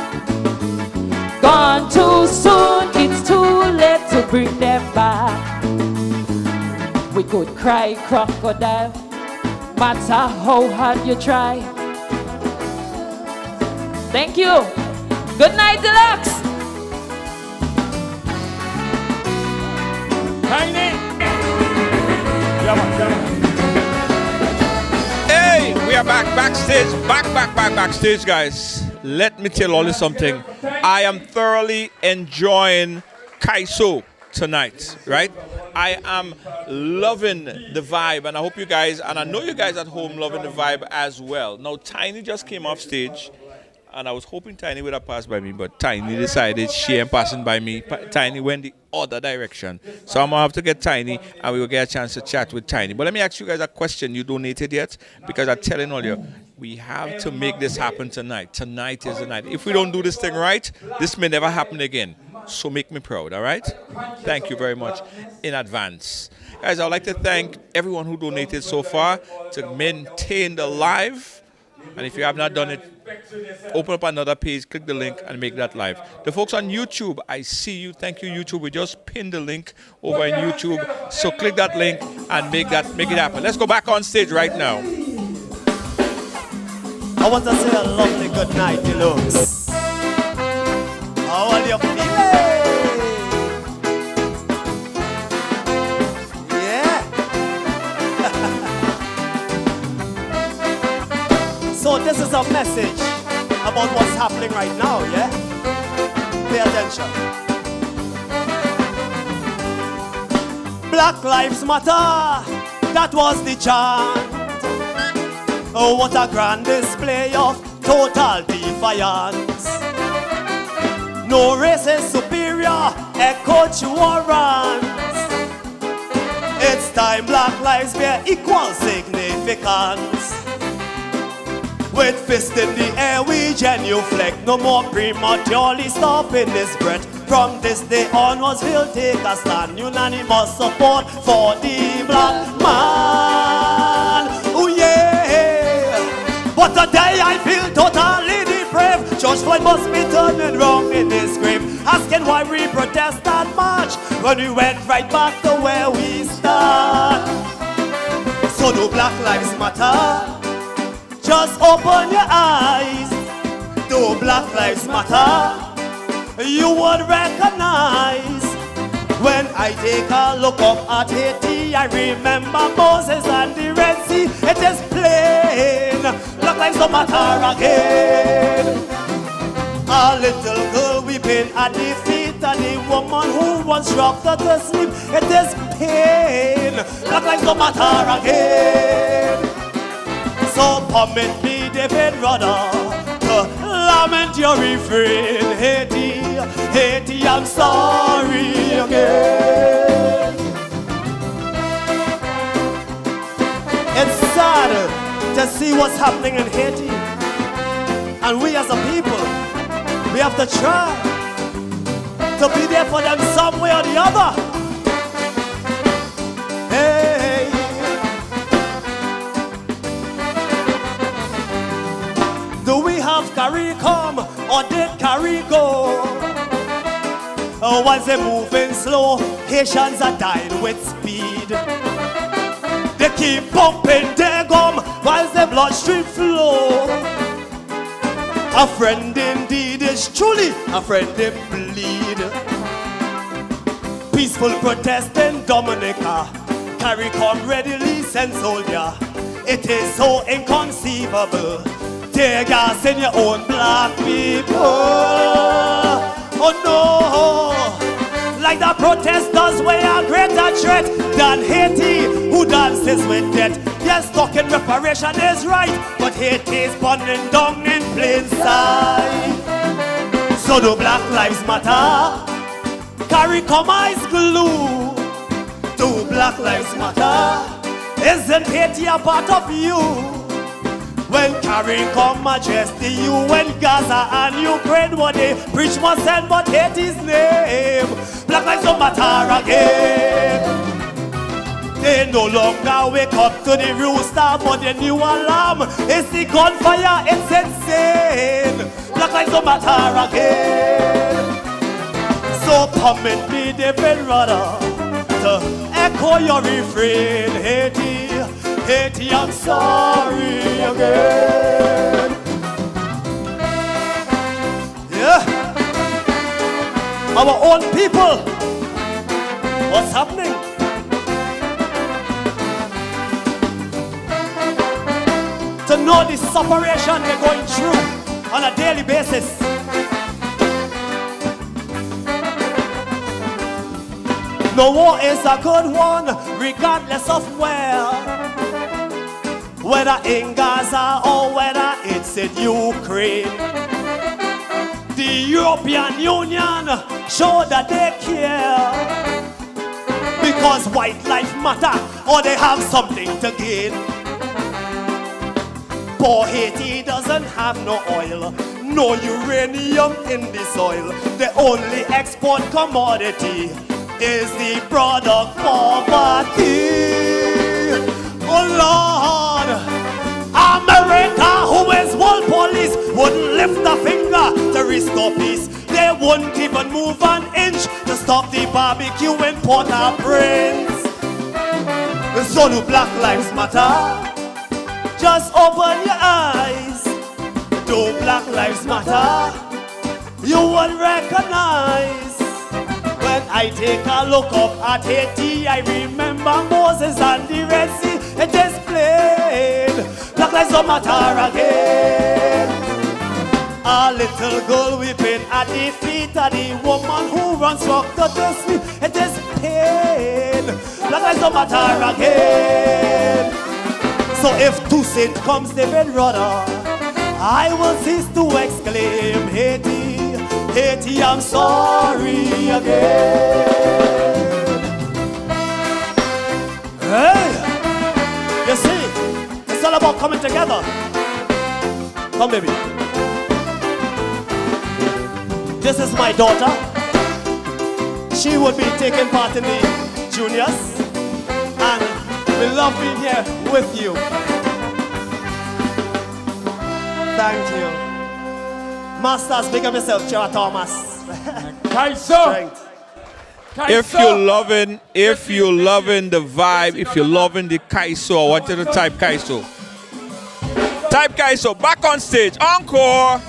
Gone too soon, it's too late to bring them back. We could cry crocodile, matter how hard you try. Thank you. Good night, Deluxe.
Tiny.
Hey, we are backstage, backstage, guys. Let me tell all you something. I am thoroughly enjoying Kaiso tonight, right? I am loving the vibe, and I hope you guys, and I know you guys at home loving the vibe as well. Now, Tiny just came off stage. And I was hoping Tiny would have passed by me, but Tiny decided she ain't passing by me. Tiny went the other direction. So I'm going to have to get Tiny, and we will get a chance to chat with Tiny. But let me ask you guys a question. You donated yet? Because I'm telling all you, we have to make this happen tonight. Tonight is the night. If we don't do this thing right, this may never happen again. So make me proud, all right? Thank you very much in advance. Guys, I'd like to thank everyone who donated so far to maintain the live. And if you have not done it, open up another page, click the link, and make that live. The folks on YouTube, I see you. Thank you, YouTube. We just pinned the link over on YouTube. So click that link and make it happen. Let's go back on stage right now.
I want to say a lovely good night, you know. How are you feeling? Yeah. So this is a message about what's happening right now, yeah? Pay attention. Black Lives Matter, that was the chant. Oh, what a grand display of total defiance. No race is superior, echo warrants. It's time Black lives bear equal significance. With fist in the air we genuflect, no more prematurely stopping this breath. From this day onwards we'll take a stand, unanimous support for the black man. Oh yeah, but today I feel totally depraved. George Floyd must be turning wrong in his grave, asking why we protest that much when we went right back to where we start. So do Black Lives Matter? Just open your eyes. Do Black Lives Matter? You would recognize. When I take a look up at Haiti, I remember Moses and the Red Sea. It is plain, Black lives don't matter again. A little girl weeping at the feet of the woman who once dropped her to sleep. It is pain, Black lives don't matter again. So permit me, David Rudder, to lament your refrain. Haiti, Haiti, I'm sorry again. It's sad to see what's happening in Haiti. And we as a people, we have to try to be there for them some way or the other. Hey. Do we have carry come or did carry go? Once they're moving slow, Haitians are dying with speed. They keep pumping their gum while the bloodstream flow. A friend indeed is truly a friend in bleed. Peaceful protest in Dominica, carry come readily send soldier. It is so inconceivable. Tear gas in your own black people. Oh no, like the protesters weigh a greater threat than Haiti, who dances with death. Yes, talking reparation is right, but Haiti is burning down in plain sight. So do Black Lives Matter? Carry come eyes glue. Do Black Lives Matter? Isn't Haiti a part of you? When carrying come majesty, you when Gaza and Ukraine what they preach must send but Haiti's name. Black lives don't matter again. They no longer wake up to the rooster, but the new alarm is the gunfire. It's insane. Black lives don't matter again. So permit me, David Rudder, to echo your refrain. Haiti, Haiti, I'm sorry again. Yeah. Our own people. What's happening? To know the separation we're going through on a daily basis. No war is a good one, regardless of where. Whether in Gaza or whether it's in Ukraine. The European Union show that they care, because white life matter, or they have something to gain. Poor Haiti doesn't have no oil, no uranium in the soil. The only export commodity is the product poverty. Oh Lord, America, who is world police, wouldn't lift a finger to restore peace. They wouldn't even move an inch to stop the barbecue in Port-au-Prince. So do Black Lives Matter? Just open your eyes. Do Black Lives Matter? You would recognize. When I take a look up at Haiti, I remember Moses and the Red Sea. It is plain, Black Lives don't matter again. A little girl weeping at the feet of the woman who runs from to sleep. It is pain, Black Lives don't matter again. So if Toussaint comes David Rudder, I will cease to exclaim, Haiti, Haiti, I'm sorry again. Hey, you see, it's all about coming together. Come, baby. This is my daughter. She would be taking part in the juniors, and we love being here with you. Thank you. Masters, big up yourself, Chara Thomas.
Kaiso.
If you're loving the vibe, if you're loving the Kaiso, I want you to type Kaiso. Type Kaiso. Back on stage. Encore.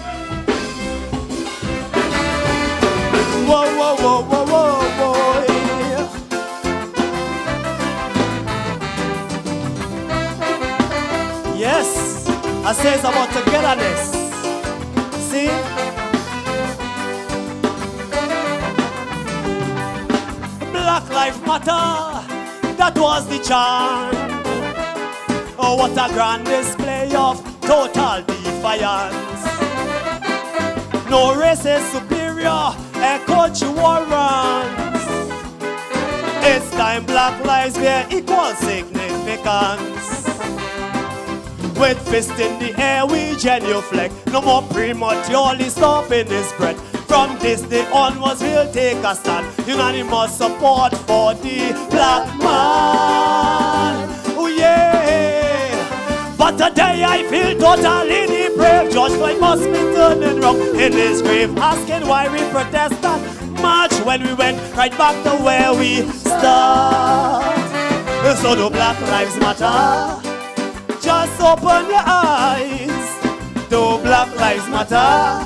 Whoa, whoa, whoa, whoa, whoa, whoa. Yes, I say it's about togetherness. See? Black Lives Matter, that was the chant. Oh, what a grand display of total defiance. No race is superior, echo warrants. It's time Black lives bear equal significance. With fist in the air, we genuflect. No more prematurely stopping this breath. From this day onwards, we'll take a stand. Unanimous support for the black man. Oh yeah. But today I feel totally depraved. George Floyd must be turning wrong in his grave, asking why we protest that march when we went right back to where we start. So do Black Lives Matter? Just open your eyes. Do Black Lives Matter?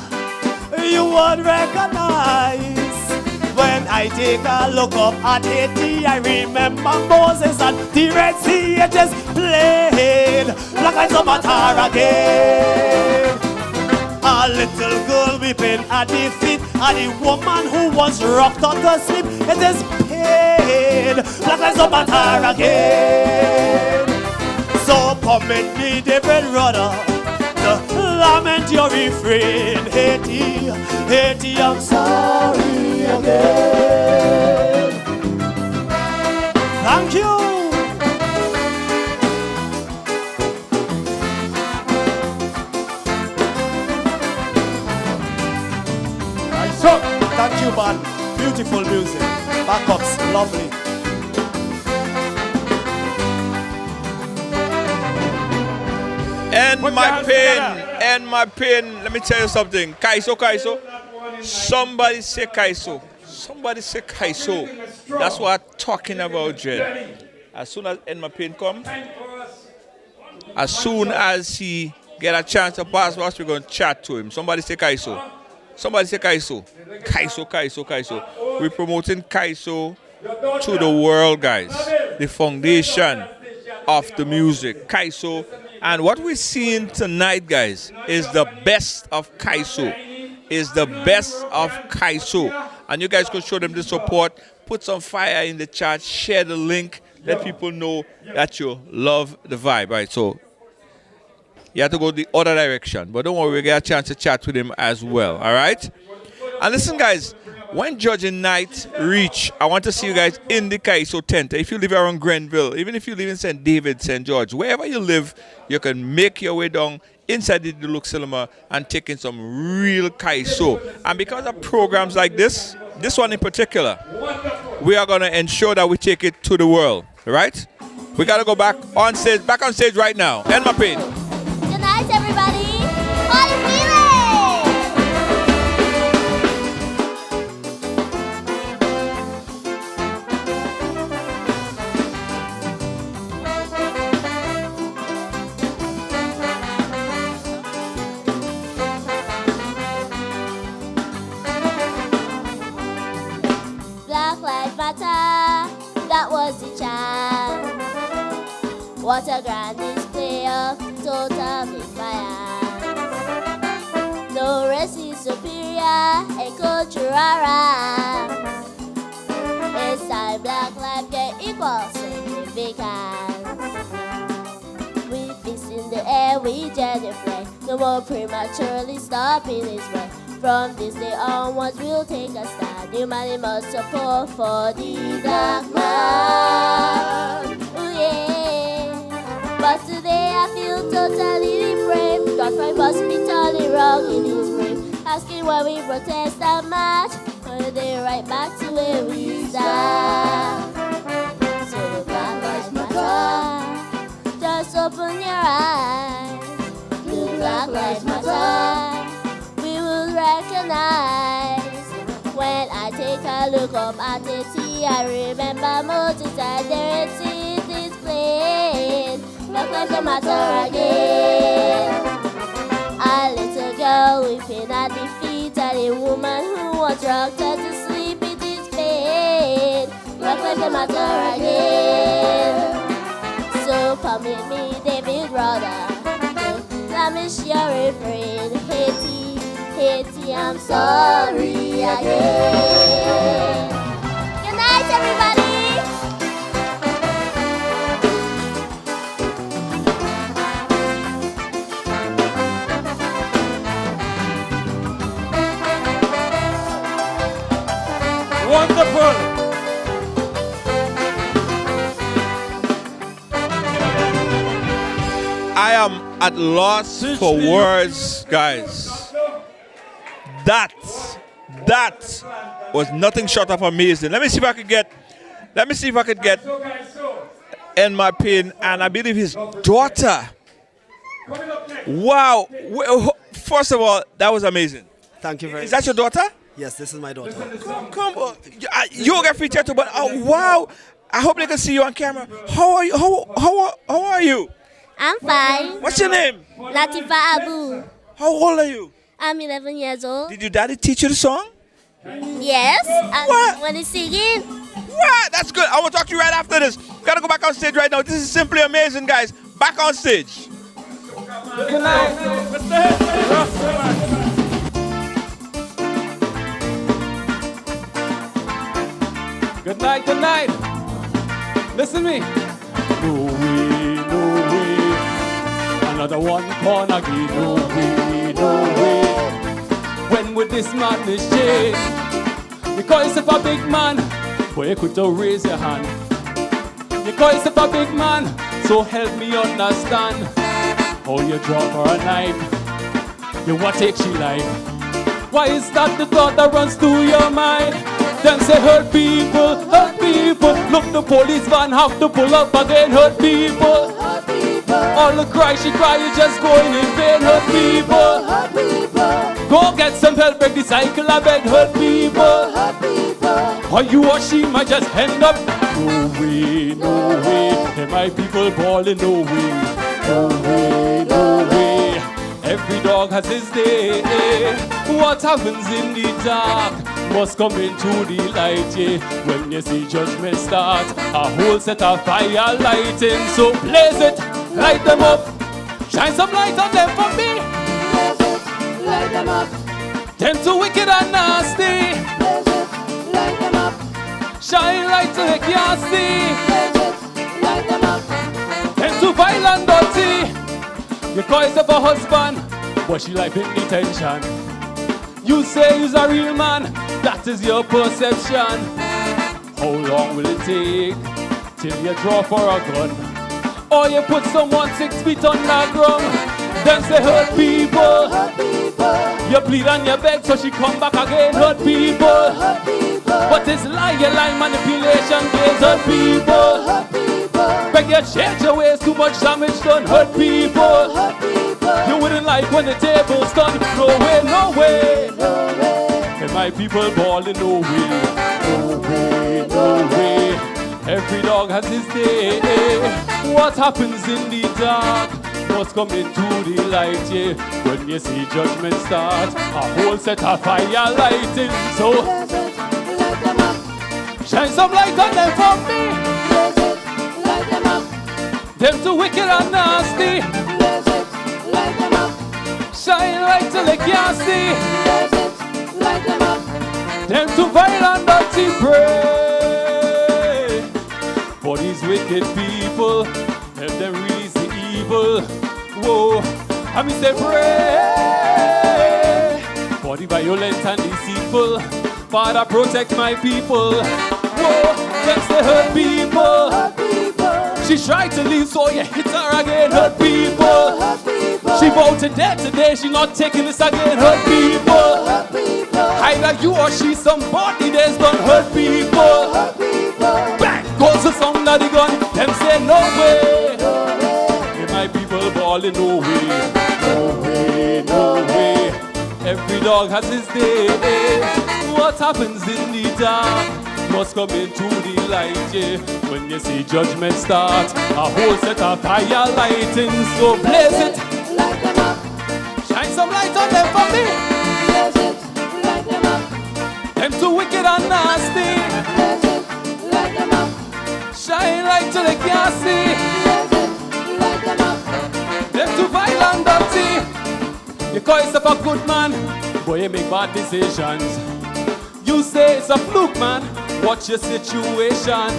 You would recognize. When I take a look up at Haiti, I remember Moses and the Red Sea. It is plain, Black Lives don't matter again. A little girl weeping at the feet of the woman who was rocked out to sleep. It is pain, Black Lives don't matter again. So permit me, David Rudder, to lament your refrain. Haiti, Haiti, I'm sorry again. Thank you. Thank you, man. Beautiful music. Backups, lovely.
And my pen. Let me tell you something. Kaiso. Somebody say Kaiso. Somebody say Kaiso. That's what I'm talking about, Jen. As soon as my pen come, as soon as he get a chance to pass us, we're going to chat to him. Somebody say Kaiso. Somebody say Kaiso. Kaiso. We're promoting Kaiso to the world, guys. The foundation of the music. Kaiso. And what we're seeing tonight, guys, is the best of Kaiso. And you guys could show them the support. Put some fire in the chat. Share the link. Let people know that you love the vibe. Right, so you have to go the other direction. But don't worry, we get a chance to chat with him as well. All right? And listen, guys, when judging night reach, I want to see you guys in the Kaiso tent. If you live around Grenville, even if you live in St. David, St. George, wherever you live, you can make your way down inside the Deluxe Cinema and take in some real Kaiso. And because of programs like this one in particular, we are going to ensure that we take it to the world, right? We got to go back on stage right now. End my pain.
Good night, everybody. Party feeling! Black Lives Matter, that was the chant. What a grand display of total defiance. No race is superior, a cultural. It's time Black life get equal significance. We fist in the air, we genuflect. No more prematurely stopping his way. From this day onwards, we'll take a stand. Humanity must support for the black man. Ooh, yeah. But today I feel totally depraved. God find must be totally wrong in his grave. Asking why we protest and march, or they right back to where we stand. So the Black Lives Matter, just open your eyes. The Black Lives Matter, we will recognize. When I take a look up at the sea, I remember Moses and there it is displayed. Black lives don't matter again. A little girl weeping at the feet of a woman who was rocked her to sleep. It is pain. Black lives don't matter again. So permit me, David Rudder, let me share a friend. Haiti, I'm sorry again. Good night, everybody.
Wonderful.
I am at loss for words, guys. That was nothing short of amazing. Let me see if I could get in my pin, and I believe his daughter. Wow. First of all, that was amazing.
Thank you very much.
Is that your daughter?
Yes, this is my daughter.
Come on. You'll get featured too, but wow. I hope they can see you on camera. How are you? How are you?
I'm fine.
What's your name?
Latifa Abu.
How old are you?
I'm 11 years old.
Did your daddy teach you the song?
Yes.
What?
When he's singing.
What? That's good. I want to talk to you right after this. Gotta go back on stage right now. This is simply amazing, guys. Back on stage.
Good night. Good night, good night. Listen to me. No way. Another one corner again. No way. When would this madness change? Because if a big man, boy, you could raise your hand. Because if a big man, so help me understand. How you drop her a knife, you what take she life. Why is that the thought that runs through your mind? Them say hurt people. Look, the police van have to pull up again. Hurt people. All the cry she cry, you just going in vain. Hurt people. Go get some help, break the cycle, I beg. Hurt people. Or you or she might just end up. No way. And my people balling, no way. Every dog has his day. What happens in the dark must come into the light, yeah. When you see judgment start, a whole set of fire lighting. So blaze it, light them up, shine some light on them for me. Blaze it, light them up. Them too wicked and nasty. Blaze it, light them up. Shine light so they can't see. Blaze it, light them up. Them too violent, dirty. You call yourself a husband, but she like in detention.
You say he's a real man, that is your perception. How long will it take till you draw for a gun? Or you put someone 6 feet on the ground? Them say hurt people. You plead and you beg so she come back again. Hurt people. But it's lie manipulation games. Hurt people. Beg you change your ways, too much damage done. Hurt people. You wouldn't like when the table's done. No way, no way. And my people balling, no way. No way, no way. Every dog has his day. What happens in the dark must come into the light, yeah. When you see judgment start, a whole set of fire lighting. So shine some light on them for me. Them too wicked and nasty. Shine light till they can't see. Them too vile and dirty. Pray for these wicked people. Help them release the evil. Whoa, I mean say pray for the violent and deceitful. Father, protect my people. Whoa, them say hurt people. She tried to leave, so you hit her again. Hurt people. She vowed to death today, she not taking this again. Hurt people. Either you or she, somebody that's done hurt people. Bang goes the sound of the gun. Them say no way. And my people balling, no way. No way, no way. Every dog has his day. What happens in the dark must come into the light, yeah. When you see judgment start, a whole set of fire lighting. So blaze it, light them up. Shine some light on them for me. Blaze it, light them up. Them too wicked and nasty. Blaze it, light them up. Shine light till they can't see. Blaze it, light them up. Them too vile and dirty. You call yourself a good man, boy you make bad decisions. You say it's a fluke, man. Watch your situation.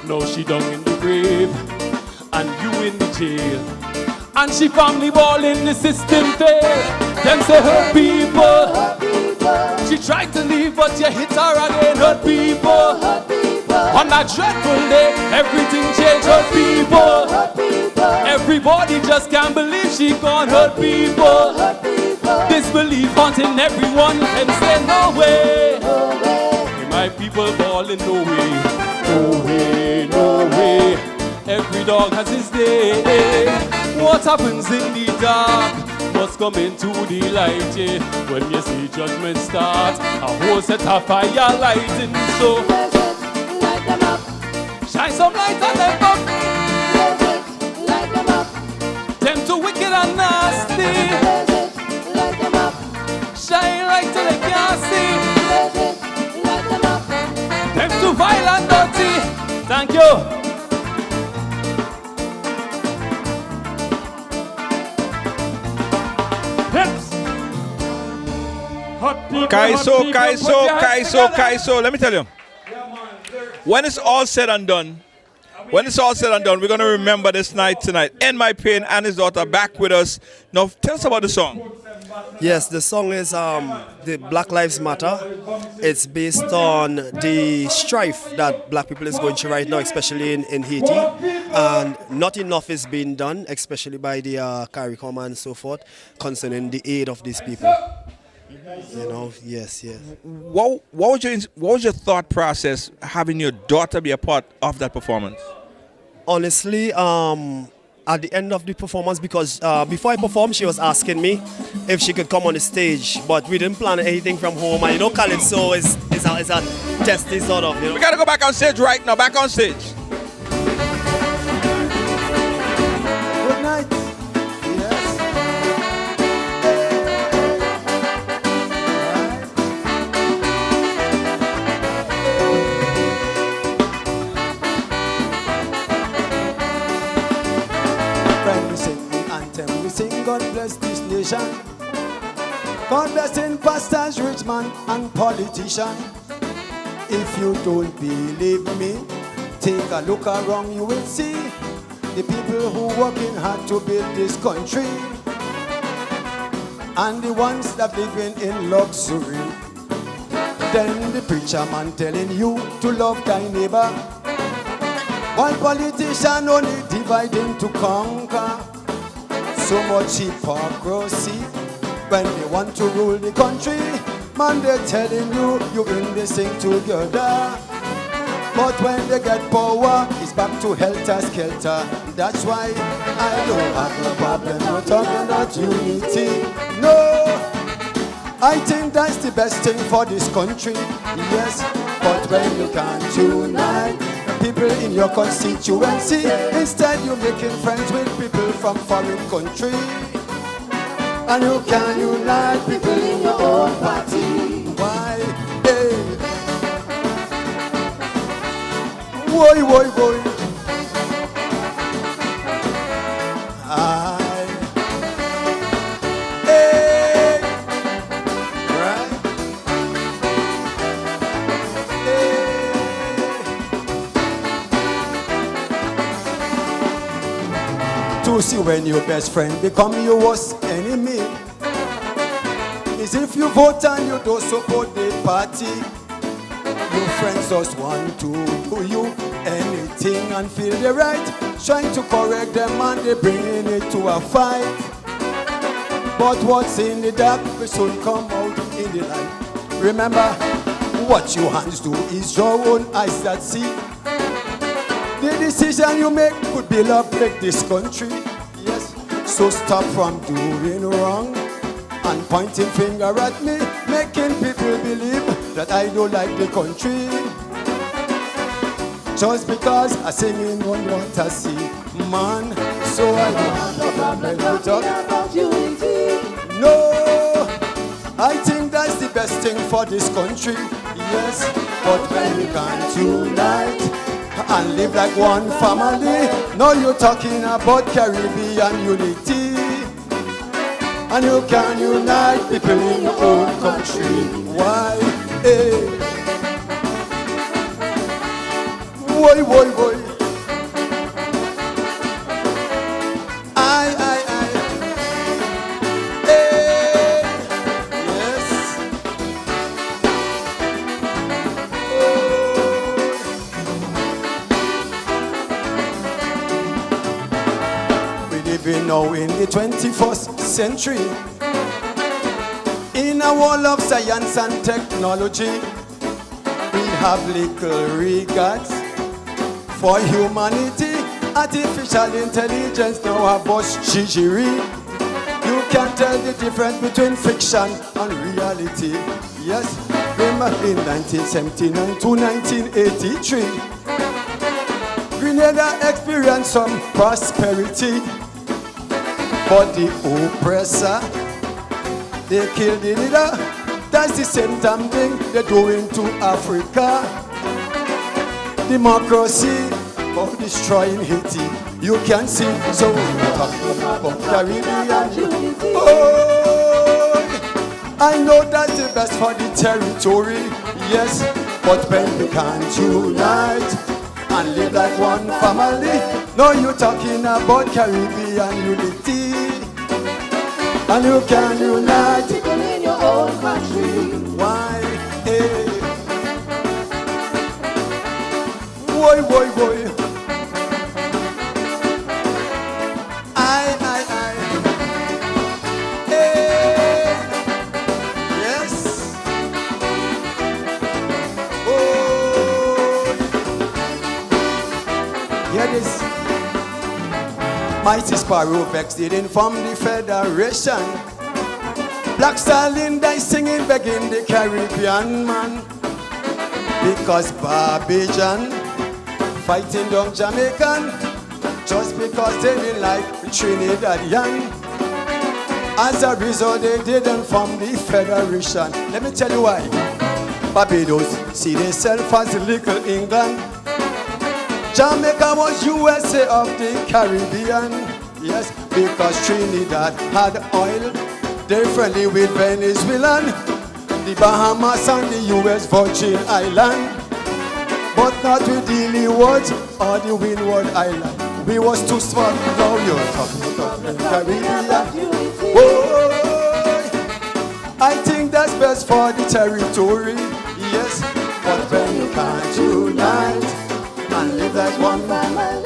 Now she down in the grave and you in the jail. And she family ball in the system fail. Them say hurt people. She tried to leave but you hit her again. Hurt people. On that dreadful day, everything changed. Hurt people. Everybody just can't believe she gone. Hurt people. Disbelief haunting everyone and say no way. My people balling, no way, no way, no way. Every dog has his day. What happens in the dark must come into the light, yeah. When you see judgment start, a whole set of fire lighting. So light them up. Shine some light on them up. Light them up. Them too wicked and nasty. Light them up. Shine light till they can't see. Them too vile and dirty. Thank you.
Kaiso. Let me tell you. When it's all said and done, we're going to remember this night tonight. End My Pain and his daughter back with us. Now, tell us about the song.
Yes, the song is the Black Lives Matter. It's based on the strife that black people is going through right now, especially in Haiti. And not enough is being done, especially by the CARICOM and so forth, concerning the aid of these people. You know, yes.
What was your thought process having your daughter be a part of that performance?
Honestly, at the end of the performance, because before I performed, she was asking me if she could come on the stage, but we didn't plan anything from home. And you know, Calypso is a testy sort of, you know.
We gotta go back on stage right now. Back on stage.
Good night.
God bless this nation. God bless in pastors, rich man, and politician. If you don't believe me, take a look around, you will see the people who working hard to build this country. and the ones that living in luxury. Then the preacher man telling you to love thy neighbor, while politicians only dividing to conquer. So much hypocrisy when they want to rule the country. Man, they're telling you, you in this thing together. But when they get power, it's back to helter-skelter. That's why I don't have no problem not talking about unity. No, I think that's the best thing for this country. Yes, but when you can't unite people in your constituency, instead you're making friends with people from foreign country. And you can unite people in your own party. Why? Hey. Boy, boy, boy. Hey. Right. Hey. To see when your best friend become your worst enemy is if you vote and you don't support the party. Your friends just want to do you anything and feel they're right, trying to correct them and they bringing it to a fight. But what's in the dark will soon come out in the light. Remember, what your hands do is your own eyes that see. The decision you make could build up like this country. Yes, so stop from doing wrong and pointing finger at me, making people believe that I don't like the country. Just because I sing in one want to see, man. So I don't have no problem with talking about unity. No, I think that's the best thing for this country. Yes, but when we can't unite and live like one family, now you're talking about Caribbean unity. And you can unite people in your own country. Why? Hey. Boy, boy, boy. I. Hey. Yes. Oh. We living now in the 21st century, in a world of science and technology. We have little regards for humanity. Artificial intelligence now have boss chichery. You can tell the difference between fiction and reality. Yes, remember in 1979 to 1983, Grenada experienced some prosperity. But the oppressor, they killed the leader. That's the same damn thing they're doing to Africa. Democracy or destroying Haiti. You can see, so we're talking about Caribbean. Oh, I know that's the best for the territory. Yes, but when you can't unite and live like one family, now you're talking about Caribbean unity. And you can unite people in your own country. Why? Hey. Boy, boy, boy. I. Hey. Yes. Oh. Hear this. Mighty Sparrow vexed did inform the Federation. Black Stallion die singing, begging the Caribbean man. Because Barbadian fighting down Jamaican, just because they didn't like Trinidadian. As a result, they didn't form the Federation. Let me tell you why. Barbados see themselves as little England. Jamaica was USA of the Caribbean. Yes, because Trinidad had oil, differently with Venezuelan, the Bahamas and the US Virgin Island. But not with the Leeward or the Windward Island. We was too small. Now you're talking about the Caribbean. Oh, for the territory, yes. But when you can't unite and live like one family,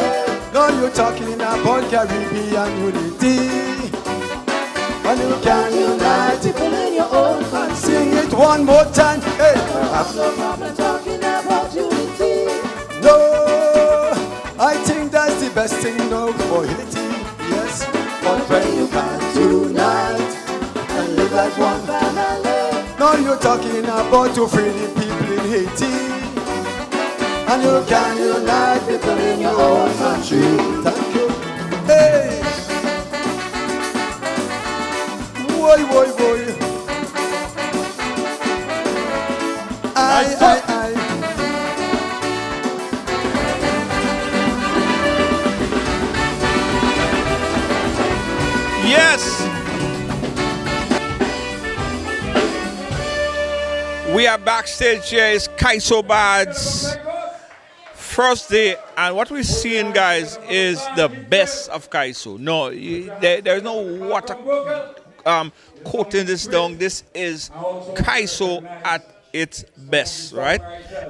now you're talking about Caribbean unity. And you can't unite people in your own country. Sing it one more time. Hey. Have no problem talking about unity. No, I think that's the best thing now for Haiti, yes. But when you can't unite and live like one family, now you're talking about to free the people in Haiti. And you can't unite people in your own country. Thank you. Hey. Boy, boy, boy. I.
Yes. We are backstage here. It's Kaiso Bads. First day, and what we're seeing, guys, is the best of Kaiso. No, there's no water coating this down. This is Kaiso at its best, right?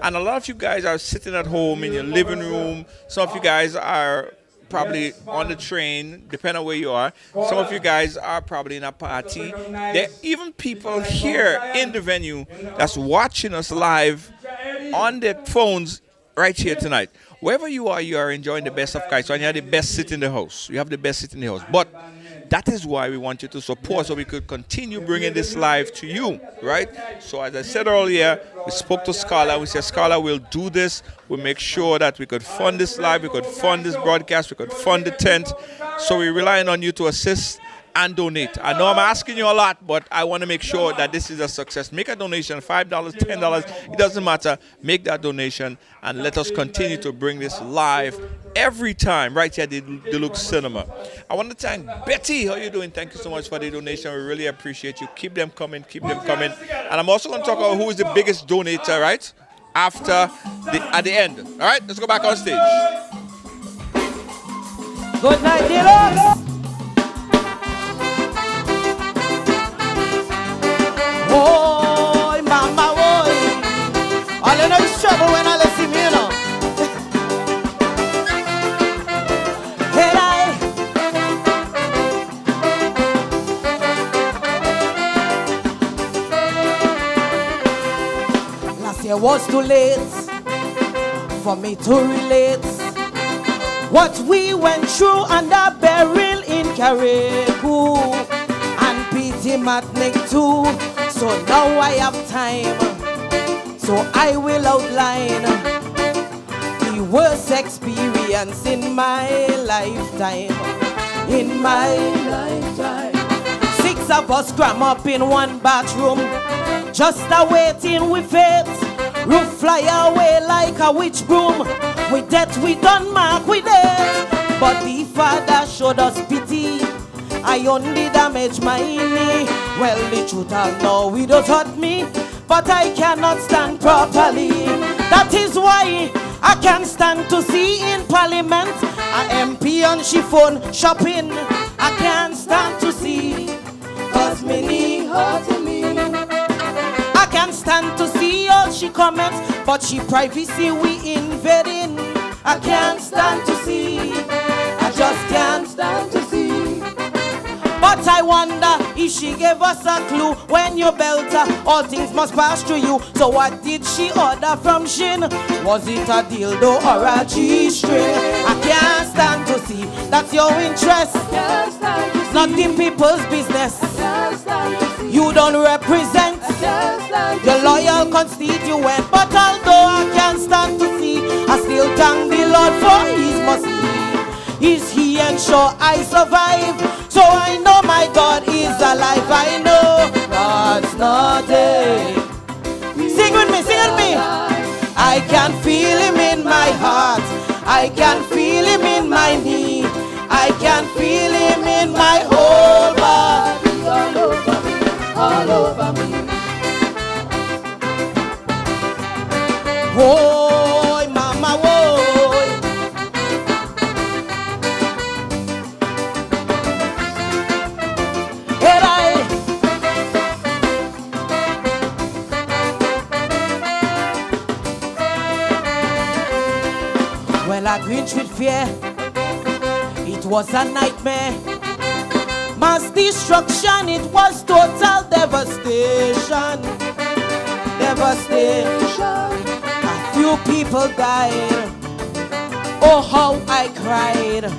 And a lot of you guys are sitting at home in your living room. Some of you guys are probably on the train, depending on where you are. Some of you guys are probably in a party. There are even people here in the venue that's watching us live on their phones right here tonight. Wherever you are enjoying the best of Kaiso, and you have the best seat in the house. You have the best seat in the house. But that is why we want you to support, so we could continue bringing this live to you, right? So as I said earlier, we spoke to Scholar. We said, Scholar, we'll do this. We'll make sure that we could fund this live, we could fund this broadcast, we could fund the tent. So we're relying on you to assist and donate. I know I'm asking you a lot, but I want to make sure that this is a success. Make a donation, $5, $10, it doesn't matter. Make that donation and let us continue to bring this live every time right here at the Deluxe Cinema. I want to thank Betty. How are you doing? Thank you so much for the donation. We really appreciate you. Keep them coming, keep them coming. And I'm also going to talk about who is the biggest donator, right? At the end. All right, let's go back on stage.
Good night, Deluxe. Oh, mama, oh. All you know is trouble when I listen, you know. Hey, last year was too late for me to relate what we went through under barrel in Carriacou and P.T. Matnick too. So now I have time, so I will outline the worst experience in my lifetime. In my lifetime, 6 of us cram up in one bathroom, just awaiting with fate. Roof fly away like a witch broom. With death we done mark with it, but the Father showed us pity. I only damage my knee. Well, the truth I'll know it don't hurt me, but I cannot stand properly. That is why I can't stand to see in Parliament a MP on she phone shopping. I can't stand to see, cause me knee hurting me. I can't stand to see all she comments, but she privacy we invading. I can't stand to see, I just can't stand to see. But I wonder if she gave us a clue. When you belt her, all things must pass through you. So what did she order from Shin? Was it a dildo or a G-string? I can't stand to see that's your interest, not the people's business. You don't represent your loyal constituent. But although I can't stand to see, I still thank the Lord for his mercy. Is he ensure I survive? So I know my God is alive. I know God's not dead. Sing with me, sing with me. I can feel him in my heart. I can feel him in my knee. I can feel him in my whole body. All over me, all over me. Oh, mama, oh. flinch with fear. It was a nightmare. Mass destruction, it was total devastation. Devastation. A few people died. Oh, how I cried.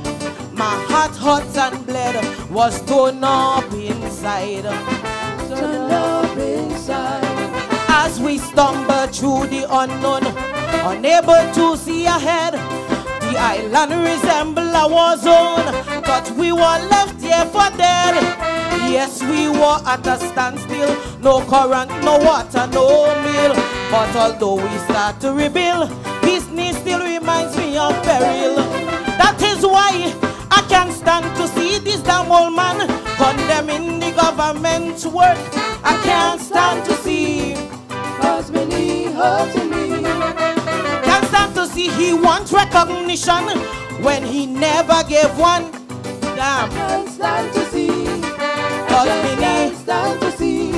My heart hot and bled was torn up inside. Torn up inside. As we stumbled through the unknown, unable to see ahead, the island resembled a war zone, but we were left here for dead. Yes, we were at a standstill, no current, no water, no meal. But although we start to rebuild, business still reminds me of peril. That is why I can't stand to see this damn old man condemning the government's work. I can't stand to see, cause many hurting me. Can't stand to see he wants recognition when he never gave one. Damn. Can't stand to see, cause many can't stand to see.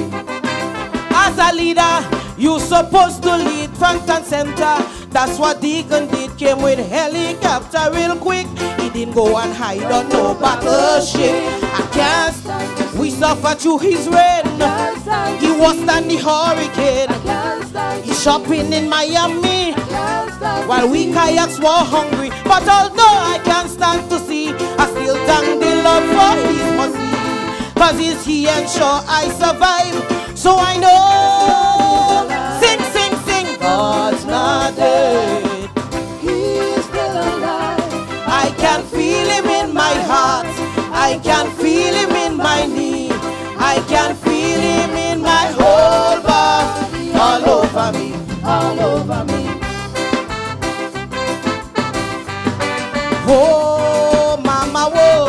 As a leader, you supposed to lead front and center. That's what Deacon did, came with helicopter real quick. He didn't go and hide on no battleship. I can't stand to see. We suffer through his rain. He was than the hurricane. He's shopping in Miami while we kayaks were hungry. But although I can't stand to see, I still thank the Lord for his mercy. Cause it's he ensure I survive. So I know, sing, sing, sing, God's not dead. He's still alive. I can feel him in my heart. I can feel him in my knee. I can feel him in my whole body. All over me, all over me. Oh, mama, whoa.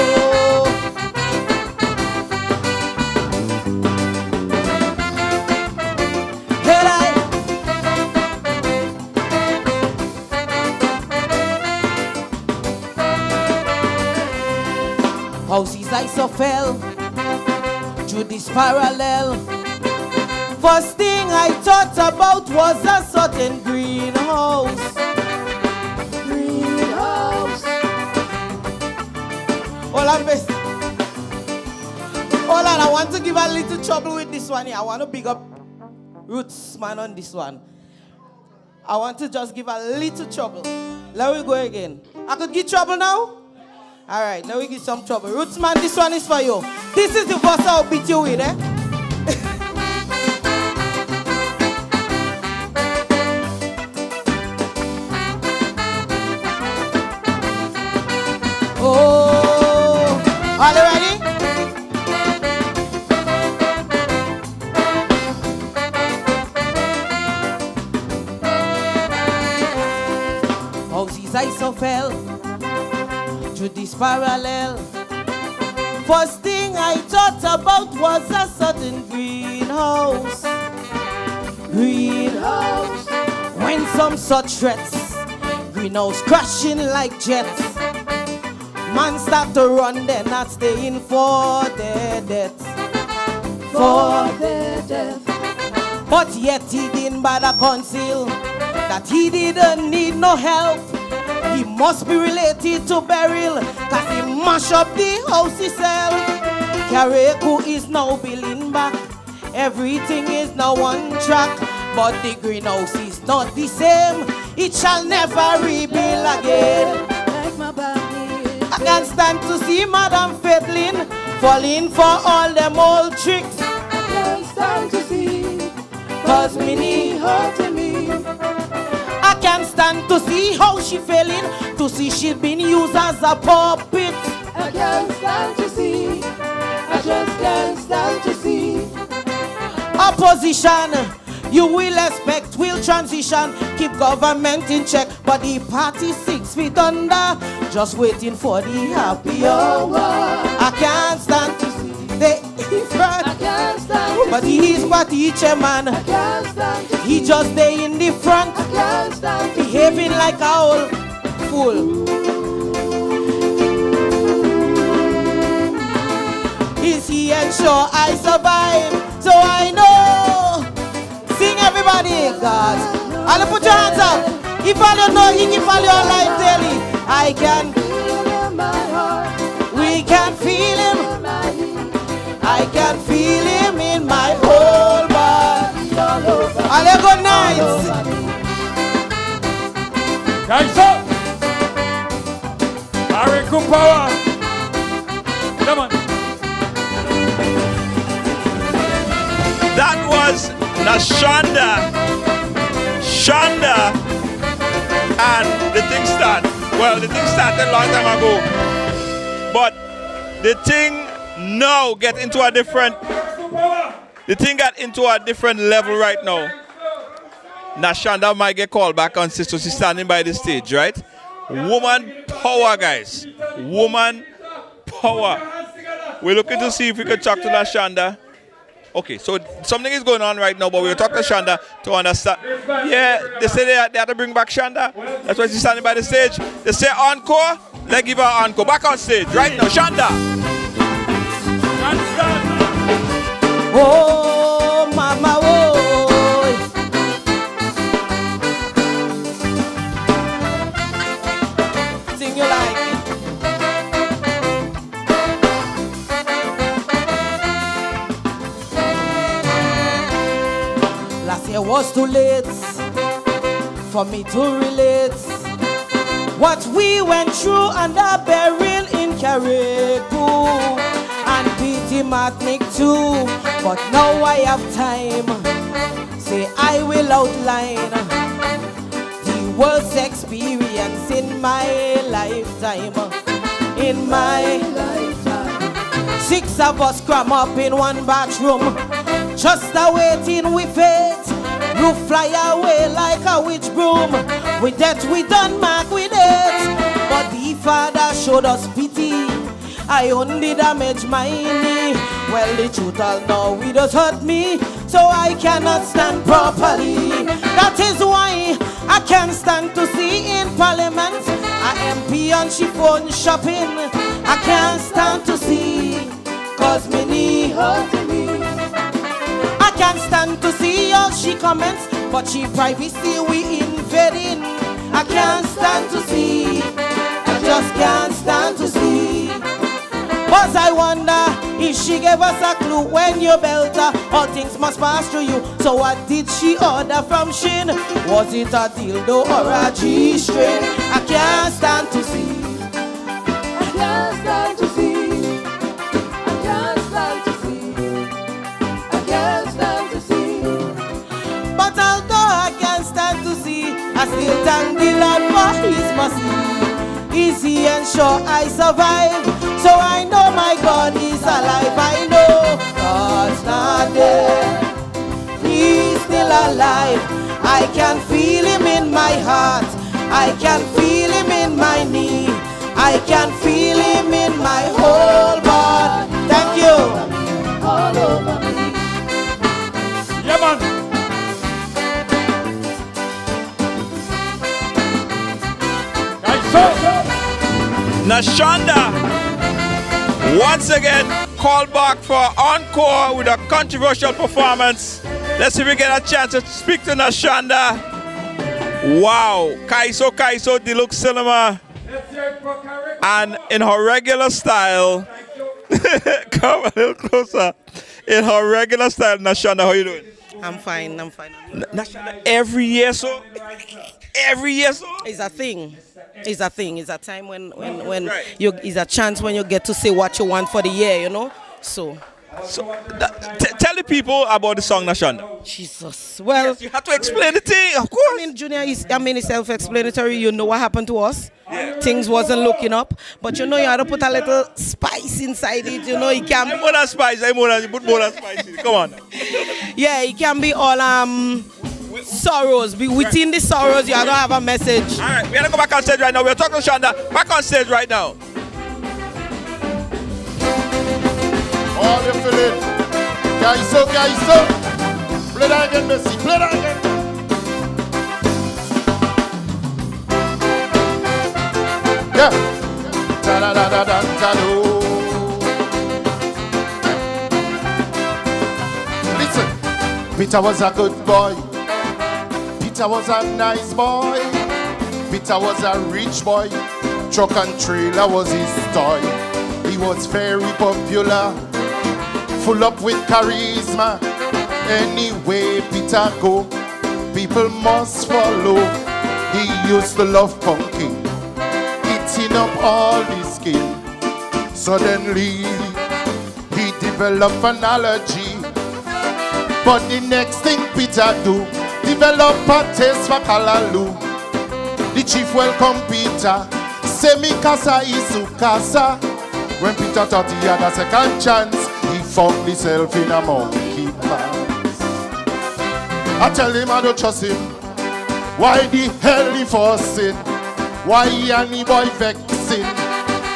Houses I so fell through this parallel. First thing I thought about was a certain greenhouse. Greenhouse. Hold on, best. Hold on, I want to give a little trouble with this one here. I want to big up Roots man on this one. I want to just give a little trouble. Let me go again. I could give trouble now? Alright, now we give some trouble. Roots man, this one is for you. This is the verse I'll beat you with, eh? Oh, are you ready? Houses I so fell to this parallel. First thing I thought about was a certain greenhouse. Greenhouse. When some such threats, greenhouse crashing like jets. Man start to run, they're not staying for their death. For their death. But yet he didn't bother conceal that he didn't need no help. He must be related to Beryl, cause he mash up the house himself. Kareku is now building back. Everything is now on track. But the greenhouse is not the same. It shall never rebuild again. Like my body. I can't stand to see Madam Fedlin falling for all them old tricks. I can't stand to see, cause Minnie hurting me. I can't stand to see how she failing, to see she been used as a puppet. I can't stand to see, I just can't stand to see. Opposition, you will expect, will transition, keep government in check, but the party 6 feet under, just waiting for the happy hour. I can't stand to see the front, I can't stand to but he is party chairman. I can't stand to he just stay in the front, I can't stand to behaving like a old fool. Is he ensure I survive? So I know. Sing everybody, God. I'll put your hands up. If I don't know, he can follow your life daily. I can
feel him in my heart.
We can feel him. I can feel him in my whole body. All you good nights.
Kaiso! Ariku power! Come on.
That was Nashanda, Shanda, and the thing started. Well, the thing started a long time ago, but the thing now get into a different. The thing got into a different level right now. Nashanda might get called back on sister. She's standing by the stage, right? Woman power, guys. Woman power. We're looking to see if we can talk to Nashanda. Okay, so something is going on right now, but we'll talk to Shanda to understand. Yeah, they say they have to bring back Shanda. That's why she's standing by the stage. They say encore. Let's give her encore. Back on stage right now, Shanda.
Oh, mama, oh. Sing you like it. Last year was too late for me to relate what we went through under burial in Carriacou and PT Martinic too. But now I have time, say I will outline the worst experience in my lifetime. In my lifetime, 6 of us cram up in one bathroom, just a waiting with faith. You fly away like a witch broom. With that we done mark with it. But the Father showed us pity. I only damaged my knee. Well, the truth all know it does hurt me, so I cannot stand properly. That is why I can't stand to see in Parliament a MP on chiffon shopping. I can't stand to see, cause my knee hurt me. I can't stand to see how she comments, but she privacy we invading. I can't stand to see, I just can't stand to see. But I wonder if she gave us a clue when you built her, all things must pass through you. So what did she order from Shin? Was it a dildo or a G-string? I can't stand to see,
I can't stand to see. I can't stand to see. I can't stand to see.
But although I can't stand to see, I still thank the Lord for his mercy. Easy and sure I survive, so I know my God is alive. I know God's not dead, he's still alive. I can feel him in my heart, I can feel him in my knee, I can feel him in my whole body. Thank you.
All over me.
Yeah, man.
Nashanda once again called back for encore with a controversial performance. Let's see if we get a chance to speak to Nashanda. Wow, Kaiso Deluxe Cinema, and in her regular style. Come a little closer. In her regular style, Nashanda, how you doing?
I'm fine.
Nashanda, every year so?
It's a thing. It's a thing. It's a time when you, it's a chance when you get to say what you want for the year, you know? So
tell the people about the song Nashanda.
Jesus. Well,
yes, you have to explain the thing, of course.
I mean, Junior, it's self-explanatory. You know what happened to us. Yeah. Things wasn't looking up, but you know you had to put a little spice inside it. You know it can be
more than spice. Put more than spice in it. Come on.
Yeah, it can be all sorrows. Within the sorrows, you have to have a message.
All right, we're gonna go back on stage right now. We're talking to Shanda. Back on stage right now.
All you feel it. Kaiso. Play that again, Messi. Play that again. Yeah. Ta-da-da-da-da-da-do. Listen. Peter was a good boy. Peter was a nice boy. Peter was a rich boy. Truck and trailer was his toy. He was very popular, full up with charisma. Anyway Peter go, people must follow. He used to love punking, eating up all the skin. Suddenly he developed an allergy, but the next thing Peter do, develop a taste for callaloo. The chief welcome Peter, say me casa isu casa. When Peter thought he had a second chance, he found himself in a monkey pants. I tell him I don't trust him. Why the hell he fussing? Why any boy vexing?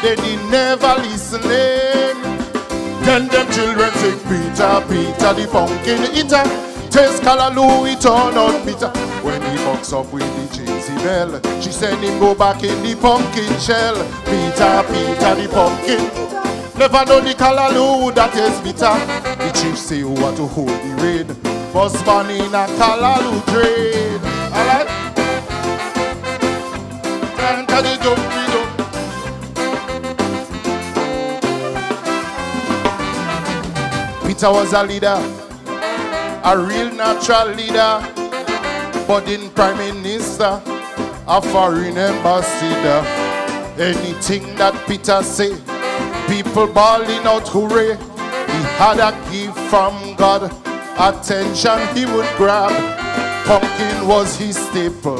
Then he never listening. Then them children sing Peter, Peter the pumpkin eater. Taste callaloo, it turn out bitter. When he fucks up with the Jezebel, she send him go back in the pumpkin shell. Peter, Peter the pumpkin, never know the callaloo that is bitter. The chief say you want to hold the rain, was born in a callaloo drain. Alright? Peter was a leader, a real natural leader, budding prime minister, a foreign ambassador. Anything that Peter say, people bawling out hooray. He had a gift from God, attention he would grab. Pumpkin was his staple,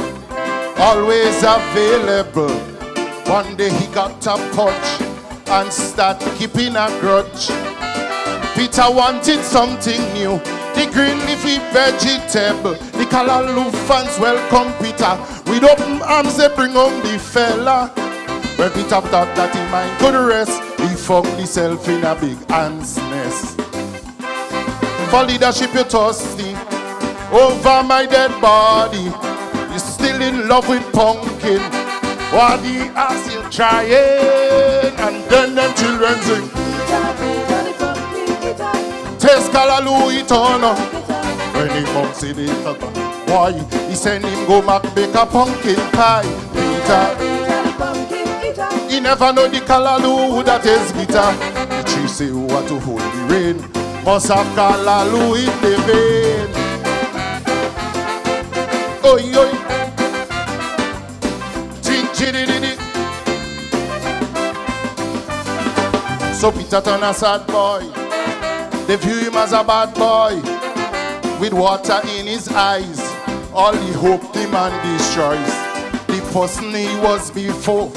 always available. One day he got a punch and started keeping a grudge. Peter wanted something new, the green leafy vegetable. The callaloo fans welcome Peter, with open arms they bring home the fella. When Peter thought that he might could rest, he found himself in a big ant's nest. For leadership you're thirsty, over my dead body. You're still in love with pumpkin, what the ass you trying? And then them children sing taste callaloo it on. When he comes in the helper, boy, he send him go back bake a pumpkin pie. Peter, he never know the callaloo that is bitter. The chief say who want to hold the rain, must have callaloo in the vein. Oi, oi. So Peter turn a sad boy. They view him as a bad boy, with water in his eyes. All the hope the man destroys. The person he was before,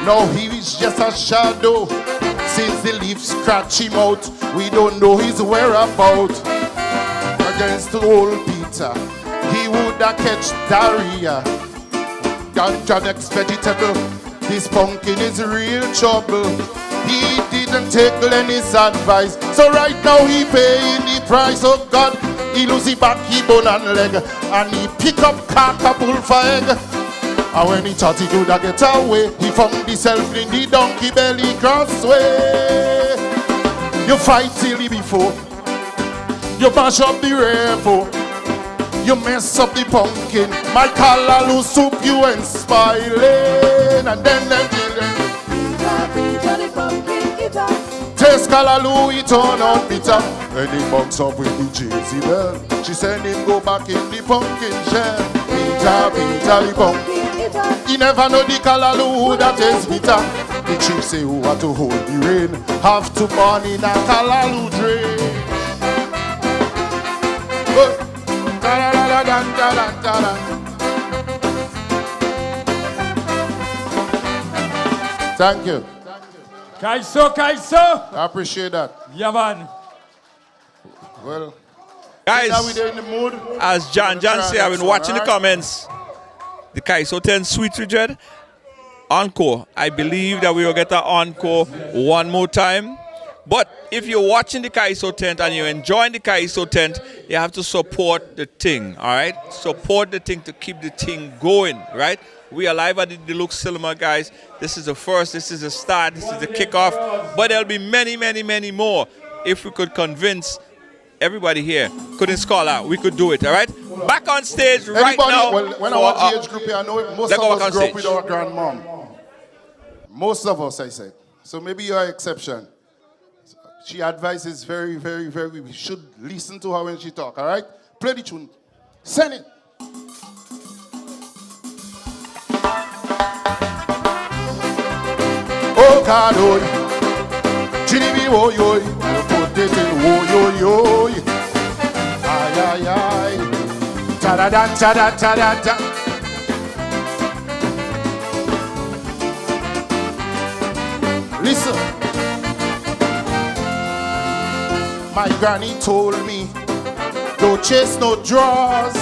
now he is just a shadow. Since the leaves scratch him out, we don't know his whereabouts. Against old Peter, he would have catch diarrhea. Ganja next vegetable, this pumpkin is real trouble. He didn't take Lenny's advice, so right now he paying the price. Oh God, he lose his back, he bone and leg, and he pick up cockapoo for egg. And when he thought he could get away, he found himself in the donkey belly crossway. You fight till he before, you mash up the repo, you mess up the pumpkin, my callaloo soup you and spoiling. And then them children taste callaloo, it turn out bitter. When he bucks up with the Jezebel, she send him go back in the pumpkin shell. Peter, Peter the pumpkin, he never know the callaloo that is bitter. The chief say who want to hold the rain, have to burn in a callaloo drain. Thank you.
Kaiso, Kaiso.
I appreciate that.
Yeah, man.
Well,
guys,
now we in the mood.
As John say, I've been watching the comments. The Kaiso 10 Sweet Richard. Encore. I believe that we will get an encore one more time. But if you're watching the Kaiso tent and you're enjoying the Kaiso tent, you have to support the thing, all right? Support the thing to keep the thing going, right? We are live at the Deluxe Cinema, guys. This is the first, this is the start, this is the kickoff. But there'll be many, many, many more. If we could convince everybody here, couldn't call out, we could do it, all right? Back on stage right now.
Well, when I watch the age group here, I know most of us grew up with our grandmom. Most of us, I said. So maybe you're an exception. She advises very, very, very, we should listen to her when she talk, all right? Play the tune. Send it. Oh, God, oh, GDB, oh, yo, put it in, oh, yo, yo. Ay, ay, ay. Ta-da-da, ta-da, ta-da-da. Listen. My granny told me, don't chase no draws,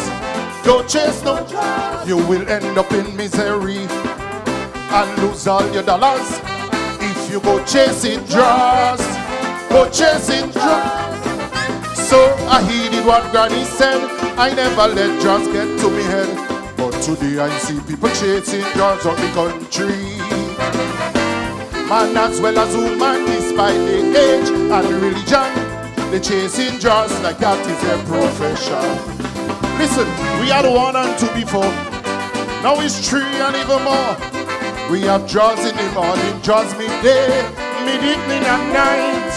don't chase no draws. You will end up in misery and lose all your dollars. If you go chasing draws, go chasing draws. So I heeded what granny said, I never let draws get to me head. But today I see people chasing draws on the country. Man as well as woman, despite the age and religion, they chasing draws like that is their profession. Listen, we had 1 and 2 before. Now it's 3 and even more. We have draws in the morning, draws midday, mid-evening and night.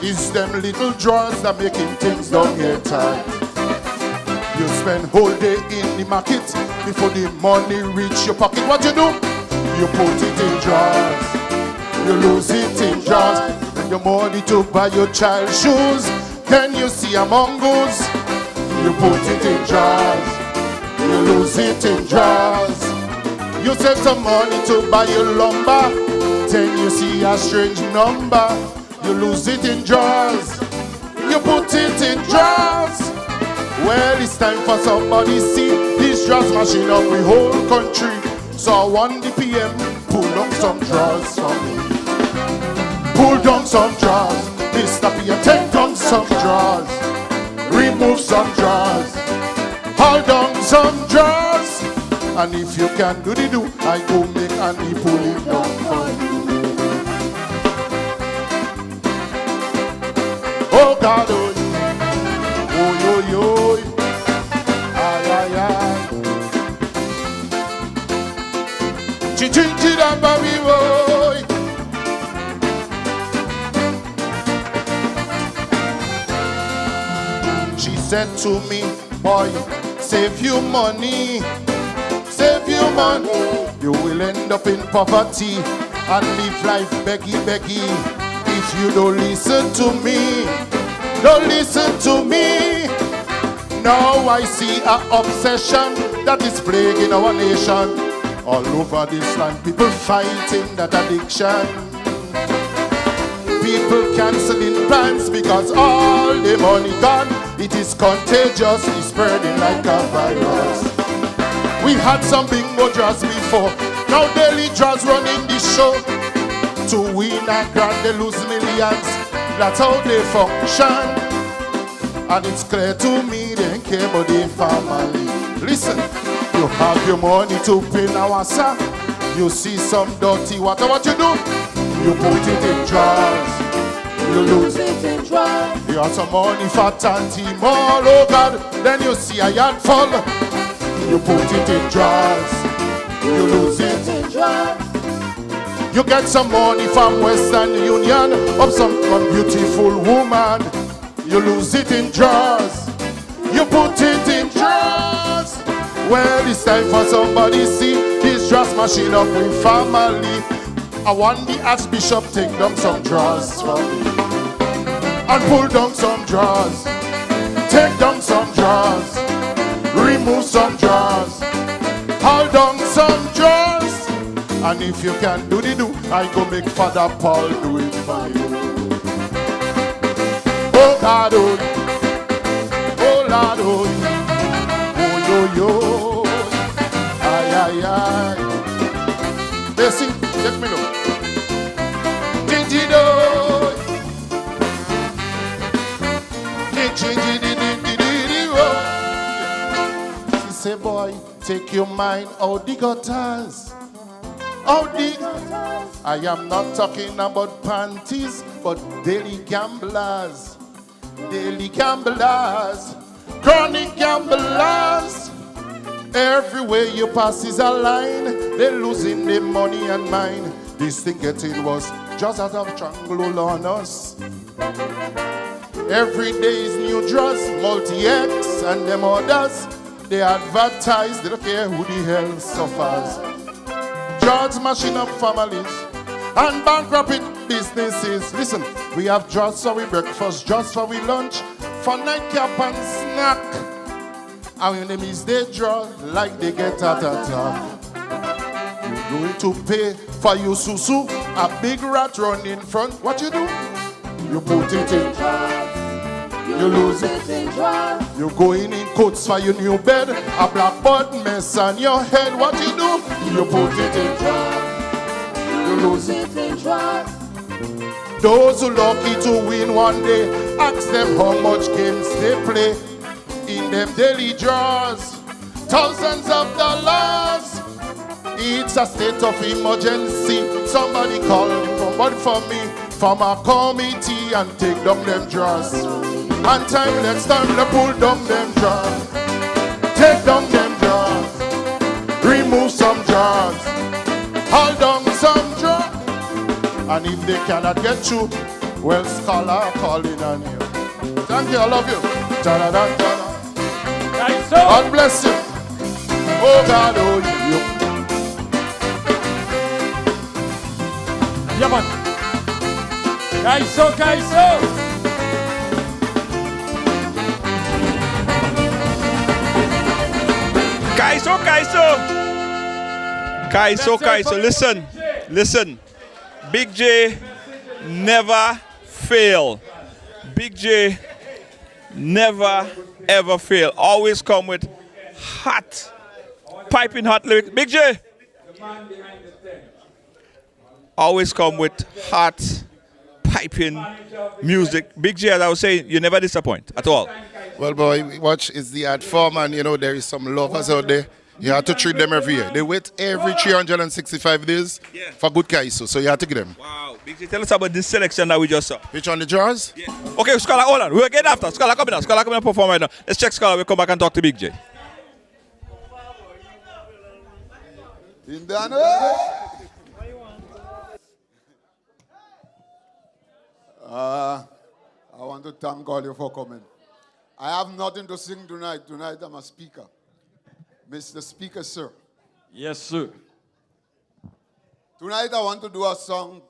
It's them little draws that making things down here tight. You spend whole day in the market before the money reach your pocket. What you do? You put it in draws. You lose it in draws. And your money to buy your child shoes. Then you see a mongoose. You put it in draws. You lose it in draws. You save some money to buy your lumber. Then you see a strange number. You lose it in draws. You put it in draws. Well, it's time for somebody see these draws mashing up the whole country. So 1 PM, pull down some draws for me. Pull down some draws. Mr. PM, take down some draws. Remove some draws. Hold down some draws. And if you can do the do, I go make and he pull it down for you. Oh God, oh, oh yo yo, ay ay ay. Chi da baby boy. She said to me, boy, save you money. Save you money. You will end up in poverty and live life beggy beggy. If you don't listen to me, don't listen to me. Now I see an obsession that is plaguing our nation. All over this land, people fighting that addiction. People canceling plans because all the money gone. It is contagious, it's spreading like a virus. We had some bingo draws before. Now daily draws running the show. To win a grand, they lose millions. That's how they function. And it's clear to me they don't care about their family. Listen, you have your money to pay now, sir. You see some dirty water, what you do? You put it in drawers. You lose it in drawers. You have some money for Tanti Mall, oh God. Then you see a yard full. You put it in drawers. You lose it in drawers. You get some money from Western Union of some beautiful woman. You lose it in drawers. You put it in drawers. Well, it's time for somebody see this dress machine up with family. I want the Archbishop take down some drawers for me. And pull down some drawers. Take down some drawers. Remove some drawers. Hold down some drawers. And if you can do the do, I go make Father Paul do it for you. Oh God, oh, oh Lord, oh, oh yo yo, ay ay ay. They sing, let me know. Dingy do, dingy di di di di di oh. She say, boy, take your mind out the gutters. I am not talking about panties, but daily gamblers, chronic gamblers. Everywhere you pass is a line.
They losing their money and mind. This thing getting worse, just out of triangle on us. Every day is new drugs, multi-X and them others. They advertise, they don't care who the hell suffers. Drugs mashing up families and bankrupting businesses. Listen, we have drugs for we breakfast, drugs for we lunch, for nightcap and snack. And when they miss their drug, like they get heart attack. You're going to pay for your susu, a big rat run in front. What you do? You put it in drugs, you lose it. You going in coats for your new bed, a blackboard mess on your head. What you do? You put it in drugs, you lose it. Those who lucky to win one day, ask them how much games they play in them daily draws. Thousands of dollars. It's a state of emergency. Somebody call somebody for me from a committee and take down them drawers. And time next time they pull down them drawers. Take down them drawers. Remove some drawers. Hold down some drawers. And if they cannot get you, well, scholar calling on you. Thank you, I love you. God bless you. Oh God, oh you.
Yeah, man. Kaiso, Kaiso.
Kaiso, Kaiso. Kaiso, Kaiso. Listen, listen. Big J never fail. Big J never ever fail. Always come with hot, piping hot lyrics. Big J. Always come with hot, piping music. Big J, as I was saying, you never disappoint at all.
Well, boy, watch is the art form, and you know there is some lovers out there. You have to treat them every year. They wait every 365 days for good Kaiso, so you have to get them.
Wow. Big J, tell us about this selection that we just saw.
Which one, the jars?
Yeah. Okay, Scholar, hold on. We'll get after. Scholar, come in. Scholar, come in and perform right now. Let's check Scholar. We'll come back and talk to Big J.
I want to thank all you for coming. I have nothing to sing tonight. Tonight I'm a speaker. Mr. Speaker, sir.
Yes, sir.
Tonight I want to do a song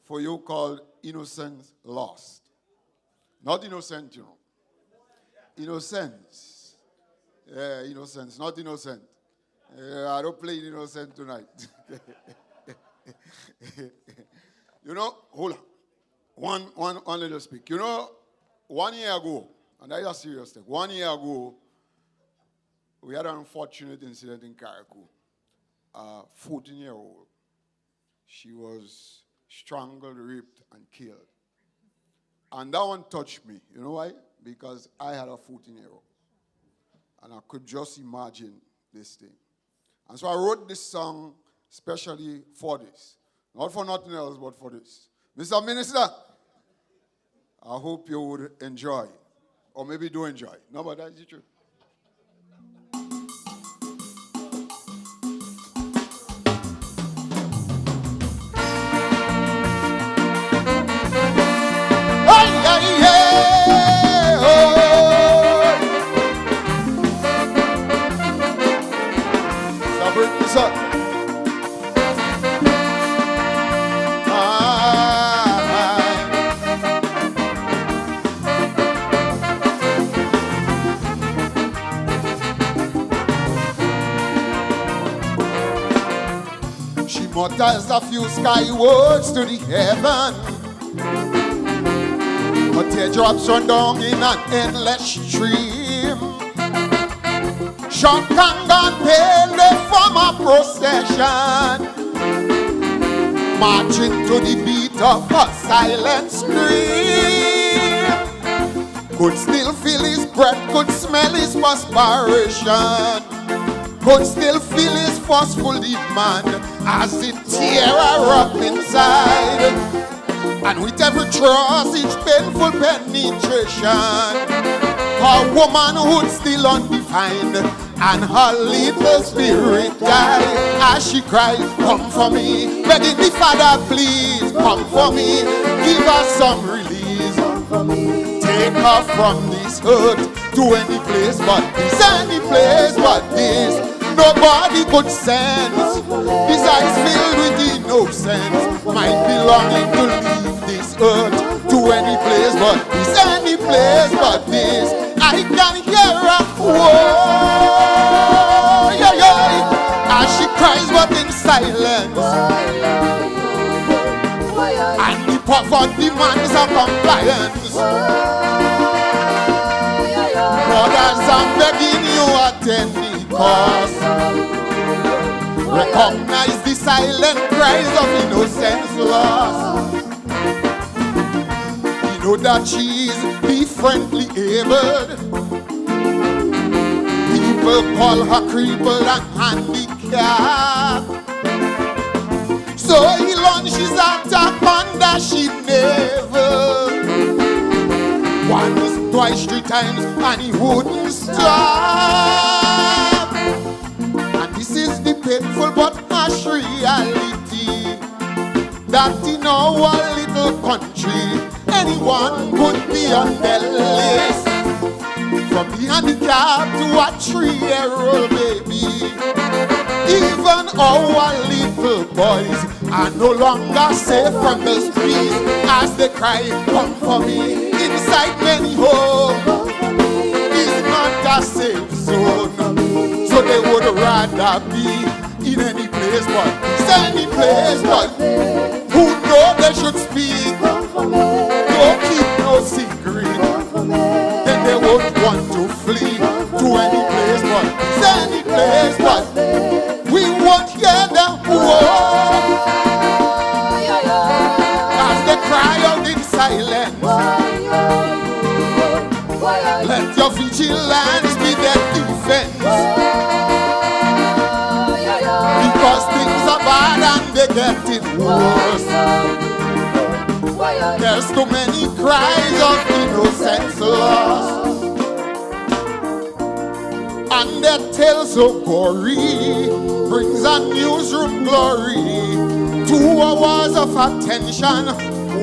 for you called Innocence Lost. Not innocent, you know. Innocence. Yeah, innocence, not innocent. I don't play innocent tonight. You know, hold on. One little speak. You know, 1 year ago, and that is a serious thing. 1 year ago, we had an unfortunate incident in Karakou. A 14-year-old. She was strangled, raped, and killed. And that one touched me. You know why? Because I had a 14-year-old. And I could just imagine this thing. And so I wrote this song especially for this. Not for nothing else, but for this. Mr. Minister, I hope you would enjoy. Or maybe do enjoy. No, but that's the truth. Mutters a few skywards to the heaven. But teardrops run down in an endless stream. Shock and gun pale, they form a procession, marching to the beat of a silent scream. Could still feel his breath, could smell his perspiration, could still feel his forceful demand as it tear her up inside. And with every thrust, each painful penetration, her womanhood still undefined. and her little spirit died as she cried, come for me, begging the Father, please come for me, give her some release, take her from this hurt to any place but this, any place but this. Nobody could sense his eyes filled with innocence, might be longing to leave this earth to any place but this, any place but this. I can hear her, whoa, yeah, yeah, as she cries but in silence, and the poverty demands a compliance. Brothers, I'm begging you at any cost, recognize the silent cries of innocence lost. You know that she's differently abled. People call her crippled and handicapped. So he launches attack under she never. Once, twice, 3 times, and he wouldn't stop. And this is the painful but harsh reality, that in our little country, anyone could be on the list. From the handicap to a 3-year-old baby, even our little boys are no longer safe from the streets as they cry, come for me. Inside many homes is not a safe zone, so they would rather be in any place but this, any place but who know they should speak, don't keep no secret, then they won't want to flee to any place but this, any place but we won't hear them, whoa, as they cry out in silence. Let your vigilance be their defense, because things are bad and they're getting worse. There's too many cries of innocence lost, and their tales so gory brings a newsroom glory. 2 hours of attention,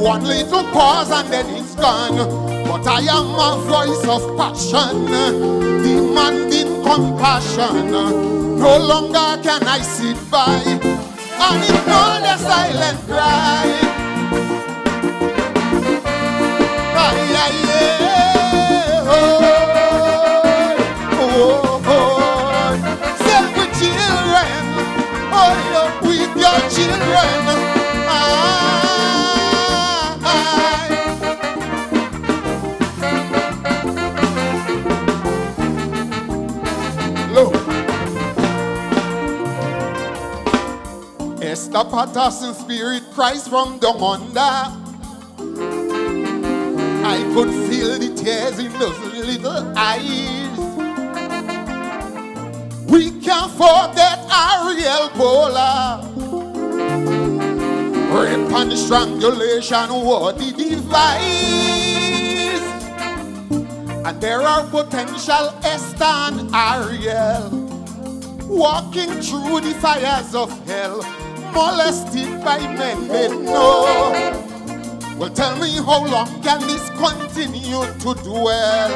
1 little pause and then it's gone. But I am a voice of passion, demanding compassion. No longer can I sit by and ignore the silent cry. Ay, ay, ay, oh, oh, oh. Send with children, oh, with your children. The Patterson spirit cries from down under. I could feel the tears in those little eyes. We can't forget Ariel Bola. Rape and strangulation were the device. And there are potential Esther and Ariel walking through the fires of hell, molested by men they know. Well, tell me, how long can this continue to dwell?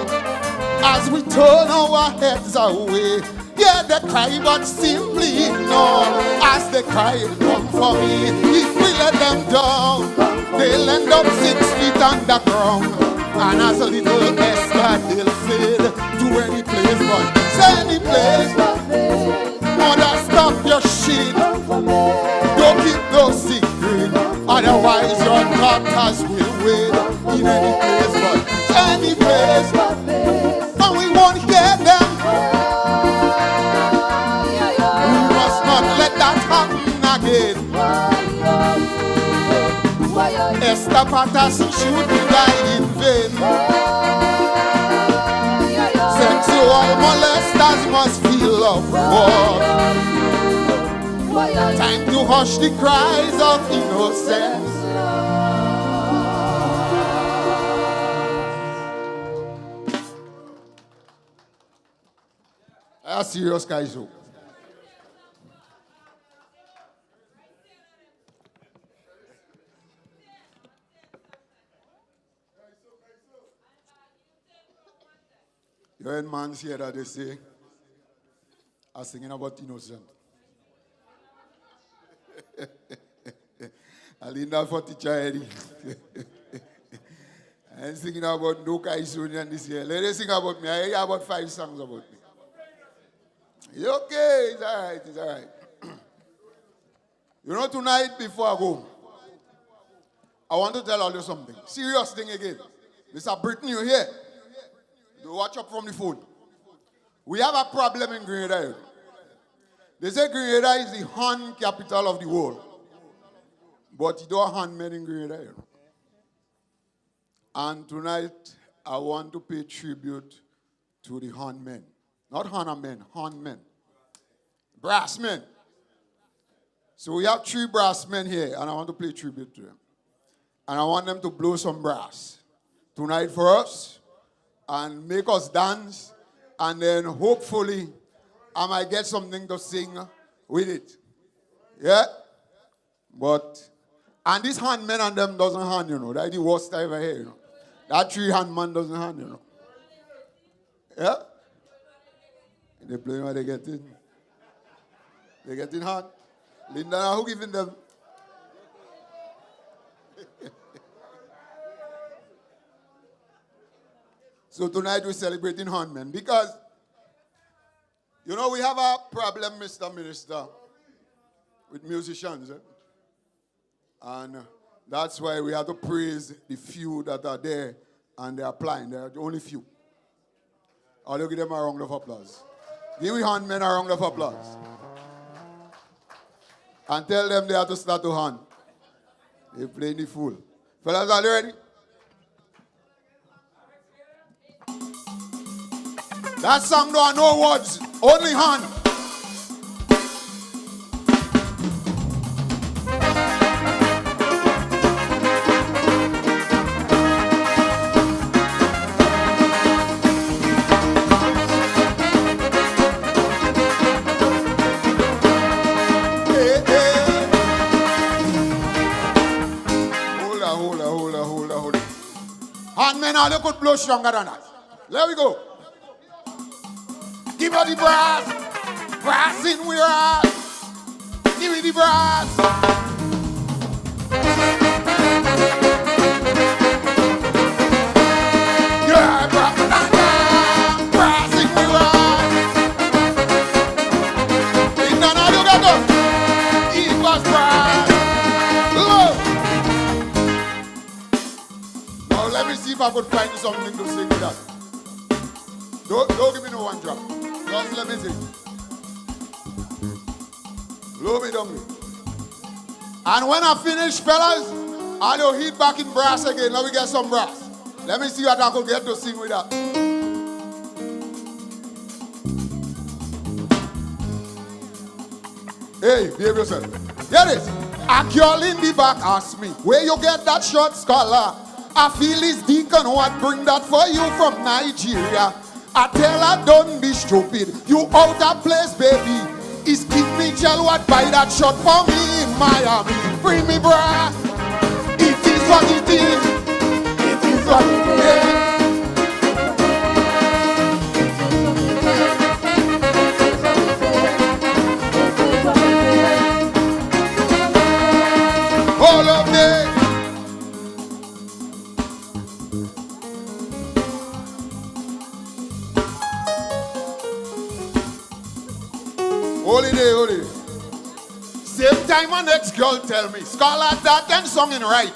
As we turn our heads away, yeah, they cry, but simply ignore. As they cry, come for me. If we let them down, they'll end up 6 feet underground. And as a little Esther, they'll fade to any place but this, any place. Mother, stop your shit. Don't keep no secret, otherwise your daughters will wait in any place but any place, and we won't hear them. We must not let that happen again. Esther Patterson should be died in vain. Sexual molesters must feel love for. Time to hush the cries of innocence. a serious Kaiso. You heard man here that they say, I was singing about innocent. I leaned out for teacher Eddie. I'm singing about no Kaisonian this year. Let us sing about me. I hear about 5 songs about me. It's okay, it's all right, it's all right. You know, tonight before I go, I want to tell all you something. Serious thing again. Mr. Britain, you here? You watch up from the phone. We have a problem in Grenada. They say Grenada is the hand capital of the world. But you don't hand men in Grenada. And tonight, I want to pay tribute to the hand men. Not hand men, hand men. Brass men. So we have 3 brass men here, and I want to pay tribute to them. And I want them to blow some brass tonight for us and make us dance, and then hopefully I might get something to sing with it. Yeah? And this hand men and them doesn't hand, you know. That's the worst I ever hear, you know. That 3-hand man doesn't hand, you know. Yeah? They play what they get in. They get in hand. Linda, who giving them? So tonight we're celebrating handmen because, you know, we have a problem, Mr. Minister, with musicians. And that's why we have to praise the few that are there and they are applying. There are only few. I'll give them a round of applause. Give we handmen a round of applause. And tell them they have to start to hand. They're playing the fool. Fellas, are you ready? That song don't have no words, only hand. Hold on. Handmen now, they could blow stronger than that. There we go. Give me the brass. Brass in we are. Give me the brass. Yeah, brass in we are. In the night you got to. It was brass. Look. Now let me see if I could find something to sing with that. Don't give me no one drop. Just let me sing. Blow me down. And when I finish, fellas, I'll hit back in brass again. Now we get some brass. Let me see what I could get to sing with that. Hey, behave yourself. Hear this. A girl in the back asked me, where you get that short scholar? I feel it's Deacon what bring that for you from Nigeria. I tell her, don't be stupid. You out of place, baby. It's Kid me Jello what buy that shot for me in Miami. Bring me, bruh. It is what it is. It is what it is. All of them. Holy. Same time my next girl tell me, Scholar that and song in right.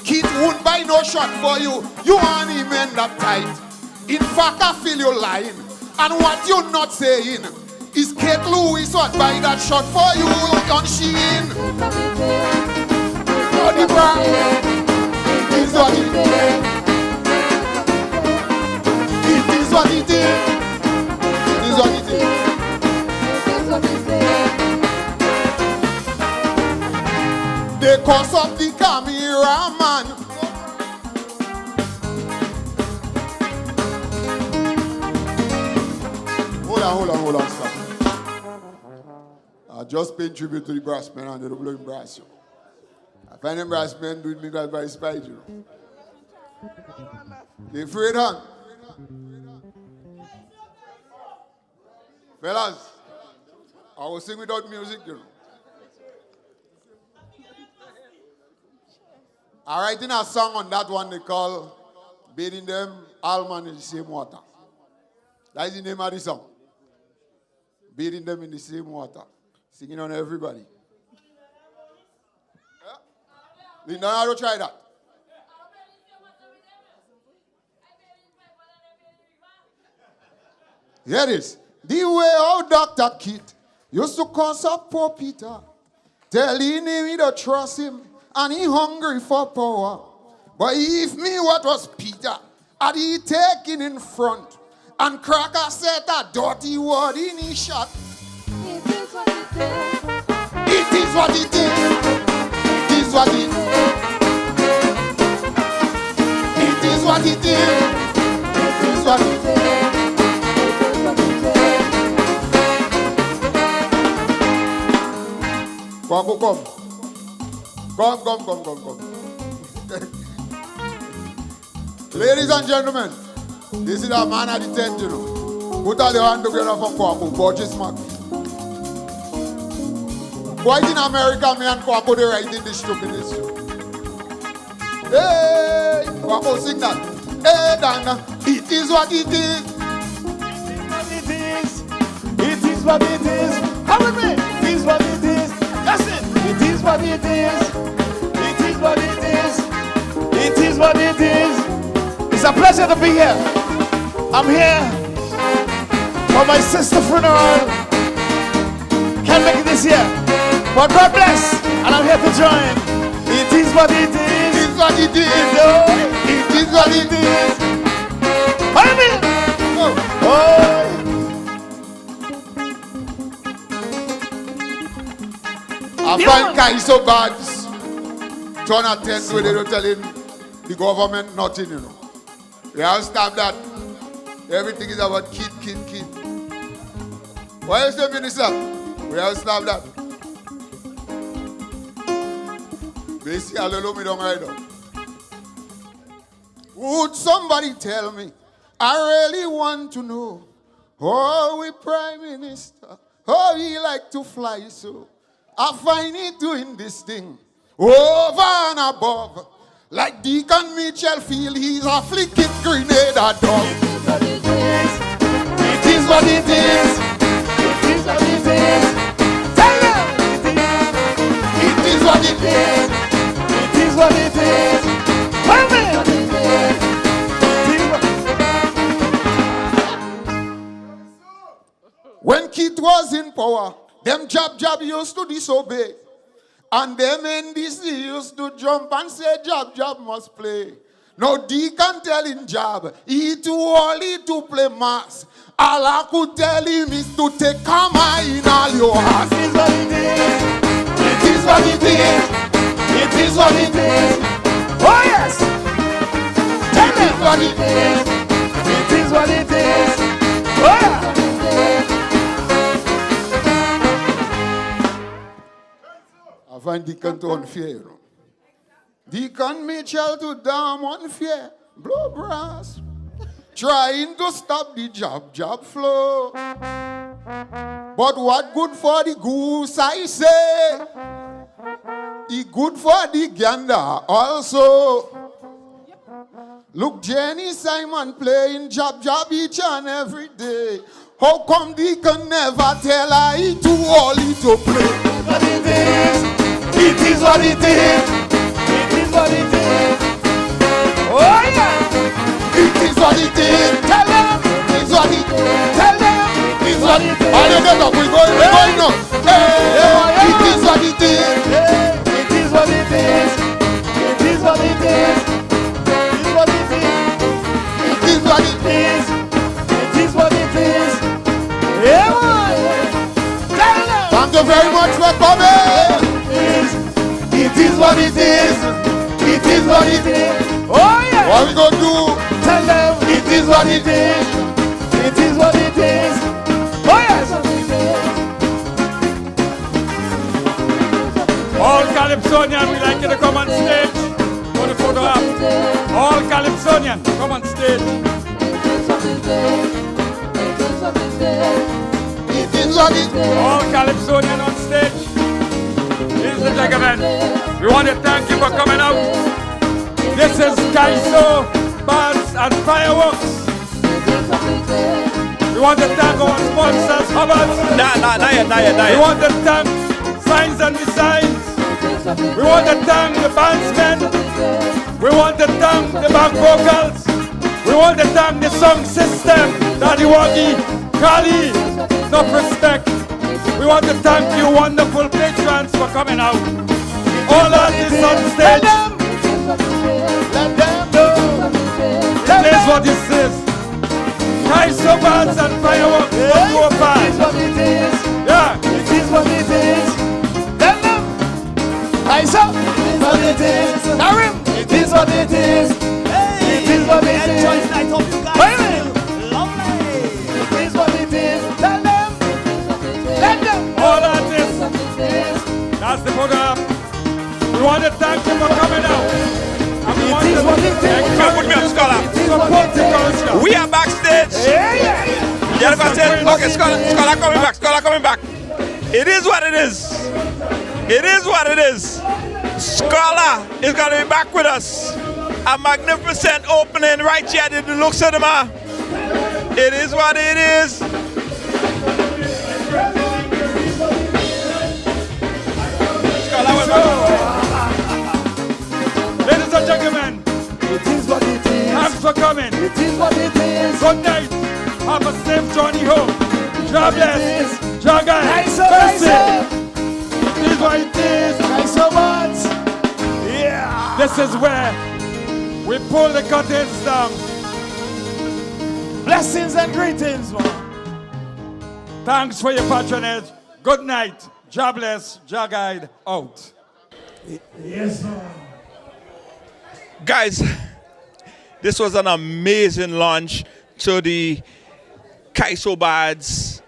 Kid won't buy no shot for you. You want him in that tight. In fact, I feel you lying. And what you not saying is Kate Lewis what buy that shot for you on Shein. Oh, the brand. It is what it is. It is what it is. It is what it is. The cause of the cameraman. hold on, stop. I just paid tribute to the brass men and the blowing brass. I find them brass men doing me that very spite, you know. They afraid, huh? Fellas, I will sing without music, you know. I'm writing a song on that one they call Bathing Them All Man in the Same Water. That is the name of the song. Bathing them in the same water. Singing on everybody. Yeah? Linda, how to try that? Here it is. The way how Dr. Kit used to cause up poor Peter, telling him he don't trust him and he hungry for power. But if me what was Peter, had he taken in front and Cracker said that dirty word in his shot. It is what it is. It is what it is. It is what it is. It is what it is. It is what it is. Come. Ladies and gentlemen, this is a man at the tent, you know. Put all your hand together for Kwaku, Borges Mark. Quite in America, me and Kwaku, they write in this show, in this show. Hey, Kwaku, sing that. Hey, Nanda, it is what it is.
It is what it is. It is what it is. Come with me. It is what it is. That's it. It is what it is. It is what it is. It is what it is. It's a pleasure to be here. I'm here for my sister's funeral. Can't make it this year, but God bless, and I'm here to join. It is what it is. It is what it is. It is what it is. Follow me. Oh.
I find Kaiso Bads turn a tent where they don't tell him the government nothing, you know. We have stopped that. Everything is about kid. Why is the minister? We have stopped that. Basically, I'll allow me down right now. Would somebody tell me? I really want to know. Oh, we Prime Minister. Oh, he like to fly so. I find he doing this thing over and above. Like Deacon Mitchell feel he's a flicking grenade at dog.
It is what it is. It is what it is. Tell them.
It is what it is.
It is what it is. Tell me.
When Kit was in power, them jab used to disobey. And them NDC used to jump and say jab must play. Now Deacon telling Jab, he too early to play mass. All I could tell him is to take karma in all your heart.
It is what it is. It is what it is. It is what it is. Oh yes. Tell them what it is. It is what it is. Oh yeah.
I find Deacon too unfair, you know. Deacon Mitchell to damn unfair. Blow brass. Trying to stop the jab flow. But what good for the goose, I say. It good for the gander also. Look, Jenny Simon playing jab each and every day. How come Deacon never tell her he too early to play?
What it is. It is what it is. It is what it is. Oh yeah.
It is what it is.
Tell them.
It is what it is.
Tell them.
It is what it is. All you get up, we're going now. Hey, it is what it is.
It is what it is. It is what it is. It is what it is.
It is what it is.
It is what it is. Yeah, boy. Tell them.
Thank you very much for coming.
It is what it is. It is what it is. Oh yeah.
What we gonna do?
Tell them. It is what it is. It is what it is.
Calypsonian, we like you to come on stage for the photo op. All Calypsonian, come on stage. All Calypsonian on stage. Ladies and gentlemen, we want to thank you for coming out. This is Kaiso Bads and Fireworks. We want to thank our sponsors, Hubbards.
Not yet.
We want to thank Signs and Designs. We want to thank the bandsmen. We want to thank the back vocals. We want to thank the song system, Daddy Waggy, Kali, enough respect. We want to thank you wonderful patrons for coming out. All artists on stage.
Let them know.
It is what this is. Kaiso Bads and Fireworks.
It is what it is.
Yeah.
It is what it is. Let them. Kaiso. It is what it is. Karim. It is what it is. It is what it is. Enjoy the night of you guys. Lovely. It is what it is. Let them. Let them.
All artists. That's the photo. We want to thank you for coming out. And we want to
Put me on
support the culture.
We are backstage. Yeah, backstage. Okay, Scholar coming back. Scholar coming back. It is what it is. It is what it is. Scholar is going to be back with us. A magnificent opening right here at the Deluxe Cinema. It is what it is.
Ladies and gentlemen,
it is what it is.
Thanks for coming.
It is what it is.
Good night. Have a safe journey home. God bless. Jagai. It is what it is.
Kaiso Bads.
Yeah. This is where we pull the curtains down.
Blessings and greetings, man.
Thanks for your patronage. Good night. God bless. Jagai out.
Yes, sir.
Guys, this was an amazing launch to the Kaiso Bads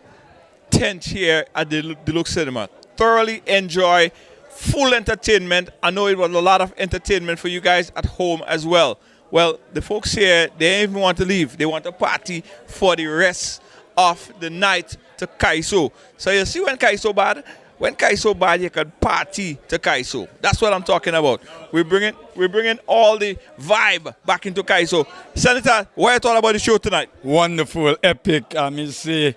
tent here at the Deluxe Cinema. Thoroughly enjoy, full entertainment. I know it was a lot of entertainment for you guys at home as well. Well, the folks here, they don't even want to leave. They want to party for the rest of the night to Kaiso. So you see when Kaiso Bad, you can party to Kaiso. That's what I'm talking about. We're bringing all the vibe back into Kaiso. Senator, what you thought about the show tonight?
Wonderful, epic. I mean, say,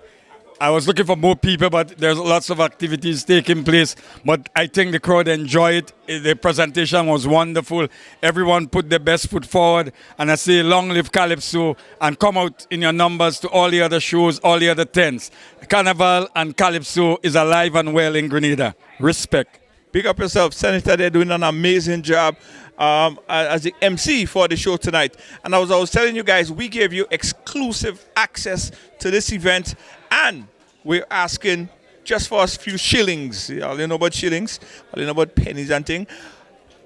I was looking for more people, but there's lots of activities taking place. But I think the crowd enjoyed it. The presentation was wonderful. Everyone put their best foot forward. And I say, long live Calypso, and come out in your numbers to all the other shows, all the other tents. Carnival and Calypso is alive and well in Grenada. Respect.
Big up yourself, Senator. They're doing an amazing job as the MC for the show tonight. And as I was telling you guys, we gave you exclusive access to this event, and we're asking just for a few shillings. All you know about shillings, all you know about pennies and things.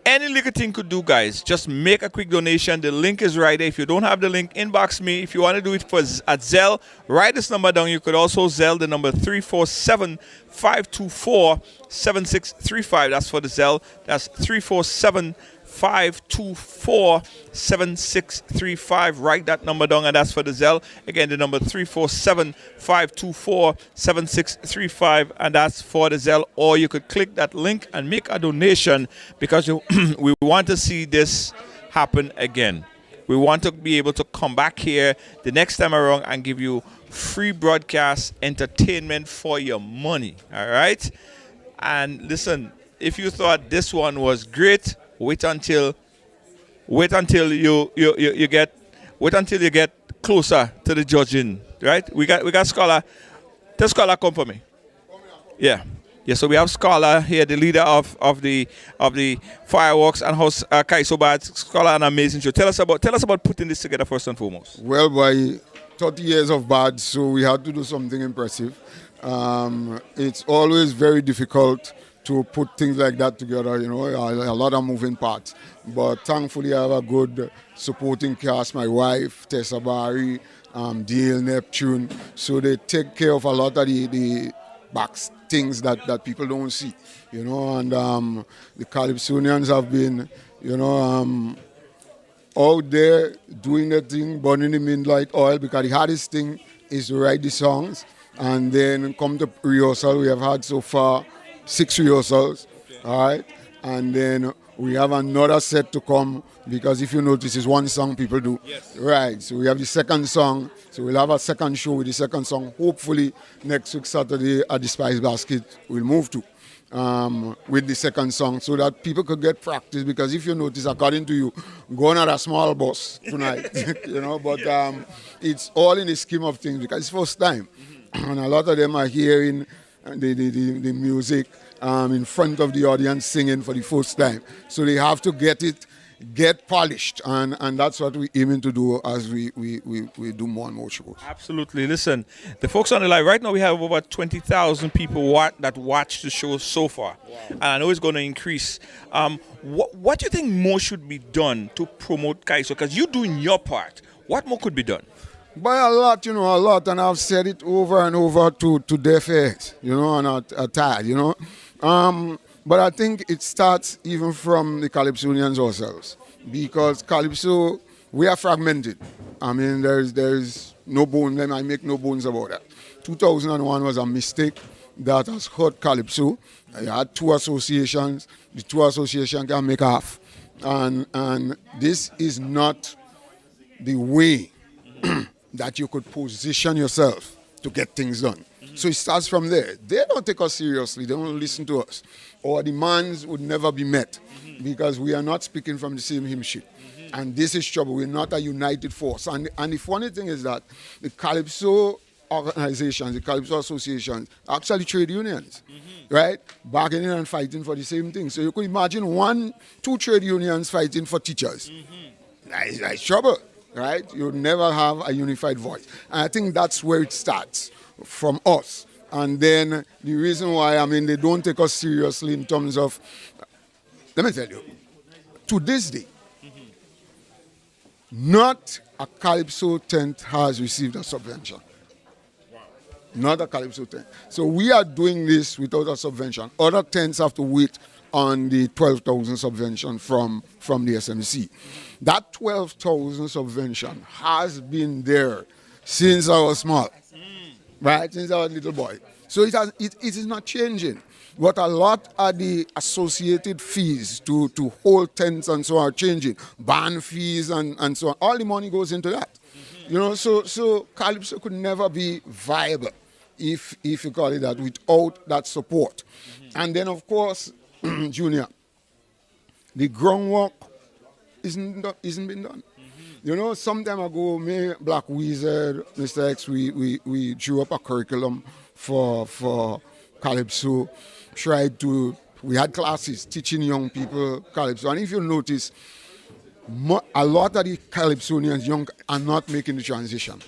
Any little thing could do, guys. Just make a quick donation. The link is right there. If you don't have the link, inbox me. If you want to do it at Zelle, write this number down. You could also Zelle the number 347-524-7635. That's for the Zelle. That's 347-524-7635. Write that number down, and that's for the Zelle. Again, the number 347-524-7635, and that's for the Zelle. Or you could click that link and make a donation, because we want to see this happen again. We want to be able to come back here the next time around and give you free broadcast entertainment for your money. All right? And listen, if you thought this one was great, wait until you get closer to the judging, right? We got Scholar. Tell Scholar come for me. Yeah. So we have Scholar here, the leader of the fireworks and host Kaiso Bads. Scholar, an amazing show. Tell us about putting this together first and foremost.
Well, by 30 years of Bads, so we had to do something impressive. It's always very difficult to put things like that together, you know, a lot of moving parts. But thankfully I have a good supporting cast, my wife, Tessa Barry, Dale, Neptune. So they take care of a lot of the back things that people don't see, you know. And the Calypsonians have been, you know, out there doing the thing, burning the midnight oil, because the hardest thing is to write the songs and then come to rehearsal. We have had so far 6 rehearsals, all right, and then we have another set to come, because if you notice, it's one song people do. Yes. Right, so we have the second song, so we'll have a second show with the second song. Hopefully next week Saturday at the Spice Basket we'll move to with the second song, so that people could get practice, because if you notice, according to you, going on a small bus tonight, you know, but it's all in the scheme of things, because it's first time. And a lot of them are hearing the music in front of the audience singing for the first time. So they have to get polished, and that's what we're aiming to do as we do more and more shows.
Absolutely. Listen, the folks on the live, right now we have over 20,000 people that watch the show so far. Wow. And I know it's going to increase. What do you think more should be done to promote Kaiso? Because you're doing your part. What more could be done?
By a lot, you know, a lot, and I've said it over and over to deaf ears, you know, and are tired, you know. But I think it starts even from the Calypsonians ourselves, because Calypso, we are fragmented. I mean, there's no bones, I make no bones about that. 2001 was a mistake that has hurt Calypso. I had 2 associations. The 2 associations can make half. And this is not the way that you could position yourself to get things done. So it starts from there. They don't take us seriously. They don't listen to us. Our demands would never be met, because we are not speaking from the same hymn sheet. And this is trouble. We're not a united force. And the funny thing is that the Calypso organizations, the Calypso associations, are actually trade unions, right? Bargaining and fighting for the same thing. So you could imagine 1-2 trade unions fighting for teachers. That's trouble. Right? You'll never have a unified voice. And I think that's where it starts, from us. And then the reason why, I mean, they don't take us seriously in terms of, let me tell you, to this day, not a Calypso tent has received a subvention. Not a Calypso tent. So we are doing this without a subvention. Other tents have to wait on the 12,000 subvention from the SMC. That 12,000 subvention has been there since I was small, right? Since I was a little boy. So it is not changing. But a lot of the associated fees to hold tents and so on are changing. Band fees and so on. All the money goes into that. You know, so Calypso could never be viable, if you call it that, without that support. And then, of course, Junior, the groundwork isn't been done. You know, some time ago, me, Black Wizard, Mr. X, we drew up a curriculum for Calypso. We had classes teaching young people Calypso. And if you notice, a lot of the Calypsonians young are not making the transition,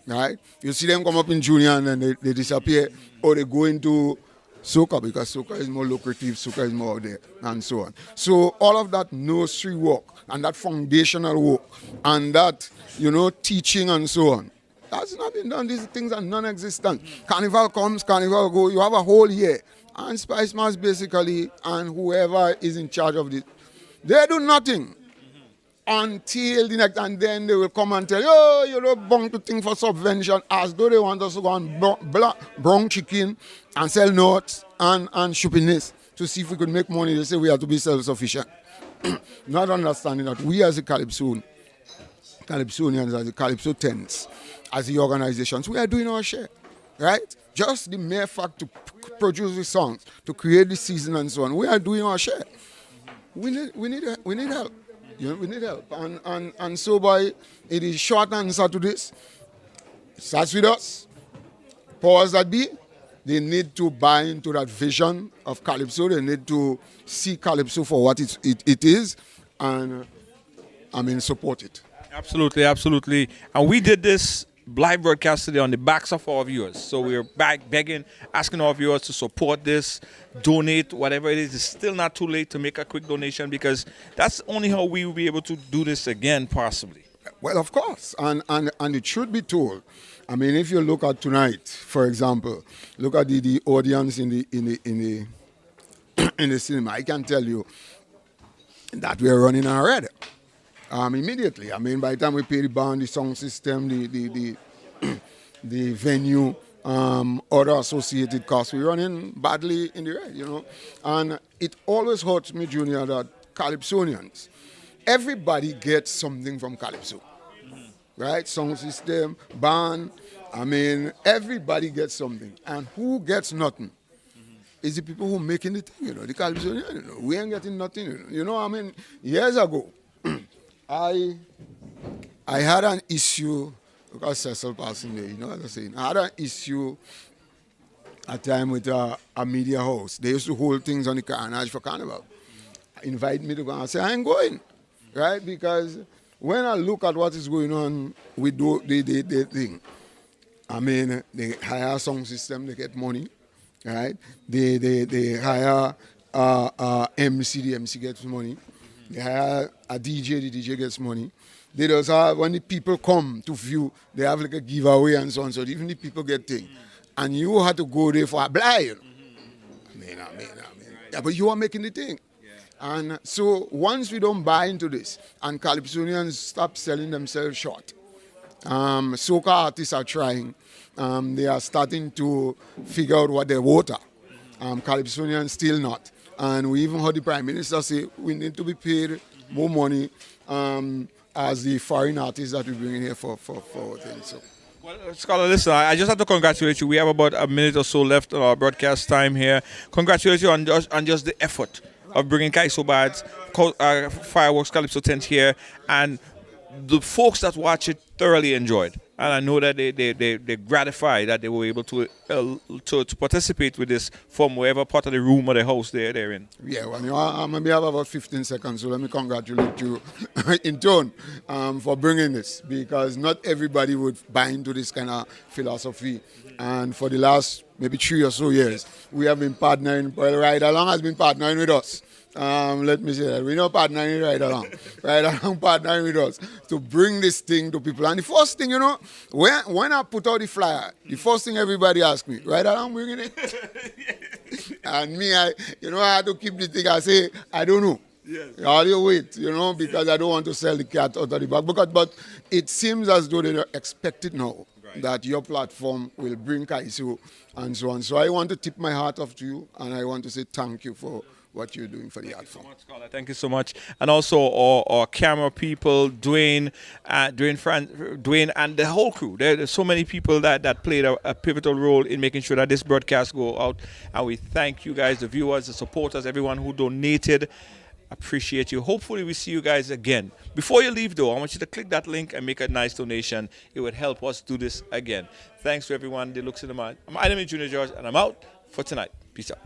right? You see them come up in junior and then they disappear, or they go into soca, because soca is more lucrative, soca is more out there, and so on. So all of that nursery work and that foundational work and that, you know, teaching and so on, that's not been done. These things are non-existent. Carnival comes, carnival goes. You have a whole year. And Spice Mass basically, and whoever is in charge of this, they do nothing until the next, and then they will come and tell you, oh, you know, bong to thing for subvention, as though they want us to go and brown chicken and sell nuts and shipping this to see if we could make money. They say we have to be self-sufficient. Not understanding that we as a Calypsonians, as the Calypso tents, as the organizations, we are doing our share, right? Just the mere fact to produce the songs, to create the season and so on, we are doing our share. We need help. You know, we need help. And so by it is short answer to this. It starts with us. Powers that be, they need to buy into that vision of Calypso. They need to see Calypso for what it is, and support it.
Absolutely, absolutely. And we did this live broadcast today on the backs of our viewers. So we're back begging, asking our viewers to support this, donate, whatever it is. It's still not too late to make a quick donation, because that's only how we will be able to do this again, possibly.
Well, of course, and it should be told. I mean, if you look at tonight, for example, look at the audience in the in the cinema. I can tell you that we are running already. Immediately. I mean, by the time we pay the band, the sound system, the venue, other associated costs, we're running badly in the red, you know. And it always hurts me, Junior, that Calypsonians, everybody gets something from Calypso. Right? Sound system, band, I mean, everybody gets something. And who gets nothing? Is the people who making the thing, you know, the Calypsonians, you know. We ain't getting nothing, you know. You know, I mean, years ago, I had an issue, because Cecil passing there, you know what I'm saying? I had an issue at time with a media house. They used to hold things on the carnage for Carnival. Invite me to go and say, I ain't going, right? Because when I look at what is going on with the thing, I mean, they hire a sound system, they get money, right? They hire MC, the MC gets money. They hire a DJ, the DJ gets money. They just have, when the people come to view, they have like a giveaway and so on. So even the people get things. And you have to go there for a blind. I mean. Yeah, but you are making the thing. And so once we don't buy into this, and Calypsonians stop selling themselves short, soca artists are trying. They are starting to figure out what their vote are. Calypsonians still not. And we even heard the Prime Minister say we need to be paid more money as the foreign artists that we bring in here for things. So.
Well, Scholar, listen, I just have to congratulate you. We have about a minute or so left on our broadcast time here. Congratulate you on just the effort of bringing Kaiso Bads, Fireworks Calypso tent here, and the folks that watch it thoroughly enjoyed. And I know that they're gratified that they were able to participate with this from wherever part of the room or the house they're in.
Yeah, well, you know, I maybe have about 15 seconds, so let me congratulate you in turn for bringing this, because not everybody would buy into this kind of philosophy. And for the last maybe 3 or so years, we have been partnering. Well, Ride Along has been partnering with us. Let me say that. We're not partnering Ride Along. Ride Along partnering with us to bring this thing to people. And the first thing, you know, when I put out the flyer, the first thing everybody asks me, Ride Along bringing it? And me, I had to keep the thing. I say, I don't know. Yes. How do you wait, you know, because I don't want to sell the cat out of the bag. But it seems as though they expect it now, that your platform will bring Kaiso and so on. So I want to tip my hat off to you, and I want to say thank you for what you're doing for the art form.
Thank you so much. And also our camera people, Dwayne and the whole crew. There's so many people that played a pivotal role in making sure that this broadcast go out. And we thank you guys, the viewers, the supporters, everyone who donated. Appreciate you. Hopefully we see you guys again. Before you leave though, I want you to click that link and make a nice donation. It would help us do this again. Thanks to everyone. The Looks in the Mind. My name is Junior George, and I'm out for tonight. Peace out.